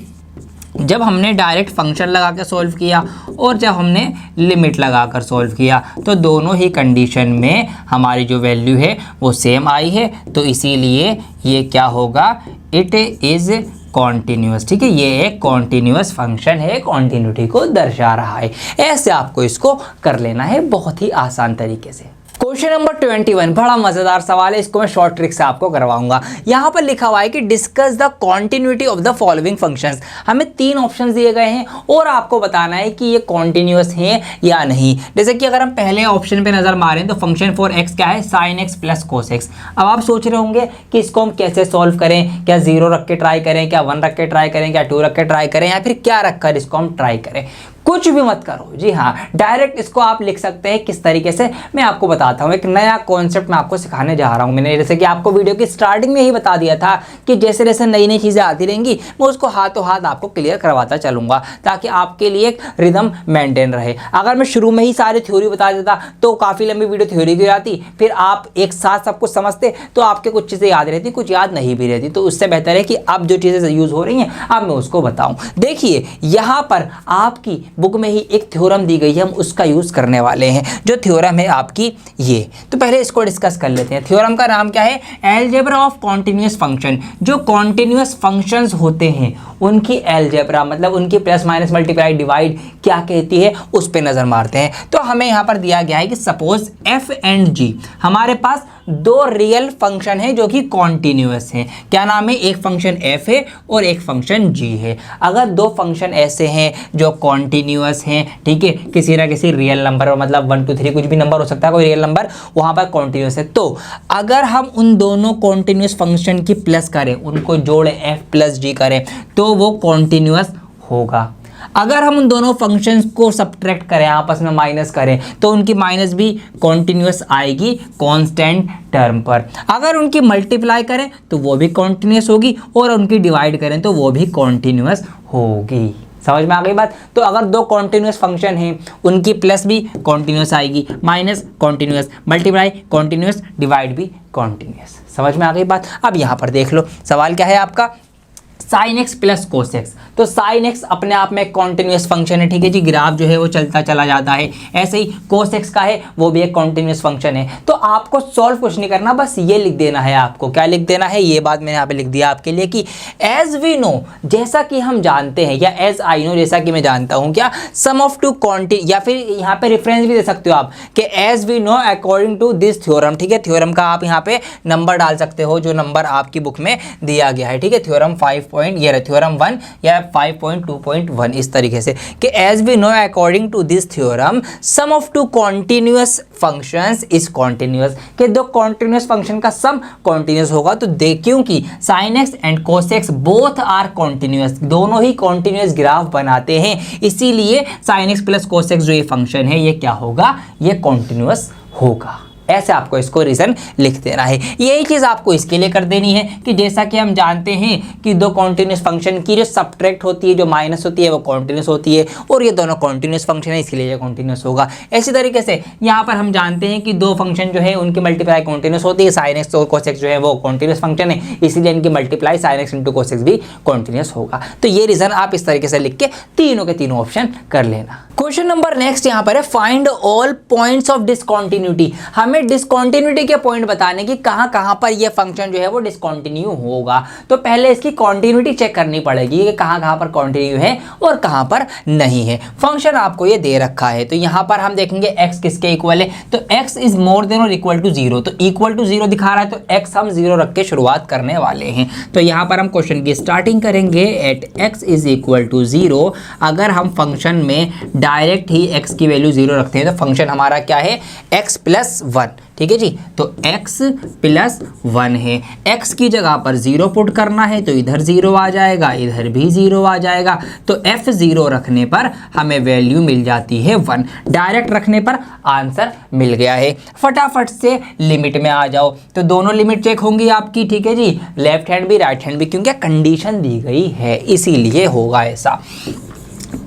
जब हमने डायरेक्ट फंक्शन लगा के सॉल्व किया और जब हमने लिमिट लगा कर सॉल्व किया, तो दोनों ही कंडीशन में हमारी जो वैल्यू है वो सेम आई है, तो इसीलिए ये क्या होगा, इट इज़ कॉन्टिन्यूस। ठीक है, ये एक कॉन्टिन्यूस फंक्शन है, कॉन्टिन्यूटी को दर्शा रहा है। ऐसे आपको इसको कर लेना है बहुत ही आसान तरीके से। क्वेश्चन नंबर 21 बड़ा मजेदार सवाल है, इसको मैं शॉर्ट ट्रिक से आपको करवाऊंगा। यहाँ पर लिखा हुआ है कि discuss the continuity of the following functions. हमें 3 ऑप्शंस दिए गए हैं और आपको बताना है कि ये कॉन्टिन्यूस हैं या नहीं। जैसे कि अगर हम पहले ऑप्शन पे नजर मारें तो फंक्शन फॉर x क्या है, sine x plus cos x। अब आप सोच रहे होंगे कि इसको हम कैसे सॉल्व करें, क्या 0 रख के ट्राई करें, क्या 1 रख के ट्राई करें, क्या 2 रख के ट्राई करें, या फिर क्या रख कर इसको हम ट्राई करें। कुछ भी मत करो, जी हाँ, डायरेक्ट इसको आप लिख सकते हैं। किस तरीके से, मैं आपको बताता हूँ। एक नया कॉन्सेप्ट मैं आपको सिखाने जा रहा हूँ। मैंने जैसे कि आपको वीडियो की स्टार्टिंग में ही बता दिया था कि जैसे जैसे नई नई चीज़ें आती रहेंगी मैं उसको हाथों हाथ आपको क्लियर करवाता चलूँगा, ताकि आपके लिए एक रिदम मेंटेन रहे। अगर मैं शुरू में ही सारी थ्योरी बता देता तो काफ़ी लंबी वीडियो थ्योरी की जाती, फिर आप एक साथ सब कुछ समझते तो आपके कुछ चीज़ें याद रहती, कुछ याद नहीं भी रहती। तो उससे बेहतर है कि अब जो चीज़ें यूज़ हो रही हैं अब मैं उसको बताऊँ। देखिए, यहाँ पर आपकी बुक में ही एक थ्योरम दी गई है, हम उसका यूज करने वाले हैं। जो थ्योरम है आपकी ये, तो पहले इसको डिस्कस कर लेते हैं। थ्योरम का नाम क्या है, एलजेब्रा ऑफ कॉन्टिन्यूअस फंक्शन। जो कॉन्टिन्यूअस फंक्शंस होते हैं उनकी एलजेब्रा, मतलब उनकी प्लस माइनस मल्टीप्लाई डिवाइड क्या कहती है, उस पे नजर मारते हैं। तो हमें यहाँ पर दिया गया है कि सपोज f एंड g, हमारे पास 2 रियल फंक्शन है जो कि कॉन्टिन्यूअस हैं। क्या नाम है, एक फंक्शन f है और एक फंक्शन g है। अगर 2 फंक्शन ऐसे हैं जो कॉन्टिन्यूअस हैं, ठीक है, किसी ना किसी रियल नंबर, मतलब 1 2 3 कुछ भी नंबर हो सकता है, कोई रियल नंबर वहाँ पर कॉन्टिन्यूअस है, तो अगर हम उन दोनों कॉन्टिन्यूअस फंक्शन की प्लस करें, उनको जोड़े f प्लस g करें, तो वो कॉन्टिन्यूअस होगा। अगर हम उन दोनों फंक्शंस को सब्ट्रैक्ट करें, आपस में माइनस करें, तो उनकी माइनस भी कॉन्टिन्यूअस आएगी कांस्टेंट टर्म पर। अगर उनकी मल्टीप्लाई करें तो वो भी कॉन्टिन्यूअस होगी, और उनकी डिवाइड करें तो वो भी कॉन्टिन्यूअस होगी। समझ में आ गई बात। तो अगर 2 कॉन्टिन्यूअस फंक्शन हैं, उनकी प्लस भी कॉन्टिन्यूअस आएगी, minus continuous, multiply continuous, divide भी कॉन्टिन्यूअस। समझ में आ गई बात। अब यहाँ पर देख लो, सवाल क्या है आपका, sign x plus cos x. तो साइन एक्स अपने आप में कॉन्टिन्यूअस फंक्शन है, ठीक है जी, ग्राफ जो है वो चलता चला जाता है। ऐसे ही कोस एक्स का है, वो भी एक कॉन्टिन्यूअस फंक्शन है। तो आपको सॉल्व कुछ नहीं करना, बस ये लिख देना है आपको। क्या लिख देना है, ये बात मैंने यहाँ पे लिख दिया आपके लिए कि एज वी नो, जैसा कि हम जानते हैं, या एज आई नो, जैसा कि मैं जानता हूँ, क्या सम ऑफ 2 कॉन्टिन्यू, या फिर यहाँ पे रेफरेंस भी दे सकते हो आप कि as we know according to this theorem. ठीक है, थ्योरम का आप यहाँ पे नंबर डाल सकते हो जो नंबर आपकी बुक में दिया गया है। ठीक है, थ्योरम 5 ये रहा थ्योरम 1 या 5.2.1, इस तरीके से कि as we know according to this theorem sum of 2 continuous functions is continuous, कि 2 कॉन्टिन्यूअस फंक्शन का सम कॉन्टिन्यूअस होगा। तो क्योंकि sine x and cos x both are continuous, दोनों ही कॉन्टिन्यूअस ग्राफ बनाते हैं, इसीलिए sine x plus cos x जो ये फंक्शन है ये क्या होगा, ये कॉन्टिन्यूअस होगा। ऐसे आपको इसको रीजन लिख देना है। यही चीज़ आपको इसके लिए कर देनी है कि जैसा कि हम जानते हैं कि 2 कॉन्टिन्यूस फंक्शन की जो सब्ट्रैक्ट होती है, जो माइनस होती है, वो कॉन्टिन्यूस होती है, और ये दोनों कॉन्टिन्यूस फंक्शन है, इसके लिए ये कॉन्टिन्यूस होगा। इसी तरीके से यहाँ पर हम जानते हैं कि 2 फंक्शन जो है उनकी मल्टीप्लाई कॉन्टिन्यूस होती है, साइन एक्स और कोस एक्स जो है वो कॉन्टिन्यूस फंक्शन है, इसीलिए इनकी multiply sine x into cos x भी कॉन्टिन्यूस होगा। तो ये रीजन आप इस तरीके से लिख के तीनों के तीनों ऑप्शन कर लेना। क्वेश्चन नंबर नेक्स्ट यहाँ पर है find all points of discontinuity. हमें डिसकंटिन्यूटी के पॉइंट बताने की कहाँ कहाँ पर ये फंक्शन जो है वो डिसकंटिन्यू होगा। तो पहले इसकी कंटिन्यूटी चेक करनी पड़ेगी कि कहाँ कहाँ पर कंटिन्यू है और कहाँ पर नहीं है। फंक्शन आपको ये दे रखा है, तो यहाँ पर हम देखेंगे x किसके इक्वल है, तो x इज मोर देन और इक्वल टू 0, तो इक्वल टू 0 दिखा रहा है तो x हम 0 रख के शुरुआत करने वाले हैं। तो यहाँ पर हम क्वेश्चन की स्टार्टिंग करेंगे at x is equal to 0। अगर हम फंक्शन में डायरेक्ट ही x की वैल्यू 0 रखते हैं तो फंक्शन हमारा क्या है, x प्लस 1, ठीक है जी। तो x प्लस 1 है, x की जगह पर 0 पुट करना है तो इधर 0 आ जाएगा, इधर भी 0 आ जाएगा। तो f0 रखने पर हमें वैल्यू मिल जाती है 1, डायरेक्ट रखने पर आंसर मिल गया है। फटाफट से लिमिट में आ जाओ, तो दोनों लिमिट चेक होंगी आपकी, ठीक है जी, लेफ्ट हैंड भी राइट हैंड भी, क्योंकि कंडीशन दी गई है इसीलिए होगा ऐसा।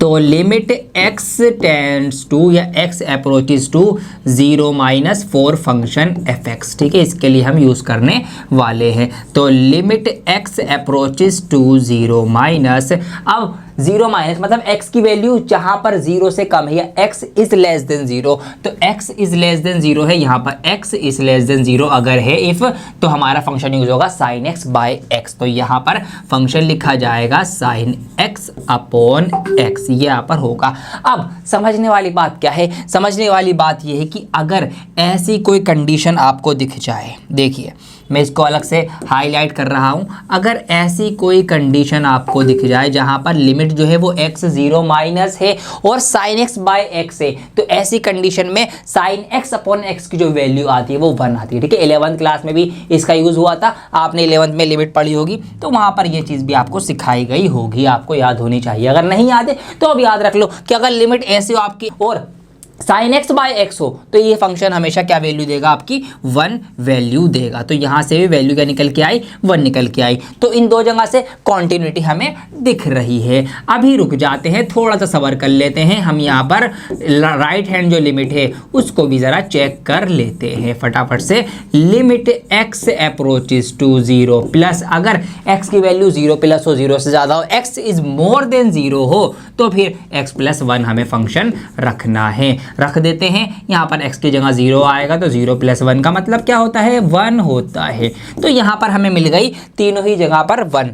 तो लिमिट x टेंड्स टू या x approaches to 0 minus 4 function fx, ठीक है, इसके लिए हम यूज़ करने वाले हैं। तो limit x approaches to 0 minus, अब 0 माइनस मतलब x की वैल्यू जहाँ पर 0 से कम है या x इज लेस देन 0, तो x इज लेस देन 0 है, यहाँ पर x इज लेस देन 0 अगर है इफ, तो हमारा फंक्शन यूज होगा sin x बाय x। तो यहाँ पर फंक्शन लिखा जाएगा sin x अपॉन x, ये यहाँ पर होगा। अब समझने वाली बात क्या है, समझने वाली बात ये है कि अगर ऐसी कोई कंडीशन आपको दिख जाए, देखिए मैं इसको अलग से हाईलाइट कर रहा हूँ, अगर ऐसी कोई कंडीशन आपको दिख जाए जहाँ पर लिमिट जो है वो x 0 माइनस है और sin x बाय x है, तो ऐसी कंडीशन में sin x अपॉन x की जो वैल्यू आती है वो 1 आती है, ठीक है। 11th क्लास में भी इसका यूज़ हुआ था, आपने 11th में लिमिट पढ़ी होगी, तो वहाँ पर ये चीज़ भी आपको सिखाई गई होगी, आपको याद होनी चाहिए। अगर नहीं याद है तो अब याद रख लो कि अगर लिमिट ऐसी हो आपकी और sin x बाय x हो, तो ये फंक्शन हमेशा क्या वैल्यू देगा, आपकी 1 वैल्यू देगा। तो यहाँ से भी वैल्यू क्या निकल के आई, 1 निकल के आई। तो इन दो जगह से कॉन्टिन्यूटी हमें दिख रही है। अभी रुक जाते हैं, थोड़ा सा सब्र कर लेते हैं, हम यहाँ पर राइट हैंड जो लिमिट है उसको भी ज़रा चेक कर लेते हैं फटाफट से। Limit x approaches to 0 plus, अगर x की वैल्यू 0 प्लस हो, 0 से ज़्यादा हो, x इज मोर देन 0 हो, तो फिर x प्लस 1 हमें फंक्शन रखना है। रख देते हैं, यहाँ पर x की जगह 0 आएगा तो 0 प्लस 1 का मतलब क्या होता है, 1 होता है। तो यहाँ पर हमें मिल गई तीनों ही जगह पर 1,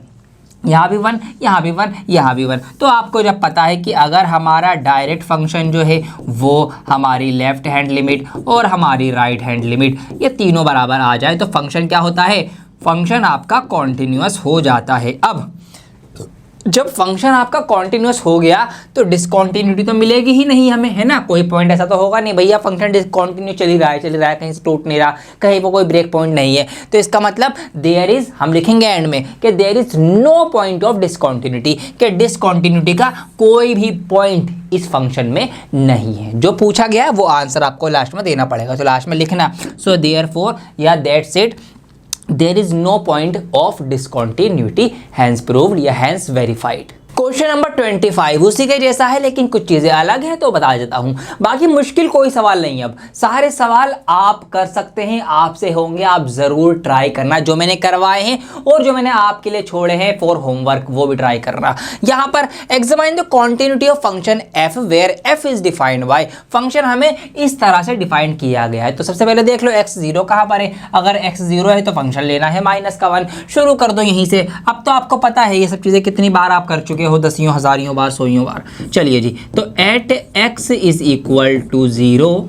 यहाँ भी 1, यहाँ भी 1, यहाँ भी 1। तो आपको जब पता है कि अगर हमारा डायरेक्ट फंक्शन जो है वो हमारी लेफ्ट हैंड लिमिट और हमारी राइट हैंड लिमिट ये तीनों बराबर आ जाए तो फंक्शन क्या होता है, फंक्शन आपका कॉन्टिन्यूअस हो जाता है। अब जब फंक्शन आपका कॉन्टिन्यूअस हो गया तो डिसकॉन्टिन्यूटी तो मिलेगी ही नहीं हमें, है ना। कोई पॉइंट ऐसा तो होगा नहीं भैया फंक्शन डिसकॉन्टिन्यू चल ही रहा है, कहीं से टूट नहीं रहा, कहीं पर कोई ब्रेक पॉइंट नहीं है। तो इसका मतलब देयर इज, हम लिखेंगे एंड में कि there is no point of discontinuity, कि डिसकॉन्टिन्यूटी का कोई भी पॉइंट इस फंक्शन में नहीं है। जो पूछा गया है वो आंसर आपको लास्ट में देना पड़ेगा, तो लास्ट में लिखना सो देयरफॉर या that's it there is no point of discontinuity, hence proved या hence verified। क्वेश्चन नंबर 25 उसी के जैसा है लेकिन कुछ चीज़ें अलग हैं तो बता देता हूँ। बाकी मुश्किल कोई सवाल नहीं, अब सारे सवाल आप कर सकते हैं, आपसे होंगे, आप ज़रूर ट्राई करना। जो मैंने करवाए हैं और जो मैंने आपके लिए छोड़े हैं फॉर होमवर्क वो भी ट्राई करना। यहाँ पर examine the continuity of function f where f is defined by, function हमें इस तरह से डिफाइन किया गया है। तो सबसे पहले देख लो x 0 कहाँ पर है, अगर x 0 है तो फंक्शन लेना है -1। शुरू कर दो यहीं से। अब तो आपको पता है ये सब चीज़ें कितनी बार आप कर चुके हो, दसियों हजारियों बार, सोइयों बार। चलिए जी, तो at x is equal to 0,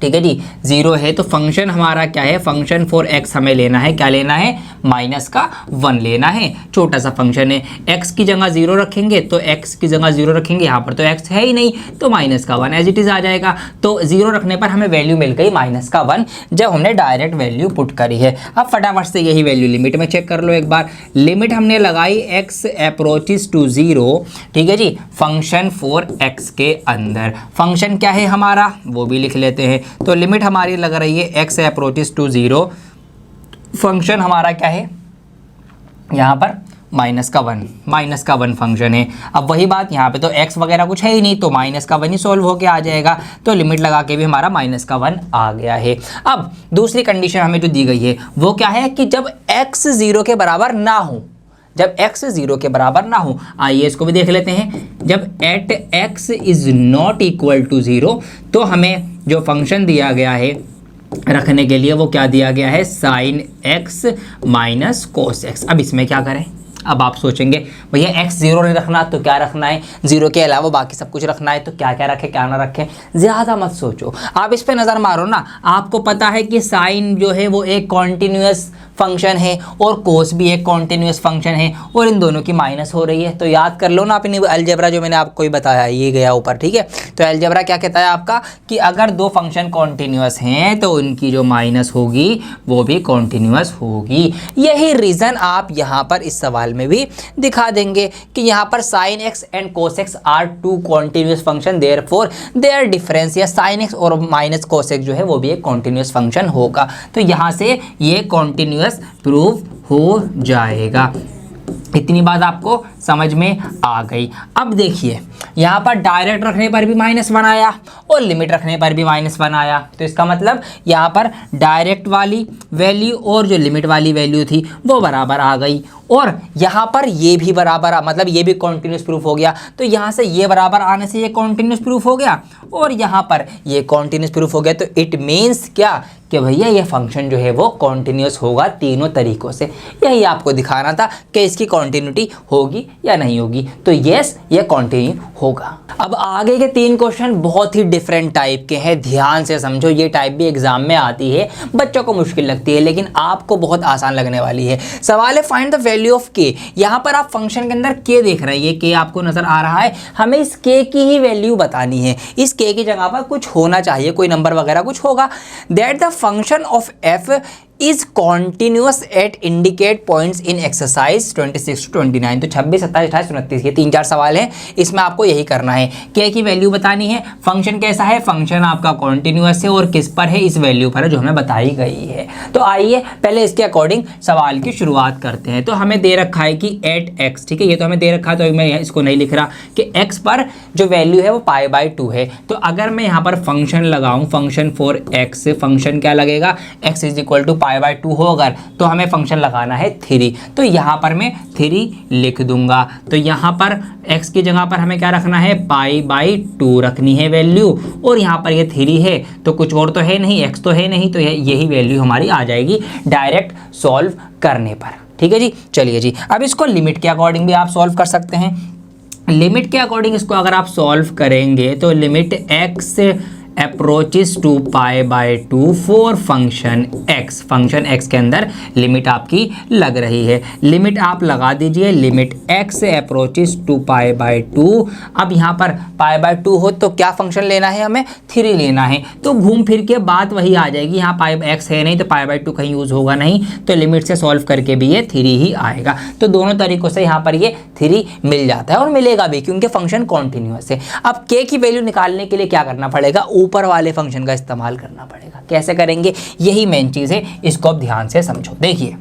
ठीक है जी, 0 है तो फंक्शन हमारा क्या है, फंक्शन फॉर x हमें लेना है, क्या लेना है, -1 लेना है। छोटा सा फंक्शन है, x की जगह 0 रखेंगे तो x की जगह 0 रखेंगे, यहाँ पर तो x है ही नहीं तो -1 एज इट इज़ आ जाएगा। तो 0 रखने पर हमें वैल्यू मिल गई -1 जब हमने डायरेक्ट वैल्यू पुट करी है। अब फटाफट से यही वैल्यू लिमिट में चेक कर लो एक बार। लिमिट हमने लगाई x अप्रोचेस टू 0, ठीक है जी, फंक्शन फॉर x के अंदर। फंक्शन क्या है हमारा वो भी लिख लेते हैं। तो लिमिट हमारी लग रही है x अप्रोचेस टू 0, फंक्शन हमारा क्या है यहाँ पर -1 फंक्शन है। अब वही बात यहाँ पे तो x वगैरह कुछ है ही नहीं तो -1 ही सॉल्व होके आ जाएगा। तो लिमिट लगा के भी हमारा -1 आ गया है। अब दूसरी कंडीशन हमें जो दी गई है वो क्या है कि जब x 0 के बराबर ना हो, जब x 0 के बराबर ना हो, आइए इसको भी देख लेते हैं। जब at x is not equal to 0 तो हमें जो फंक्शन दिया गया है रखने के लिए वो क्या दिया गया है, sine x minus cos x. अब इसमें क्या करें, अब आप सोचेंगे भैया x 0 नहीं रखना तो क्या रखना है, 0 के अलावा बाकी सब कुछ रखना है तो क्या क्या रखें क्या ना रखें। ज़्यादा मत सोचो, आप इस पे नज़र मारो ना। आपको पता है कि साइन जो है वो एक कॉन्टिन्यूस फंक्शन है और कोस भी एक कॉन्टिन्यूस फंक्शन है और इन दोनों की माइनस हो रही है। तो याद कर लो ना अपनी अलजेब्रा जो मैंने आपको ही बताया, ये गया ऊपर, ठीक है। तो अलजेब्रा क्या कहता है आपका कि अगर दो फंक्शन कॉन्टिन्यूस हैं तो उनकी जो माइनस होगी वो भी कॉन्टिन्यूस होगी। यही रीज़न आप यहाँ पर इस सवाल में भी दिखा देंगे कि यहाँ पर sine x and cos x are two continuous function, therefore their difference, या साइन एक्स और माइनस कोस एक्स जो है वो भी एक कॉन्टिन्यूस फंक्शन होगा। तो यहाँ से ये कॉन्टिन्यूस प्रूव हो जाएगा। इतनी बात आपको समझ में आ गई। अब देखिए यहाँ पर डायरेक्ट रखने पर भी -1 आया और लिमिट रखने पर भी -1 आया। तो इसका मतलब यहाँ पर डायरेक्ट वाली वैल्यू और जो लिमिट वाली वैल्यू थी वो बराबर आ गई और यहाँ पर ये भी बराबर मतलब ये भी कॉन्टिन्यूस प्रूफ हो गया। तो यहाँ से ये बराबर आने से ये कॉन्टिन्यूस प्रूफ हो गया और यहाँ पर ये कॉन्टिन्यूस प्रूफ हो गया। तो इट मीन्स क्या कि भैया ये फंक्शन जो है वो कॉन्टिन्यूस होगा तीनों तरीकों से। यही आपको दिखाना था कि इसकी कॉन्टिन्यूटी होगी या नहीं होगी। तो यस, ये कॉन्टिन्यू होगा। अब आगे के 3 क्वेश्चन बहुत ही डिफरेंट टाइप के हैं, ध्यान से समझो। ये टाइप भी एग्जाम में आती है, बच्चों को मुश्किल लगती है लेकिन आपको बहुत आसान लगने वाली है। सवाल है फाइंड द वैल्यू ऑफ के। यहाँ पर आप फंक्शन के अंदर के देख रहे हैं, ये के आपको नजर आ रहा है। हमें इस के की ही वैल्यू बतानी है। इस के की जगह पर कुछ होना चाहिए, कोई नंबर वगैरह कुछ होगा। That the function of F is continuous at indicate points in exercise 26 to 29। तो 26, 27, 28, 29 ये 3-4 सवाल हैं, इसमें आपको यही करना है। के की वैल्यू बतानी है, फंक्शन कैसा है, फंक्शन आपका कॉन्टिन्यूस है और किस पर है, इस वैल्यू पर है जो हमें बताई गई है। तो आइए पहले इसके अकॉर्डिंग सवाल की शुरुआत करते हैं। तो हमें दे रखा है कि एट एक्स, ठीक है, ये तो हमें दे रखा है तो मैं इसको नहीं लिख रहा कि एक्स पर जो वैल्यू है वो π/2 है। तो अगर मैं यहाँ पर फंक्शन लगाऊँ, फंक्शन फॉर एक्स, फंक्शन क्या लगेगा, एक्स इज इक्वल टू π/2 हो अगर, तो हमें फंक्शन लगाना है 3। तो यहाँ पर मैं 3 लिख दूंगा। तो यहाँ पर x की जगह पर हमें क्या रखना है, π/2 रखनी है वैल्यू और यहाँ पर ये 3 है तो कुछ और तो है नहीं, x तो है नहीं, तो यही वैल्यू हमारी आ जाएगी डायरेक्ट सॉल्व करने पर। ठीक है जी, चलिए जी। अब इसको लिमिट के अकॉर्डिंग भी आप सॉल्व कर सकते हैं। लिमिट के अकॉर्डिंग इसको अगर आप सॉल्व करेंगे तो limit x approaches to π/2 for function x के अंदर लिमिट आपकी लग रही है। लिमिट आप लगा दीजिए, लिमिट x अप्रोचेस टू π/2। अब यहाँ पर π/2 हो तो क्या फंक्शन लेना है, हमें 3 लेना है। तो घूम फिर के बात वही आ जाएगी, यहाँ x है नहीं तो π/2 कहीं यूज़ होगा नहीं, तो लिमिट से सॉल्व करके भी ये 3 ही आएगा। तो दोनों तरीक़ों से यहाँ पर ये 3 मिल जाता है और मिलेगा भी क्योंकि फंक्शन कॉन्टिन्यूस है। अब k की वैल्यू निकालने के लिए क्या करना पड़ेगा, ऊपर वाले फंक्शन का इस्तेमाल करना पड़ेगा। कैसे करेंगे, यही मेन चीज़ है, इसको अब ध्यान से समझो। देखिए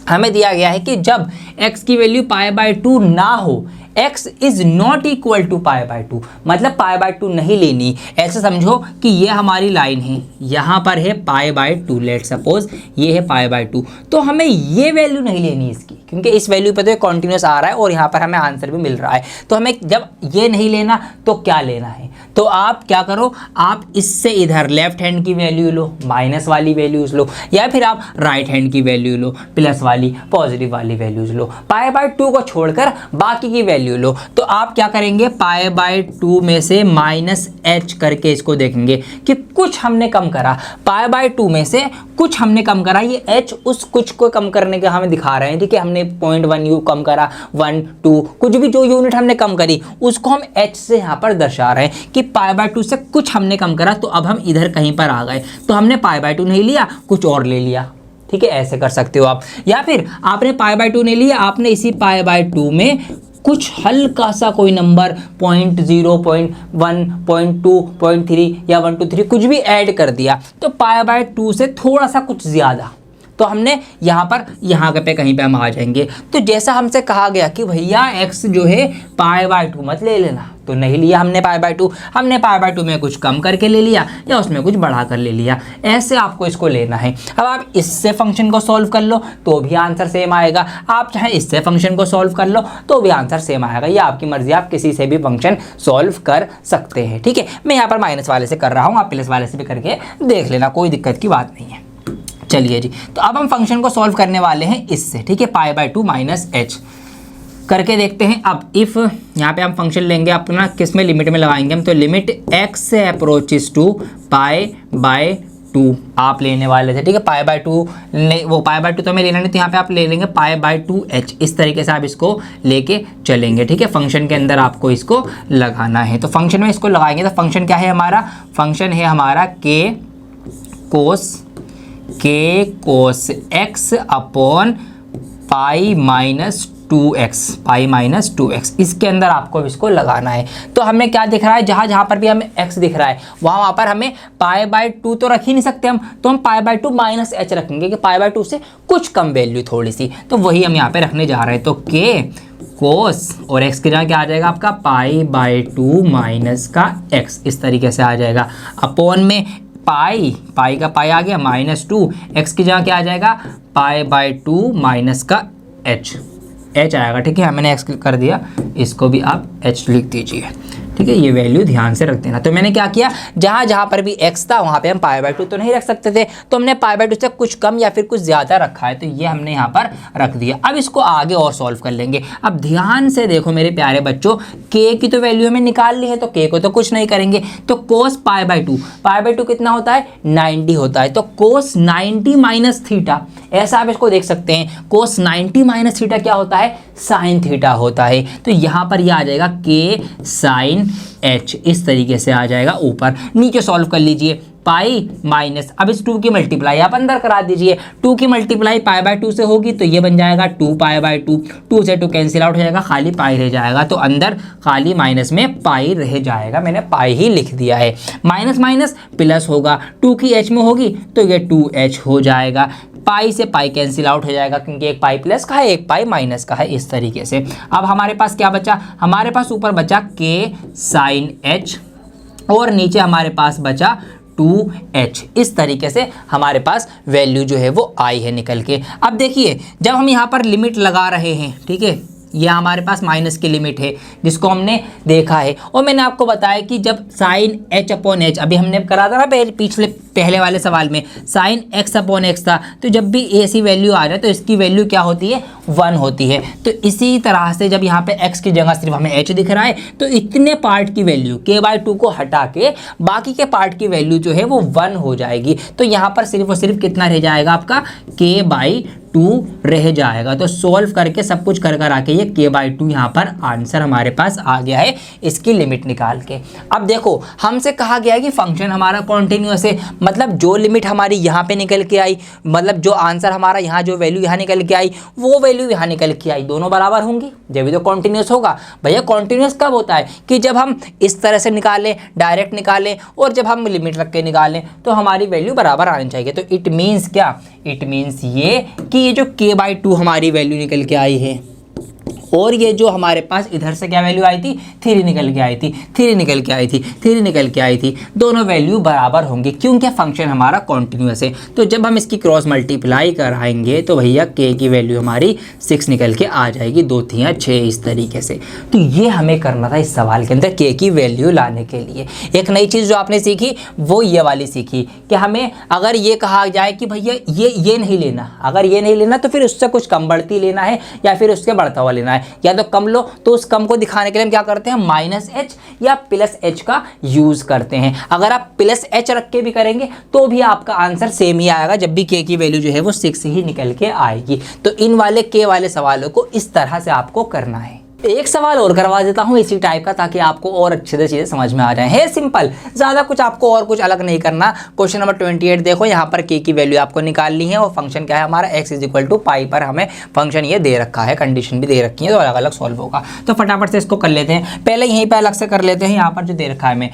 हमें दिया गया है कि जब x की वैल्यू π/2 ना हो, x is not equal to π/2, मतलब π/2 नहीं लेनी। ऐसे समझो कि ये हमारी लाइन है, यहाँ पर है π/2, लेट सपोज ये है π/2, तो हमें ये वैल्यू नहीं लेनी इसकी क्योंकि इस वैल्यू पे तो ये कॉन्टिन्यूस आ रहा है और यहाँ पर हमें आंसर भी मिल रहा है। तो हमें जब ये नहीं लेना तो क्या लेना है, तो आप क्या करो, आप इससे इधर लेफ्ट हैंड की वैल्यू लो, माइनस वाली वैल्यूज लो, या फिर आप राइट हैंड की वैल्यू लो, प्लस वाली पॉजिटिव वाली वैल्यूज लो। π/2 को छोड़कर बाकी की वैल्यू लो। तो आप क्या करेंगे, π/2 में से -h करके इसको देखेंगे कि कुछ हमने कम करा, π/2 में से कुछ हमने कम करा। ये h उस कुछ को कम करने का हमें दिखा रहे हैं, ठीक है। हमने 0.1 u कम करा, 1, 2 कुछ भी जो यूनिट हमने कम करी उसको हम h से यहाँ पर दर्शा रहे हैं कि π/2 से कुछ हमने कम करा। तो अब हम इधर कहीं पर आ गए, तो हमने π/2 नहीं लिया, कुछ और ले लिया, ठीक है। ऐसे कर सकते हो आप। या फिर आपने π/2 नहीं लिया, आपने इसी π/2 में कुछ हल्का सा कोई नंबर 0.0, 0.1, 0.2, 0.3 या 1, 2, 3 कुछ भी ऐड कर दिया। तो π/2 से थोड़ा सा कुछ ज़्यादा, तो हमने यहाँ पे कहीं पे हम आ जाएंगे। तो जैसा हमसे कहा गया कि भैया x जो है π/2 मत ले लेना, तो नहीं लिया हमने π/2, हमने π/2 में कुछ कम करके ले लिया या उसमें कुछ बढ़ा कर ले लिया, ऐसे आपको इसको लेना है। अब आप इससे फंक्शन को सॉल्व कर लो तो भी आंसर सेम आएगा, आप चाहे इससे फंक्शन को सॉल्व कर लो तो भी आंसर सेम आएगा, ये आपकी मर्जी, आप किसी से भी फंक्शन सॉल्व कर सकते हैं। ठीक है, मैं यहाँ पर माइनस वाले से कर रहा हूँ, आप प्लस वाले से भी करके देख लेना, कोई दिक्कत की बात नहीं है। चलिए जी, तो अब हम फंक्शन को सॉल्व करने वाले हैं इससे। ठीक है, π/2 - h करके देखते हैं। अब इफ़ यहाँ पे हम फंक्शन लेंगे अपना, किस में लिमिट में लगाएंगे हम, तो लिमिट x अप्रोचेस टू π/2 आप लेने वाले थे। ठीक है, π/2 वो π/2 तो हमें लेना नहीं, तो यहाँ पे आप ले लेंगे π/2h, इस तरीके से आप इसको लेके चलेंगे। ठीक है, फंक्शन के अंदर आपको इसको लगाना है, तो फंक्शन में इसको लगाएंगे। तो फंक्शन क्या है हमारा, फंक्शन है हमारा k cos x upon π-2x, इसके अंदर आपको इसको लगाना है। तो हमें क्या दिख रहा है, जहाँ पर भी हमें x दिख रहा है वहाँ पर हमें π/2 तो रख ही नहीं सकते हम, तो हम π/2 - h रखेंगे कि π/2 से कुछ कम वैल्यू थोड़ी सी, तो वही हम यहाँ पे रखने जा रहे हैं। तो k cos और x की जगह क्या आ जाएगा आपका π/2 - का x, इस तरीके से आ जाएगा, अपॉन में पाई का पाई आ गया -2, x की जगह क्या आ जाएगा π/2 - का h आएगा। ठीक है, मैंने x कर दिया, इसको भी आप h लिख दीजिए। ठीक है, ये वैल्यू ध्यान से रख देना। तो मैंने क्या किया, जहाँ पर भी x था वहाँ पे हम π/2 तो नहीं रख सकते थे, तो हमने π/2 से कुछ कम या फिर कुछ ज़्यादा रखा है, तो ये हमने यहाँ पर रख दिया। अब इसको आगे और सॉल्व कर लेंगे। अब ध्यान से देखो मेरे प्यारे बच्चों, k की तो वैल्यू हमें निकाल ली है, तो k को तो कुछ नहीं करेंगे, तो cos π/2 कितना होता है, 90 होता है, तो cos 90 - थीटा, ऐसा आप इसको देख सकते हैं। cos 90 - थीटा क्या होता है, साइन थीटा होता है। तो यहाँ पर यह आ जाएगा k sin h, इस तरीके से आ जाएगा। ऊपर नीचे सॉल्व कर लीजिए, पाई माइनस, अब इस 2 की मल्टीप्लाई आप अंदर करा दीजिए, 2 की मल्टीप्लाई π/2 से होगी तो ये बन जाएगा 2π/2, 2 से 2 कैंसिल आउट हो जाएगा, खाली पाई रह जाएगा, तो अंदर खाली माइनस में पाई रह जाएगा, मैंने पाई ही लिख दिया है। माइनस माइनस प्लस होगा, 2 की h में होगी तो ये 2h हो जाएगा, पाई से पाई कैंसिल आउट हो जाएगा क्योंकि एक पाई प्लस का है एक पाई माइनस का है, इस तरीके से। अब हमारे पास क्या बचा, हमारे पास ऊपर बचा k sin h और नीचे हमारे पास बचा 2h, इस तरीके से हमारे पास वैल्यू जो है वो आई है निकल के। अब देखिए जब हम यहाँ पर लिमिट लगा रहे हैं, ठीक है, यह हमारे पास माइनस की लिमिट है जिसको हमने देखा है, और मैंने आपको बताया कि जब साइन h अपॉन h, अभी हमने करा था ना पहले वाले सवाल में, साइन x अपॉन x था, तो जब भी ऐसी वैल्यू आ जाए तो इसकी वैल्यू क्या होती है, 1 होती है। तो इसी तरह से जब यहाँ पे x की जगह सिर्फ हमें h दिख रहा है तो इतने पार्ट की वैल्यू k/2 को हटा के बाकी के पार्ट की वैल्यू जो है वो 1 हो जाएगी। तो यहाँ पर सिर्फ और सिर्फ कितना रह जाएगा आपका k/2 रह जाएगा। तो सोल्व करके सब कुछ कर आके ये k/2 यहाँ पर आंसर हमारे पास आ गया है, इसकी लिमिट निकाल के। अब देखो हमसे कहा गया है कि फंक्शन हमारा कॉन्टिन्यूअस है, मतलब जो लिमिट हमारी यहाँ पे निकल के आई, मतलब जो आंसर हमारा यहाँ जो वैल्यू यहाँ निकल के आई वो वैल्यू यहाँ निकल के आई, दोनों बराबर होंगी जब भी तो कॉन्टिन्यूअस होगा। भैया कॉन्टिन्यूअस कब होता है कि जब हम इस तरह से निकालें, डायरेक्ट निकालें, और जब हम लिमिट रख के निकालें तो हमारी वैल्यू बराबर आनी चाहिए। तो इट मीन्स क्या, इट मीन्स ये कि ये जो k/2 हमारी वैल्यू निकल के आई है और ये जो हमारे पास इधर से क्या वैल्यू आई थी, 3 निकल के आई थी, 3 निकल के आई थी, 3 निकल के आई थी, दोनों वैल्यू बराबर होंगी क्योंकि फंक्शन हमारा कॉन्टिन्यूअस है। तो जब हम इसकी क्रॉस मल्टीप्लाई कराएंगे तो भैया k की वैल्यू हमारी 6 निकल के आ जाएगी, 2 3 6, इस तरीके से। तो ये हमें करना था इस सवाल के अंदर k की वैल्यू लाने के लिए। एक नई चीज़ जो आपने सीखी वो ये वाली सीखी कि हमें अगर ये कहा जाए कि भैया ये नहीं लेना, अगर ये नहीं लेना तो फिर उससे कुछ कम बढ़ती लेना है या फिर उसके बढ़ता हुआ लेना है, या तो कम लो तो उस कम को दिखाने के लिए हम क्या करते हैं, -h या +h का यूज करते हैं। अगर आप +h रख के भी करेंगे तो भी आपका आंसर सेम ही आएगा, जब भी k की वैल्यू जो है वो 6 ही निकल के आएगी। तो इन वाले k वाले सवालों को इस तरह से आपको करना है। एक सवाल और करवा देता हूँ इसी टाइप का ताकि आपको और अच्छे से चीज़ें समझ में आ जाए। है सिंपल, ज़्यादा कुछ आपको और कुछ अलग नहीं करना। क्वेश्चन नंबर 28 देखो, यहाँ पर k की वैल्यू आपको निकालनी है और फंक्शन क्या है हमारा x = पाई पर हमें फंक्शन ये दे रखा है, कंडीशन भी दे रखी है, तो अलग अलग सॉल्व होगा। तो फटाफट से इसको कर लेते हैं। पहले यहीं पर अलग से कर लेते हैं, यहाँ पर जो दे रखा है हमें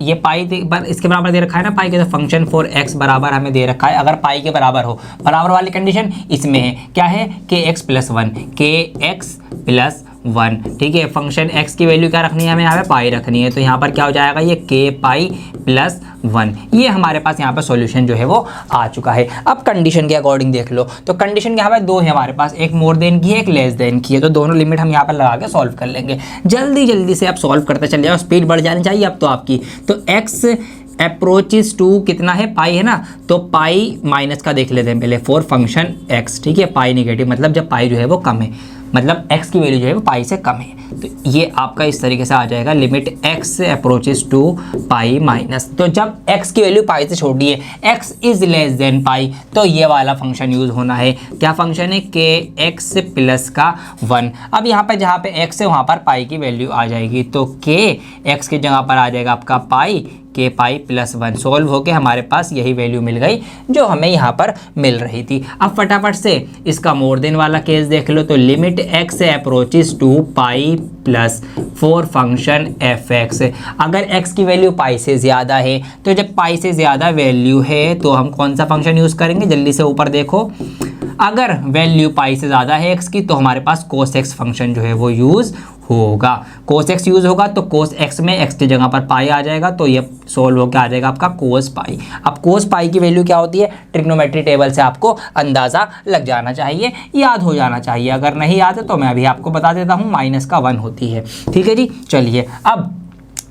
ये पाई पर इसके बराबर दे रखा है ना पाई के, तो फंक्शन फॉर एक्स बराबर हमें दे रखा है, अगर पाई के बराबर हो, बराबर वाली कंडीशन इसमें है, क्या है के एक्स प्लस वन, के एक्स प्लस वन, ठीक है। फंक्शन एक्स की वैल्यू क्या रखनी है हमें, यहाँ पे पाई रखनी है, तो यहाँ पर क्या हो जाएगा ये के पाई प्लस वन। ये हमारे पास यहाँ पर सॉल्यूशन जो है वो आ चुका है। अब कंडीशन के अकॉर्डिंग देख लो, तो कंडीशन यहाँ पर दो है हमारे पास, एक मोर देन की है, एक लेस देन की है, तो दोनों लिमिट हम यहाँ पर लगा के सॉल्व कर लेंगे। जल्दी जल्दी से आप सॉल्व करते चले जाओ, स्पीड बढ़ जानी चाहिए अब तो आपकी। तो एक्स अप्रोचेस टू कितना है, पाई है ना, तो पाई माइनस का देख लेते हैं पहले, फॉर फंक्शन एक्स, ठीक है। पाई नेगेटिव मतलब जब पाई जो है वो कम है, मतलब x की वैल्यू जो है वो पाई से कम है, तो ये आपका इस तरीके से आ जाएगा limit x approaches to pi minus. तो जब x की वैल्यू पाई से छोड़ी है, x is less than pi, तो ये वाला फंक्शन यूज होना है। क्या फंक्शन है, के एक्स प्लस का वन। अब यहाँ पे जहाँ पे x है वहाँ पर पाई की वैल्यू आ जाएगी, तो के एक्स की जगह पर आ जाएगा आपका पाई, के पाई प्लस वन। सोल्व होके हमारे पास यही वैल्यू मिल गई जो हमें यहाँ पर मिल रही थी। अब फटाफट से इसका मोर देन वाला केस देख लो, तो limit x approaches to pi plus for function f x. अगर x की वैल्यू पाई से ज़्यादा है, तो जब पाई से ज़्यादा वैल्यू है तो हम कौन सा फंक्शन यूज़ करेंगे, जल्दी से ऊपर देखो। अगर वैल्यू पाई से ज़्यादा है x की, तो हमारे पास कोस एक्स फंक्शन जो है वो यूज़ होगा। कोस एक्स यूज़ होगा तो कोस एक्स में x की जगह पर पाई आ जाएगा, तो ये सोल्व होकर आ जाएगा आपका कोस पाई। अब कोस पाई की वैल्यू क्या होती है, ट्रिग्नोमेट्री टेबल से आपको अंदाज़ा लग जाना चाहिए, याद हो जाना चाहिए। अगर नहीं याद है तो मैं अभी आपको बता देता हूँ, -1 होती है, ठीक है जी। चलिए, अब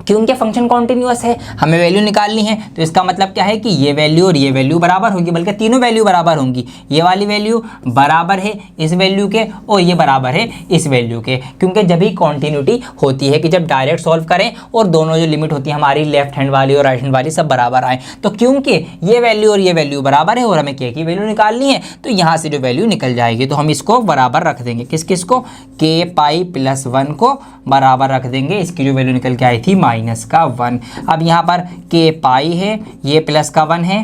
क्योंकि फंक्शन कॉन्टिन्यूअस है, हमें वैल्यू निकालनी है, तो इसका मतलब क्या है कि ये वैल्यू और ये वैल्यू बराबर होगी, बल्कि तीनों वैल्यू बराबर होंगी। ये वाली वैल्यू बराबर है इस वैल्यू के, और ये बराबर है इस वैल्यू के, क्योंकि जब भी कॉन्टिन्यूटी होती है कि जब डायरेक्ट सॉल्व करें और दोनों जो लिमिट होती है हमारी लेफ्ट हैंड वाली और राइट हैंड वाली सब बराबर आए। तो क्योंकि ये वैल्यू और ये वैल्यू बराबर है और हमें के की वैल्यू निकालनी है, तो यहाँ से जो वैल्यू निकल जाएगी, तो हम इसको बराबर रख देंगे। किस किस को, के पाई प्लस वन को बराबर रख देंगे। इसकी जो वैल्यू निकल के आई थी -1। अब यहाँ पर के पाई है, ये प्लस का 1 है,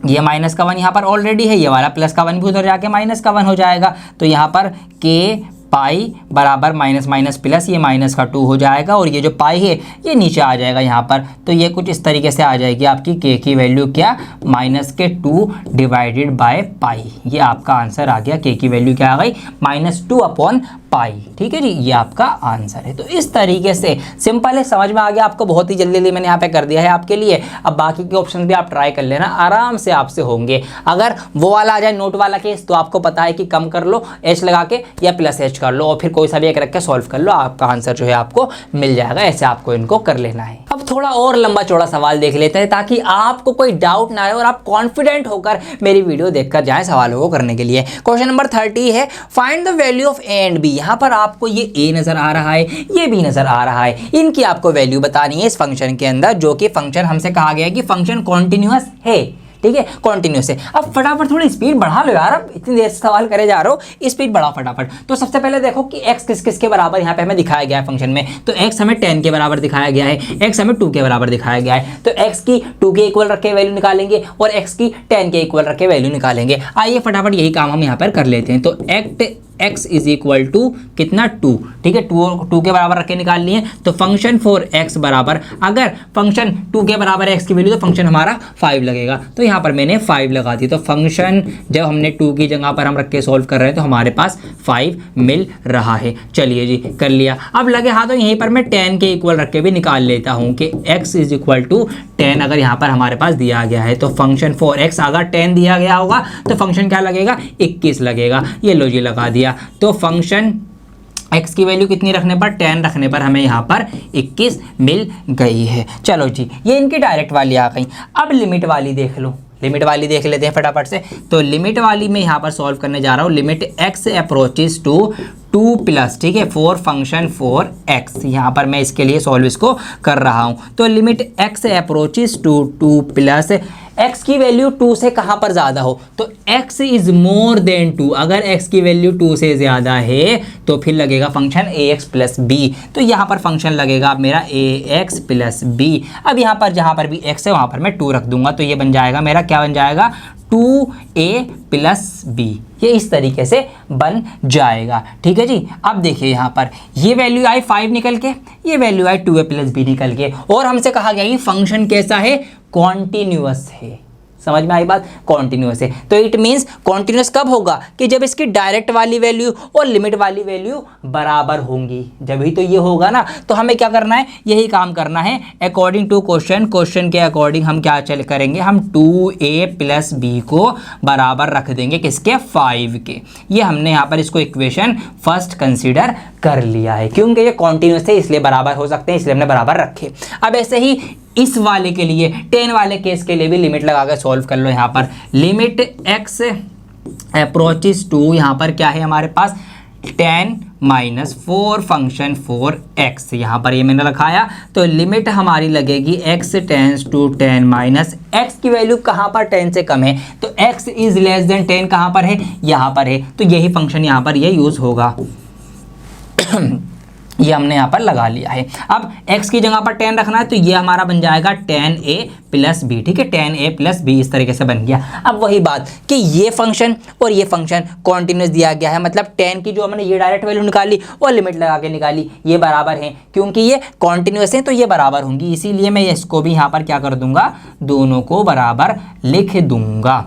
ये -1 यहाँ पर ऑलरेडी है, ये वाला प्लस का 1 भी उधर जाके -1 हो जाएगा। तो यहाँ पर के पाई बराबर माइनस माइनस प्लस, ये -2 हो जाएगा, और ये जो पाई है ये नीचे आ जाएगा यहाँ पर। तो ये कुछ इस तरीके से आ जाएगी आपकी के की वैल्यू क्या, -2 डिवाइडेड बाय पाई। ये आपका आंसर आ गया, के की वैल्यू क्या आ गई, -2/पाई। ठीक है जी, ये आपका आंसर है। तो इस तरीके से सिंपल है, समझ में आ गया आपको, बहुत ही जल्दी जल्दी मैंने यहाँ पे कर दिया है आपके लिए। अब बाकी के ऑप्शन भी आप ट्राई कर लेना, आराम से आपसे होंगे। अगर वो वाला आ जाए नोट वाला केस, तो आपको पता है कि कम कर लो एच लगा के, या +h कर लो, और फिर कोई सा भी एक रख के सॉल्व कर लो, आपका आंसर जो है आपको मिल जाएगा। ऐसे आपको इनको कर लेना है। अब थोड़ा और लंबा चौड़ा सवाल देख लेते हैं, ताकि आपको कोई डाउट ना आए और आप कॉन्फिडेंट होकर मेरी वीडियो देखकर जाएं सवालों को करने के लिए। क्वेश्चन नंबर 30 है, find the value of A and B. यहाँ पर आपको ये ए नजर आ रहा है, ये बी नजर आ रहा है, इनकी आपको वैल्यू बतानी है इस फंक्शन के अंदर, जो कि फंक्शन हमसे कहा गया है कि फंक्शन कॉन्टिन्यूअस है। ठीक है, कॉन्टिन्यूस है। अब फटाफट थोड़ी स्पीड बढ़ा लो यार, अब इतनी देर से सवाल करे जा रहे हो, स्पीड बढ़ाओ फटाफट। तो सबसे पहले देखो कि x किस किस के बराबर यहाँ पे हमें दिखाया गया है फंक्शन में। तो x हमें 10 के बराबर दिखाया गया है, x हमें 2 के बराबर दिखाया गया है। तो x की 2 के इक्वल रख के वैल्यू निकालेंगे और x की 10 के इक्वल रख के वैल्यू निकालेंगे। आइए फटाफट यही काम हम यहाँ पर कर लेते हैं। तो x इज इक्वल टू कितना, 2। ठीक है, 2 के बराबर रख के निकाल लिए। तो फंक्शन फॉर x बराबर, अगर फंक्शन 2 के बराबर है x की वैल्यू, तो फंक्शन हमारा 5 लगेगा। तो यहाँ पर मैंने 5 लगा दी। तो फंक्शन जब हमने 2 की जगह पर हम रख के सॉल्व कर रहे हैं, तो हमारे पास 5 मिल रहा है। चलिए जी, कर लिया। अब लगे हाथों यहीं पर मैं 10 के इक्वल रख के भी निकाल लेता हूँ कि x इज इक्वल टू 10 अगर यहाँ पर हमारे पास दिया गया है, तो फंक्शन फॉर x अगर 10 दिया गया होगा तो फंक्शन क्या लगेगा, 21 लगेगा। ये लो जी लगा दिया। तो फंक्शन x की वैल्यू कितनी रखने पर, 10 रखने पर हमें यहाँ पर 21 मिल गई है। चलो जी, ये इनकी डायरेक्ट वाली आ गई। अब लिमिट वाली देख लो, लिमिट वाली देख लेते हैं फटाफट से। तो लिमिट वाली मैं यहाँ पर सॉल्व करने जा रहा हूँ। Limit x approaches to 2 plus, ठीक है, 4 फंक्शन फॉर x। यहाँ पर मैं इसके लिए सॉल्व इसको कर रहा हूँ। तो limit x approaches to 2 plus x की वैल्यू 2 से कहाँ पर ज़्यादा हो, तो x इज मोर देन 2। अगर x की वैल्यू 2 से ज़्यादा है तो फिर लगेगा फंक्शन ax प्लस बी। तो यहाँ पर फंक्शन लगेगा अब मेरा ax प्लस बी। अब यहाँ पर जहाँ पर भी x है वहाँ पर मैं 2 रख दूंगा, तो ये बन जाएगा मेरा, क्या बन जाएगा, 2a प्लस बी। ये इस तरीके से बन जाएगा। ठीक है जी। अब देखिए यहाँ पर ये वैल्यू आई 5 निकल के, ये वैल्यू आई 2a प्लस बी निकल के, और हमसे कहा गया कि फंक्शन कैसा है, कॉन्टिन्यूअस है। समझ में आई बात, कॉन्टिन्यूअस है। तो इट मीन्स कॉन्टिन्यूअस कब होगा, कि जब इसकी डायरेक्ट वाली वैल्यू और लिमिट वाली वैल्यू बराबर होंगी, जब ही तो ये होगा ना। तो हमें क्या करना है, यही काम करना है अकॉर्डिंग टू क्वेश्चन के अकॉर्डिंग हम क्या चल करेंगे, हम 2a प्लस बी को बराबर रख देंगे किसके, 5 के। ये हमने यहाँ पर इसको इक्वेशन फर्स्ट कंसिडर कर लिया है, क्योंकि ये कॉन्टिन्यूअस है इसलिए बराबर हो सकते हैं, इसलिए हमने बराबर रखे। अब ऐसे ही इस वाले के लिए, 10 वाले केस के लिए भी लिमिट लगा कर सॉल्व कर लो। यहाँ पर लिमिट x अप्रोचेस टू, यहाँ पर क्या है हमारे पास, 10 माइनस 4 फंक्शन 4x, यहाँ पर ये मैंने रखाया। तो लिमिट हमारी लगेगी x tends to 10 minus x की वैल्यू कहाँ पर 10 से कम है, तो x इज लेस देन 10 कहाँ पर है, यहाँ पर है। तो यही फंक्शन यहाँ पर ये यूज़ होगा। ये हमने यहाँ पर लगा लिया है। अब x की जगह पर 10 रखना है, तो ये हमारा बन जाएगा 10a प्लस बी। ठीक है, 10a प्लस बी इस तरीके से बन गया। अब वही बात कि ये फंक्शन और ये फंक्शन कॉन्टिन्यूस दिया गया है, मतलब 10 की जो हमने ये डायरेक्ट वैल्यू निकाली और लिमिट लगा के निकाली, ये बराबर हैं, क्योंकि ये कॉन्टिन्यूस है तो ये बराबर होंगी। इसीलिए मैं इसको भी यहाँ पर क्या कर दूंगा, दोनों को बराबर लिख दूंगा,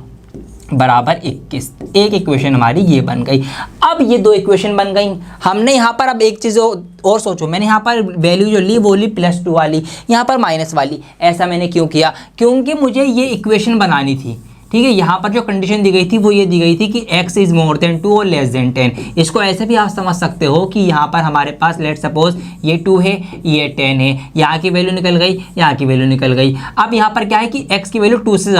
बराबर 21। एक इक्वेशन हमारी ये बन गई। अब ये 2 इक्वेशन बन गई। हमने यहाँ पर अब एक चीज़ और सोचो, मैंने यहाँ पर वैल्यू जो ली वो ली +2 वाली, यहाँ पर माइनस वाली। ऐसा मैंने क्यों किया, क्योंकि मुझे ये इक्वेशन बनानी थी। ठीक है, यहाँ पर जो कंडीशन दी गई थी वो ये दी गई थी कि x इज मोर देन 2 और लेस देन 10। इसको ऐसे भी आप समझ सकते हो कि यहाँ पर हमारे पास लेट सपोज ये 2 है, ये 10 है, यहाँ की वैल्यू निकल गई, यहाँ की वैल्यू निकल गई। अब यहाँ पर क्या है कि x की वैल्यू 2 से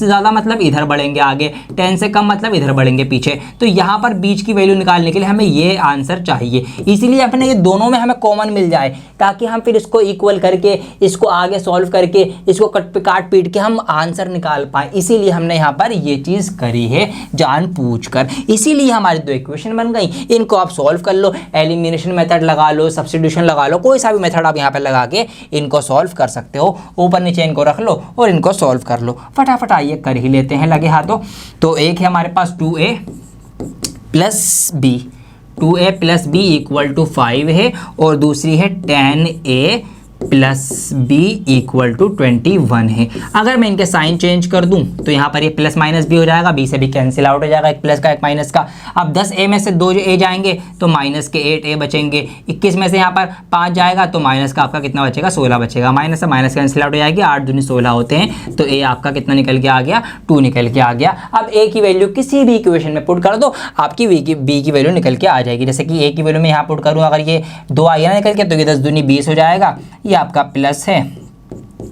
ज़्यादा मतलब इधर बढ़ेंगे आगे, 10 से कम मतलब इधर बढ़ेंगे पीछे। तो यहाँ पर बीच की वैल्यू निकालने के लिए हमें ये आंसर चाहिए, इसीलिए अपने ये दोनों में हमें कॉमन मिल जाए, ताकि हम फिर इसको इक्वल करके, इसको आगे सॉल्व करके, इसको काट पीट के हम आंसर निकाल पाएँ। इसीलिए हमने यहाँ पर ये चीज करी है जानबूझकर। इसीलिए हमारी 2 इक्वेशन बन गई। इनको आप सॉल्व कर लो, एलिमिनेशन मेथड लगा लो, सब्स्टिट्यूशन लगा लो, कोई सा भी मेथड आप यहाँ पर लगा के इनको सॉल्व कर सकते हो। ऊपर नीचे इनको रख लो और इनको सॉल्व कर लो। फटाफट आइए कर ही लेते हैं लगे हाथों। तो एक है हमारे पास 2a plus b, 2a plus b equal to 5 है, और दूसरी है 10a plus b equal to 21 है। अगर मैं इनके साइन चेंज कर दूं तो यहाँ पर ये प्लस माइनस भी हो जाएगा, बी से भी कैंसिल आउट हो जाएगा, एक प्लस का एक माइनस का। अब 10a में से 2 a जाएंगे तो माइनस के 8a बचेंगे। 21 में से यहाँ पर 5 जाएगा तो माइनस का आपका कितना बचेगा, 16 बचेगा। माइनस से माइनस कैंसिल आउट हो जाएगी, 8 दूनी 16 होते हैं, तो a आपका कितना निकल के आ गया, 2 निकल के आ गया। अब a की वैल्यू किसी भी इक्वेशन में पुट कर दो, आपकी b की वैल्यू निकल के आ जाएगी। जैसे कि a की वैल्यू में यहाँ पुट करूँ, अगर ये 2 आई ना निकल के, तो ये 10 दूनी 20 हो जाएगा, ये आपका प्लस है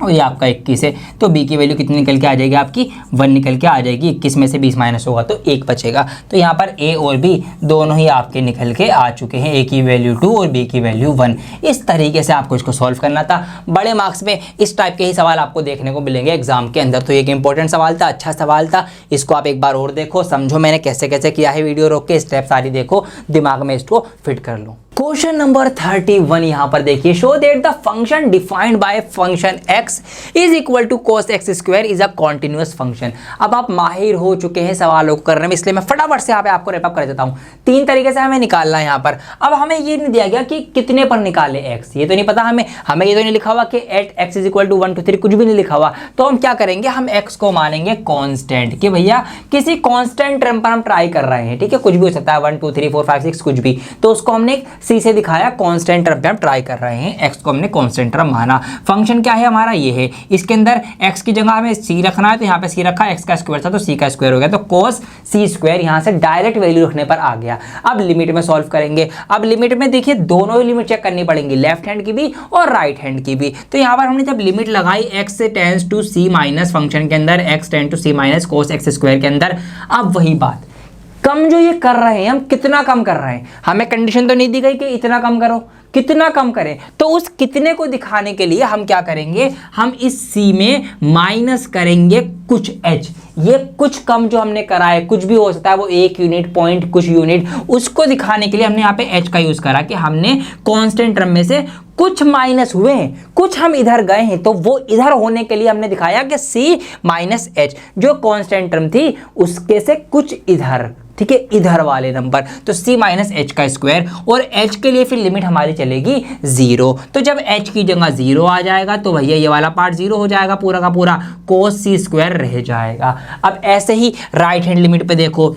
और ये आपका 21 है। तो b की वैल्यू कितनी निकल के आ जाएगी, आपकी 1 निकल के आ जाएगी। 21 में से 20 माइनस होगा तो 1 बचेगा। तो यहाँ पर a और b दोनों ही आपके निकल के आ चुके हैं, a की वैल्यू 2 और b की वैल्यू 1। इस तरीके से आपको इसको सॉल्व करना था। बड़े मार्क्स में इस टाइप के ही सवाल आपको देखने को मिलेंगे एग्जाम के अंदर। तो एक इंपॉर्टेंट सवाल था, अच्छा सवाल था, इसको आप एक बार और देखो, समझो मैंने कैसे कैसे किया है, वीडियो रोक के स्टेप सारी देखो, दिमाग में इसको फिट कर लो। क्वेश्चन नंबर 31 यहाँ पर देखिए, show that the function defined by function x is equal to cos x square is a continuous function. अब आप माहिर हो चुके हैं सवालों को करने में, इसलिए मैं फटाफट से यहाँ पे आपको रैप अप कर देता हूँ। 3 तरीके से हमें निकालना है यहाँ पर। अब हमें ये नहीं दिया गया कि कितने पर निकाले x, ये तो नहीं पता हमें ये तो नहीं लिखा हुआ कि at x is equal to 1 2 3, कुछ भी नहीं लिखा हुआ। तो हम क्या करेंगे, हम x को मानेंगे कॉन्स्टेंट, कि भैया किसी कॉन्स्टेंट टर्म पर हम ट्राई कर रहे हैं। ठीक है, कुछ भी हो सकता है, 1 2 3 4 5 6 कुछ भी। तो उसको हमने सी से दिखाया, कांस्टेंट टर्म पे हम ट्राई कर रहे हैं, x को हमने कांस्टेंट टर्म माना। फंक्शन क्या है हमारा, ये है। इसके अंदर x की जगह हमें c रखना है, तो यहाँ पे c रखा, x का स्क्वायर था तो c का स्क्वायर हो गया, तो cos c स्क्वायर यहाँ से डायरेक्ट वैल्यू रखने पर आ गया। अब लिमिट में सॉल्व करेंगे। अब लिमिट में देखिए दोनों ही लिमिट चेक करनी पड़ेंगी, लेफ्ट हैंड की भी और राइट हैंड की भी। तो यहाँ पर हमने जब लिमिट लगाई x tends to c minus function के अंदर, x tend to c minus cos x square के अंदर। अब वही बात, कम जो ये कर रहे हैं, हम कितना कम कर रहे हैं, हमें कंडीशन तो नहीं दी गई कि इतना कम करो, कितना कम करें, तो उस कितने को दिखाने के लिए हम क्या करेंगे, हम इस C में माइनस करेंगे कुछ H। ये कुछ कम जो हमने करा है, कुछ भी हो सकता है वो 1 यूनिट, पॉइंट कुछ यूनिट, उसको दिखाने के लिए हमने यहाँ पे H का यूज करा कि हमने कांस्टेंट टर्म में से कुछ माइनस हुए हैं, कुछ हम इधर गए हैं, तो वो इधर होने के लिए हमने दिखाया कि C माइनस H जो कांस्टेंट टर्म थी उसके से कुछ इधर, ठीक है, इधर वाले नंबर, तो C माइनस H का स्क्वायर। और H के लिए फिर लिमिट हमारी चलेगी 0, तो जब H की जगह 0 आ जाएगा तो भैया ये वाला पार्ट 0 हो जाएगा, पूरा का पूरा cos C स्क्वायर रह जाएगा। अब ऐसे ही राइट हैंड लिमिट पे देखो,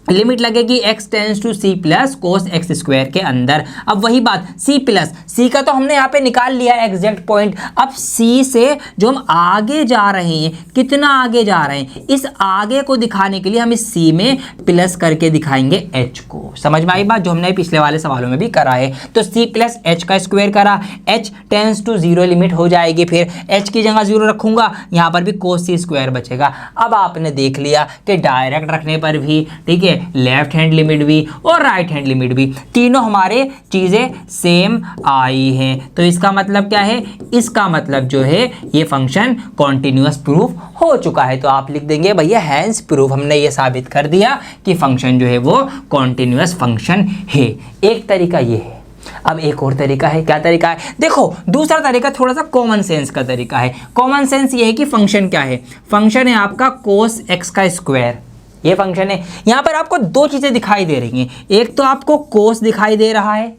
लिमिट लगेगी x tends to c plus cos x square के अंदर। अब वही बात c प्लस, c का तो हमने यहाँ पे निकाल लिया एग्जैक्ट पॉइंट। अब c से जो हम आगे जा रहे हैं, कितना आगे जा रहे हैं, इस आगे को दिखाने के लिए हम इस c में प्लस करके दिखाएंगे h को। समझ में आई बात, जो हमने पिछले वाले सवालों में भी करा है। तो c प्लस h का स्क्वायर करा, h टेंस टू 0 लिमिट हो जाएगी, फिर h की जगह 0 रखूंगा, यहाँ पर भी कोस c स्क्वायर बचेगा। अब आपने देख लिया कि डायरेक्ट रखने पर भी, ठीक है, लेफ्ट हैंड लिमिट भी और राइट हैंड लिमिट भी, तीनों हमारे चीजें सेम आई हैं। तो इसका मतलब क्या है, इसका मतलब जो है ये फंक्शन कॉन्टिन्यूअस प्रूफ हो चुका है। तो आप लिख देंगे भैया हैंस प्रूफ, हमने ये साबित कर दिया कि फंक्शन जो है वो कॉन्टिन्यूअस फंक्शन है। एक तरीका ये है। अब एक और तरीका है, क्या तरीका है, देखो दूसरा तरीका थोड़ा सा कॉमन सेंस का तरीका है। कॉमन सेंस ये है कि फंक्शन क्या है, फंक्शन है आपका कोस एक्स का स्क्वायर, ये फंक्शन है। यहां पर आपको दो चीजें दिखाई दे रही हैं, एक तो आपको कोस दिखाई दे रहा है,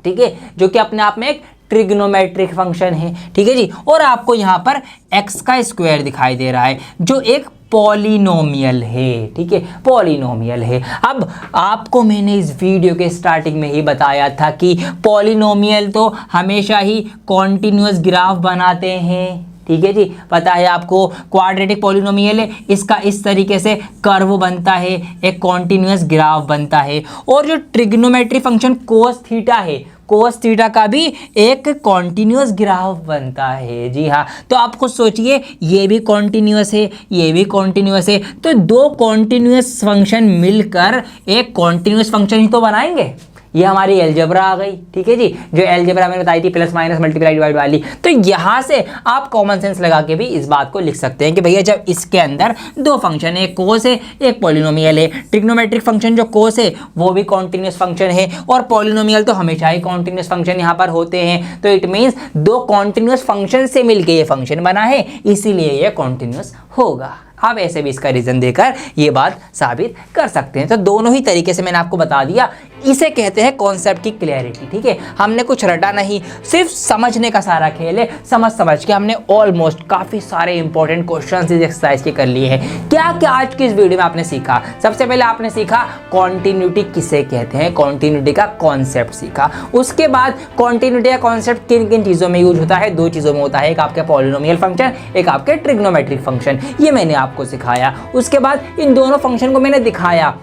ठीक है, जो कि अपने आप में एक ट्रिग्नोमेट्रिक फंक्शन है, ठीक है जी, और आपको यहां पर एक्स का स्क्वायर दिखाई दे रहा है जो एक पॉलिनोमियल है, ठीक है, पॉलिनोमियल है। अब आपको मैंने इस वीडियो के स्टार्टिंग में ही बताया था कि पॉलिनोमियल तो हमेशा ही कॉन्टिन्यूअस ग्राफ बनाते हैं, ठीक है जी, पता है आपको। क्वाड्रेटिक पॉलिनोमियल है, इसका इस तरीके से कर्व बनता है, एक कॉन्टिन्यूअस ग्राफ बनता है। और जो ट्रिग्नोमेट्री फंक्शन कोस थीटा है, कोस थीटा का भी एक कॉन्टिन्यूअस ग्राफ बनता है, जी हाँ। तो आप खुद सोचिए, ये भी कॉन्टिन्यूअस है, ये भी कॉन्टिन्यूअस है, तो दो कॉन्टिन्यूअस फंक्शन मिलकर एक कॉन्टिन्यूअस फंक्शन ही तो बनाएंगे। ये हमारी एलजेब्रा आ गई, ठीक है जी, जो एलजेब्रा मैंने बताई थी, प्लस माइनस मल्टीप्लाई डिवाइड वाली। तो यहाँ से आप कॉमन सेंस लगा के भी इस बात को लिख सकते हैं कि भैया जब इसके अंदर दो फंक्शन है, एक कोस है, एक पॉलिनोमियल है, ट्रिग्नोमेट्रिक फंक्शन जो कोस है वो भी कॉन्टिन्यूअस फंक्शन है, और पॉलिनोमियल तो हमेशा ही कॉन्टिन्यूअस फंक्शन यहाँ पर होते हैं। तो इट मीन्स दो कॉन्टिन्यूअस फंक्शन से मिलकर ये फंक्शन बना है, इसीलिए ये कॉन्टिन्यूअस होगा। आप ऐसे भी इसका रीजन देकर ये बात साबित कर सकते हैं। तो दोनों ही तरीके से मैंने आपको बता दिया, इसे कहते हैं कॉन्सेप्ट की क्लैरिटी, ठीक है। हमने कुछ रटा नहीं, सिर्फ समझने का सारा खेल है। समझ के हमने ऑलमोस्ट काफ़ी सारे इंपॉर्टेंट क्वेश्चंस इस एक्सरसाइज के कर लिए हैं। क्या क्या आज की इस वीडियो में आपने सीखा, सबसे पहले आपने सीखा कॉन्टिन्यूटी किसे कहते हैं, कॉन्टिन्यूटी का कॉन्सेप्ट सीखा। उसके बाद कॉन्टिन्यूटी का कॉन्सेप्ट किन किन चीज़ों में यूज होता है, दो चीज़ों में होता है, एक आपके पॉलिनोमियल फंक्शन, एक आपके ट्रिग्नोमेट्रिक फंक्शन, ये मैंने आपको सिखाया। उसके बाद इन दोनों फंक्शन को मैंने दिखाया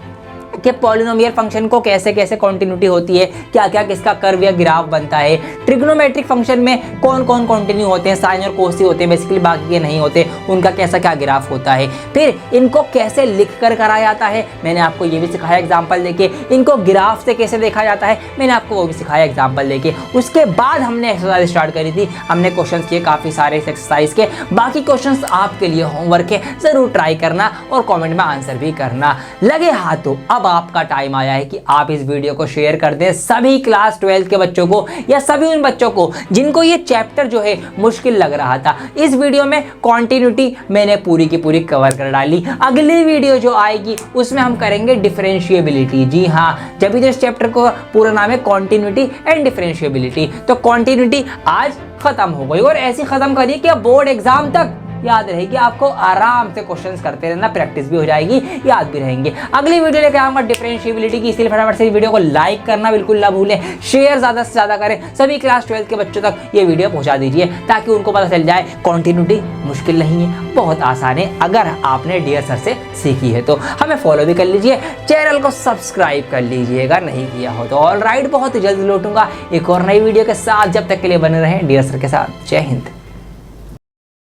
कि पॉलिनोमियल फंक्शन को कैसे कैसे कॉन्टिन्यूटी होती है, क्या क्या किसका कर्व या ग्राफ बनता है। ट्रिग्नोमेट्रिक फंक्शन में कौन कौन कॉन्टिन्यू होते हैं, साइन और कोस ही होते हैं बेसिकली, बाकी के नहीं होते, उनका कैसा क्या ग्राफ होता है। फिर इनको कैसे लिख कर कराया जाता है, मैंने आपको ये भी सिखाया एग्जाम्पल देके। इनको ग्राफ से कैसे देखा जाता है, मैंने आपको वो भी सिखाया एग्जाम्पल देके। उसके बाद हमने एक्सरसाइज स्टार्ट करी थी, हमने क्वेश्चन किए काफ़ी सारे इस एक्सरसाइज के। बाकी क्वेश्चन आपके लिए होमवर्क है, ज़रूर ट्राई करना और कॉमेंट में आंसर भी करना। लगे हाथों अब आपका टाइम आया है कि आप इस वीडियो को शेयर कर दें सभी क्लास 12 के बच्चों को, या सभी उन बच्चों को जिनको ये चैप्टर जो है मुश्किल लग रहा था। इस वीडियो में कॉन्टिन्यूटी मैंने पूरी की पूरी कवर कर डाली। अगली वीडियो जो आएगी उसमें हम करेंगे डिफरेंशिएबिलिटी। जी हाँ, जब भी इस चैप्टर को पूरा नाम है कॉन्टिन्यूटी एंड डिफरेंशिएबिलिटी। तो कॉन्टिन्यूटी आज खत्म हो गई, और ऐसी खत्म करिए कि बोर्ड एग्जाम तक याद रहेगी, आपको आराम से क्वेश्चंस करते रहना, प्रैक्टिस भी हो जाएगी, याद भी रहेंगे। अगली वीडियो लेके आऊंगा डिफरेंशिएबिलिटी की, इसलिए फटाफट से वीडियो को लाइक करना बिल्कुल ना भूलें, शेयर ज़्यादा से ज़्यादा करें, सभी क्लास 12 के बच्चों तक ये वीडियो पहुंचा दीजिए ताकि उनको पता चल जाए कॉन्टिन्यूटी मुश्किल नहीं है, बहुत आसान है। अगर आपने डियर सर से सीखी है तो हमें फॉलो भी कर लीजिए, चैनल को सब्सक्राइब कर लीजिएगा नहीं किया हो तो। ऑल राइट, बहुत जल्द लौटूंगा एक और नई वीडियो के साथ, जब तक के लिए बने रहें डियर सर के साथ। जय हिंद।